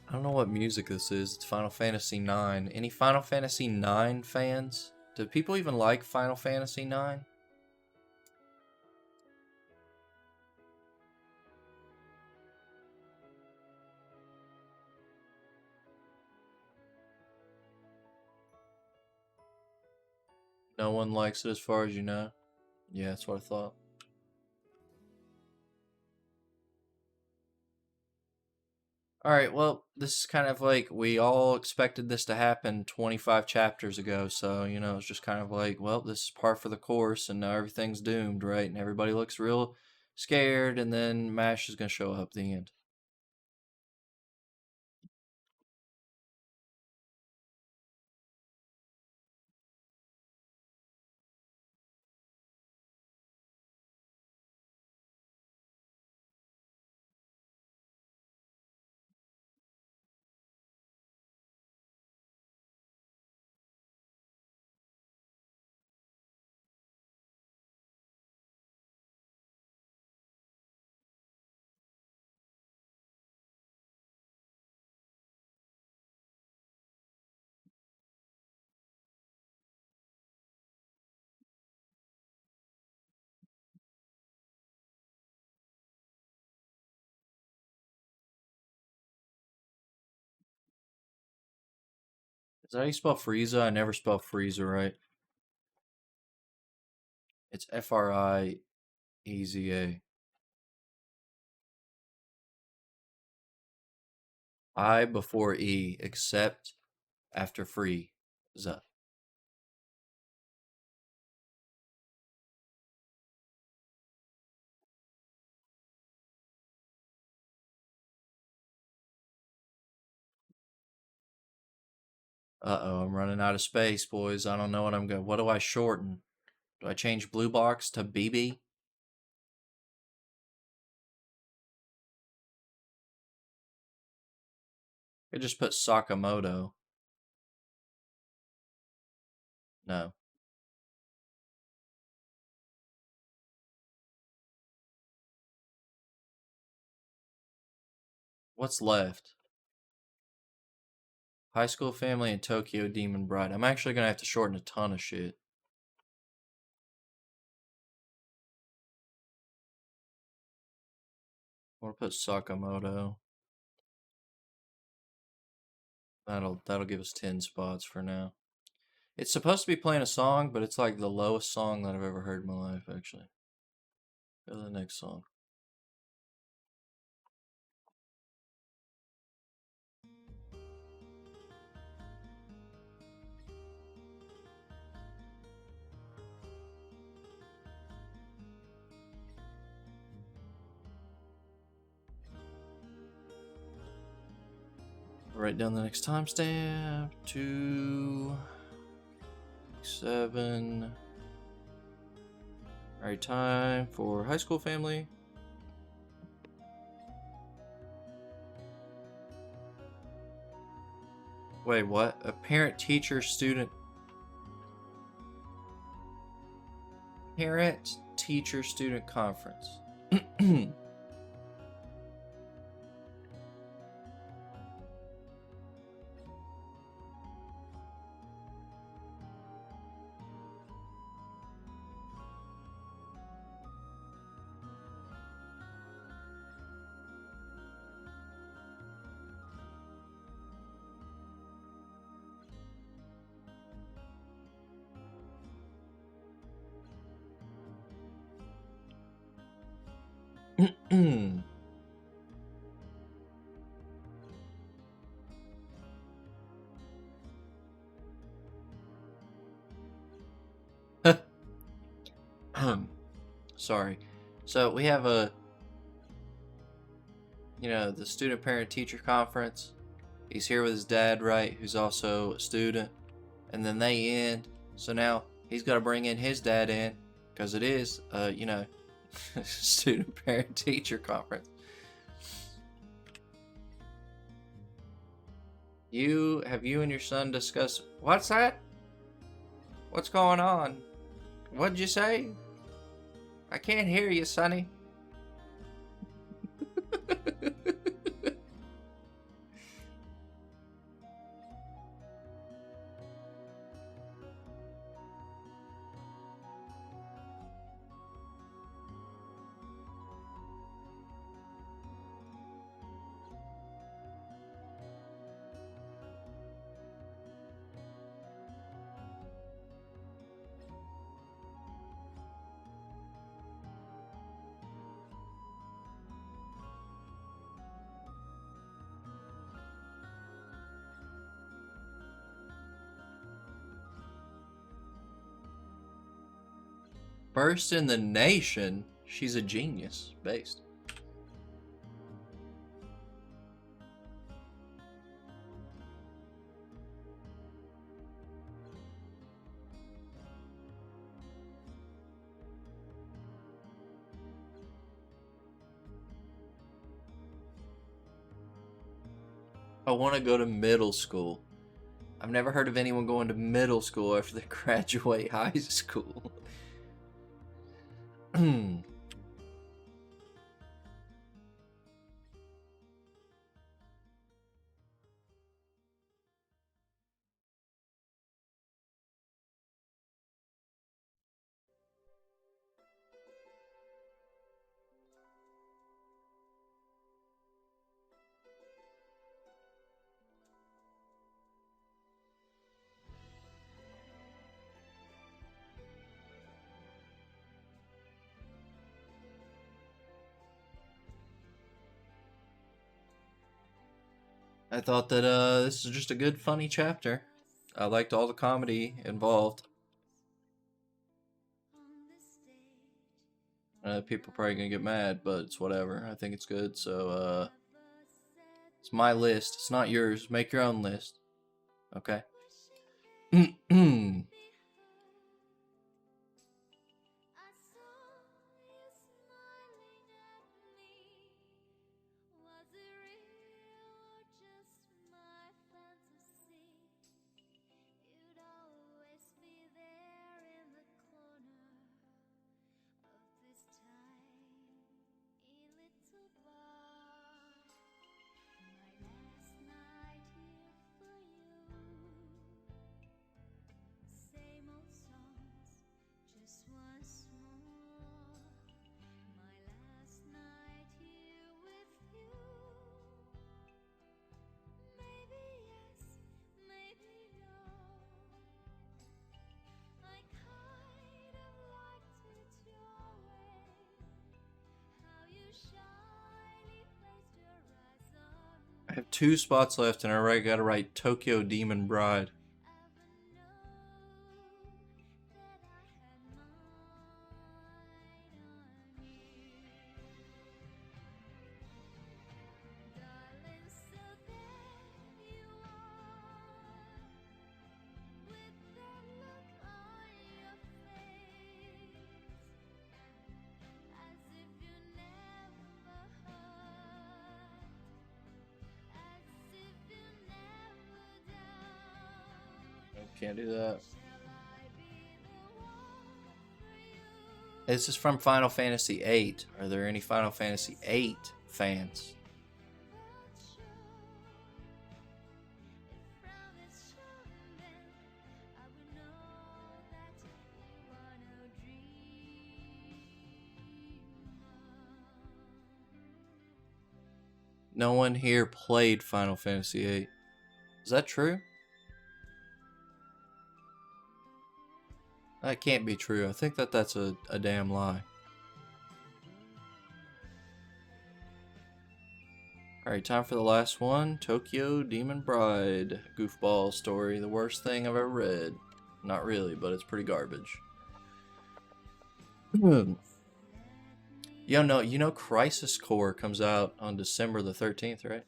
I don't know what music this is. It's Final Fantasy IX. Any Final Fantasy IX fans? Do people even like Final Fantasy IX? No one likes it as far as you know? Yeah, that's what I thought. Alright, well, this is kind of like we all expected this to happen 25 chapters ago, so, you know, it's just kind of like, well, this is par for the course, and now everything's doomed, right? And everybody looks real scared, and then Mash is going to show up at the end. Is that how you spell Frieza? I never spell Frieza right. It's Frieza. I before E, except after Frieza. Uh-oh, I'm running out of space, boys. I don't know what I'm going. What do I shorten? Do I change Blue Box to BB? I just put Sakamoto. No. What's left? High School Family and Tokyo Demon Bride. I'm actually going to have to shorten a ton of shit. I'm going to put Sakamoto. That'll give us 10 spots for now. It's supposed to be playing a song, but it's like the lowest song that I've ever heard in my life, actually. Go to the next song. Write down the next timestamp. 2:07. Alright, time for High School Family. Wait, what? A parent, teacher, student. Parent, teacher, student conference. Sorry. So we have the student parent teacher conference. He's here with his dad, right? Who's also a student. And then they end. So now he's got to bring in his dad in because it is, student parent teacher conference. Have you and your son discussed what's that? What's going on? What'd you say? I can't hear you, Sonny. First in the nation. She's a genius. Based. I want to go to middle school. I've never heard of anyone going to middle school after they graduate high school. I thought that this is just a good, funny chapter. I liked all the comedy involved. People probably gonna get mad, but it's whatever. I think it's good. So it's my list. It's not yours. Make your own list. Okay. I have 2 spots left, and I gotta write Tokyo Demon Bride. Can't do that. This is from Final Fantasy VIII. Are there any Final Fantasy VIII fans? No one here played Final Fantasy VIII. Is that true? That can't be true. I think that's a damn lie. Alright, time for the last one. Tokyo Demon Bride. Goofball story. The worst thing I've ever read. Not really, but it's pretty garbage. You know Crisis Core comes out on December the 13th, right?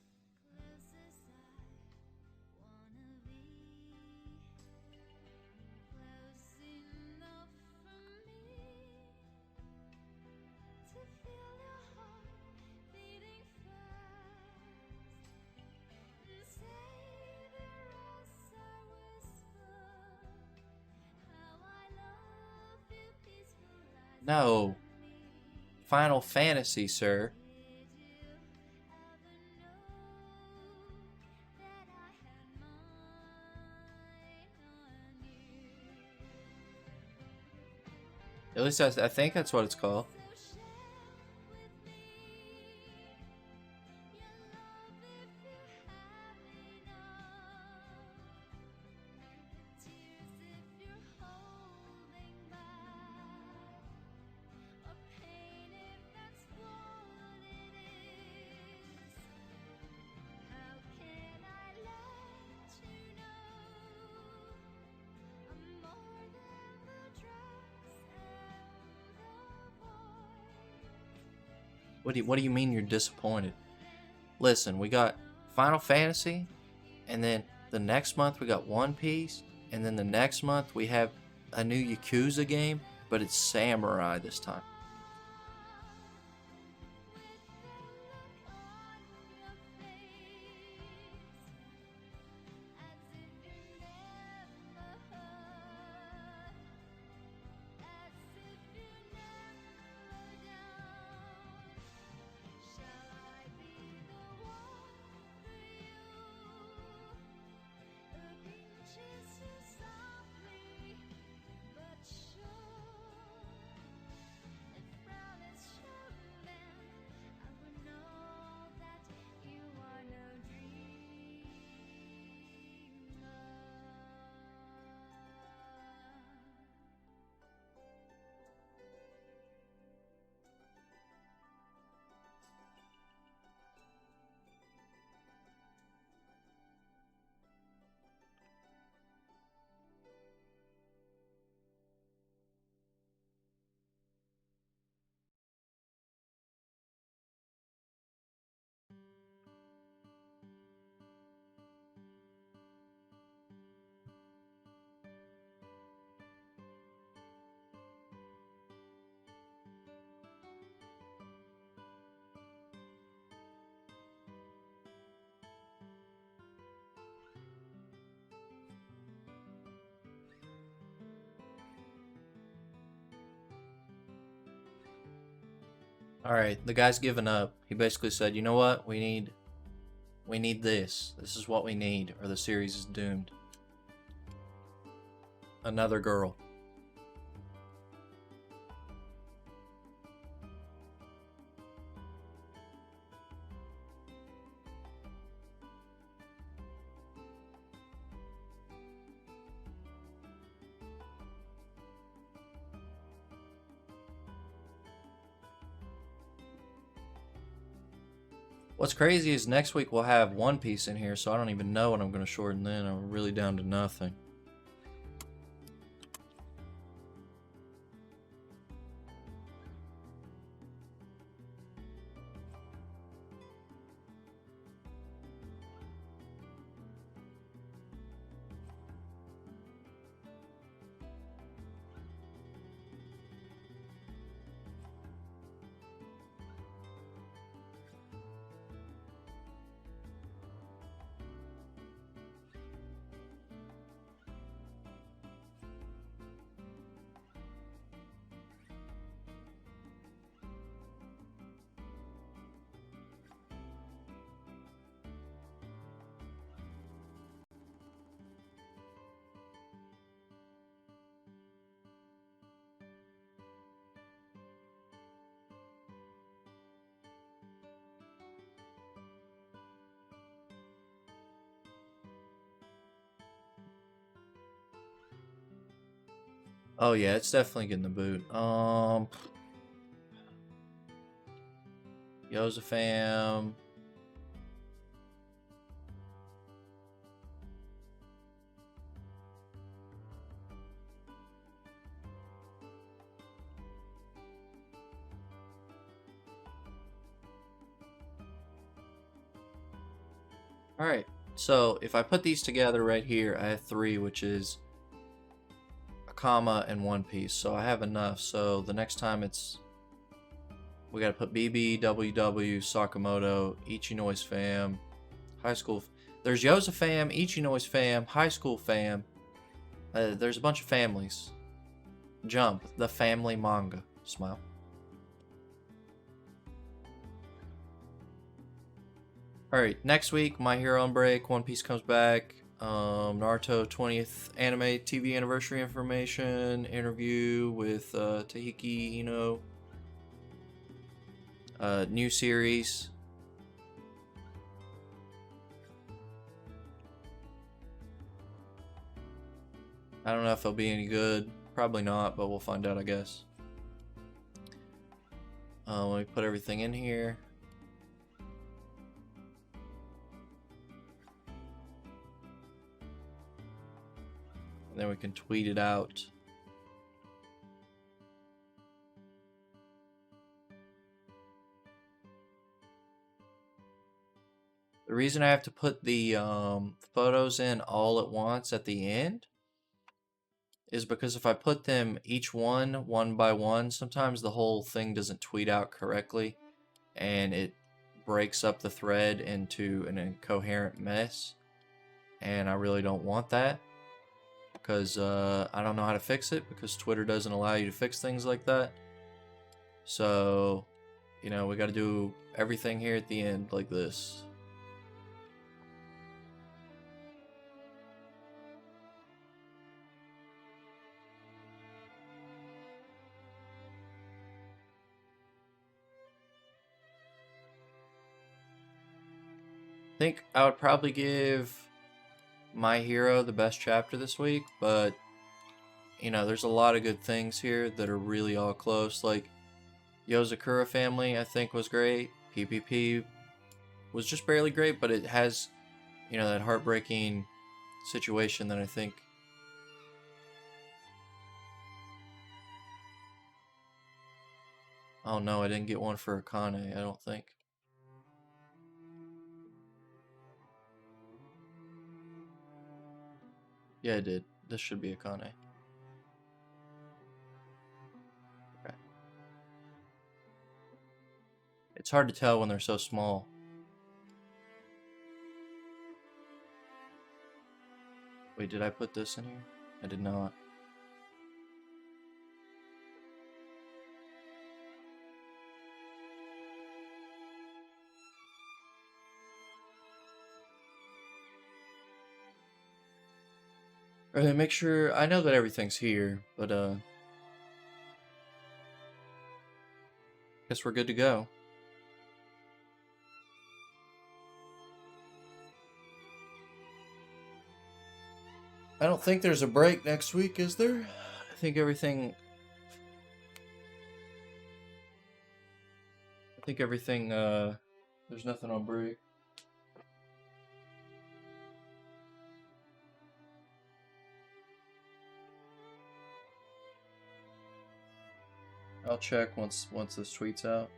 No. Final Fantasy, sir. At least I think that's what it's called. What do you mean you're disappointed? Listen, we got Final Fantasy, and then the next month we got One Piece, and then the next month we have a new Yakuza game, but it's Samurai this time. Alright, the guy's given up. He basically said, you know what? We need this. This is what we need, or the series is doomed. Another girl. What's crazy is next week we'll have One Piece in here, so I don't even know what I'm going to shorten then. I'm really down to nothing. Oh yeah, it's definitely getting the boot. Yoza Fam. Alright, so if I put these together right here, I have 3, which is a comma and One Piece. So I have enough. So the next time we gotta put BB, WW, Sakamoto, Ichinose Fam, High School. There's Yoza Fam, Ichinose Fam, High School Fam. There's a bunch of families. Jump, the family manga. Smile. Alright, next week, My Hero on break, One Piece comes back, Naruto 20th anime TV anniversary information, interview with Tahiki Ino, new series. I don't know if it'll be any good, probably not, but we'll find out, I guess. Let me put everything in here. Then we can tweet it out. The reason I have to put the photos in all at once at the end is because if I put them each one by one, sometimes the whole thing doesn't tweet out correctly and it breaks up the thread into an incoherent mess, and I really don't want that because I don't know how to fix it because Twitter doesn't allow you to fix things like that. So, you know, we got to do everything here at the end like this. I think I would probably give My Hero the best chapter this week, but you know, there's a lot of good things here that are really all close. Like Yoza family, I think was great. PPP was just barely great, but it has, you know, that heartbreaking situation that I think. Oh no, I didn't get one for Akane, I don't think. Yeah, I did. This should be Akane. Okay. It's hard to tell when they're so small. Wait, did I put this in here? I did not. Alright, make sure, I know that everything's here, but guess we're good to go. I don't think there's a break next week, is there? I think everything there's nothing on break. I'll check once this tweet's out.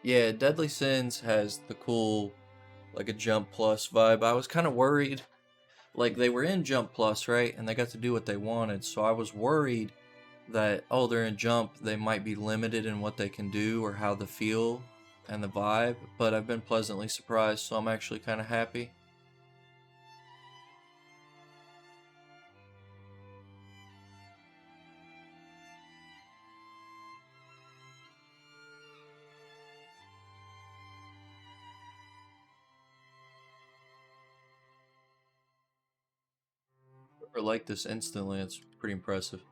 Yeah, Deadly Sins has the cool, like a Jump Plus vibe. I was kind of worried, like they were in Jump Plus, right? And they got to do what they wanted. So I was worried that, oh, they're in Jump, they might be limited in what they can do or how the feel and the vibe. But I've been pleasantly surprised, so I'm actually kind of happy. Or like this instantly, it's pretty impressive.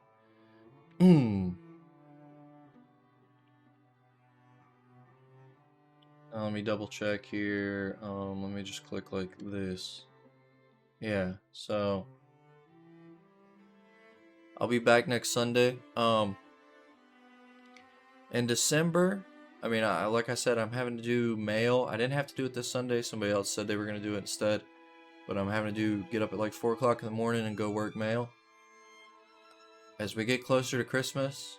Let me double check here. Let me just click like this. Yeah, so I'll be back next Sunday. In December, I mean, like I said, I'm having to do mail. I didn't have to do it this Sunday. Somebody else said they were going to do it instead. But I'm having to get up at like 4 o'clock in the morning and go work mail. As we get closer to Christmas,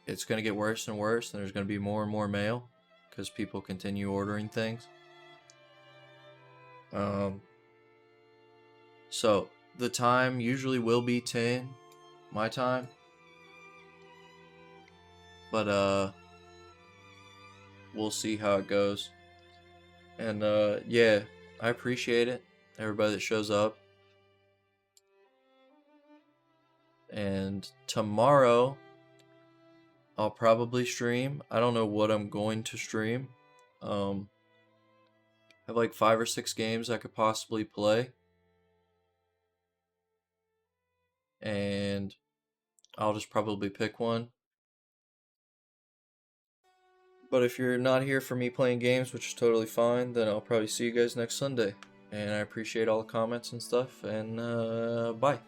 it's going to get worse and worse, and there's going to be more and more mail because people continue ordering things. So the time usually will be 10 my time, but we'll see how it goes. And yeah, I appreciate it, everybody that shows up. And tomorrow I'll probably stream. I don't know what I'm going to stream. I have like 5 or 6 games I could possibly play. And I'll just probably pick one. But if you're not here for me playing games, which is totally fine, then I'll probably see you guys next Sunday. And I appreciate all the comments and stuff, and bye.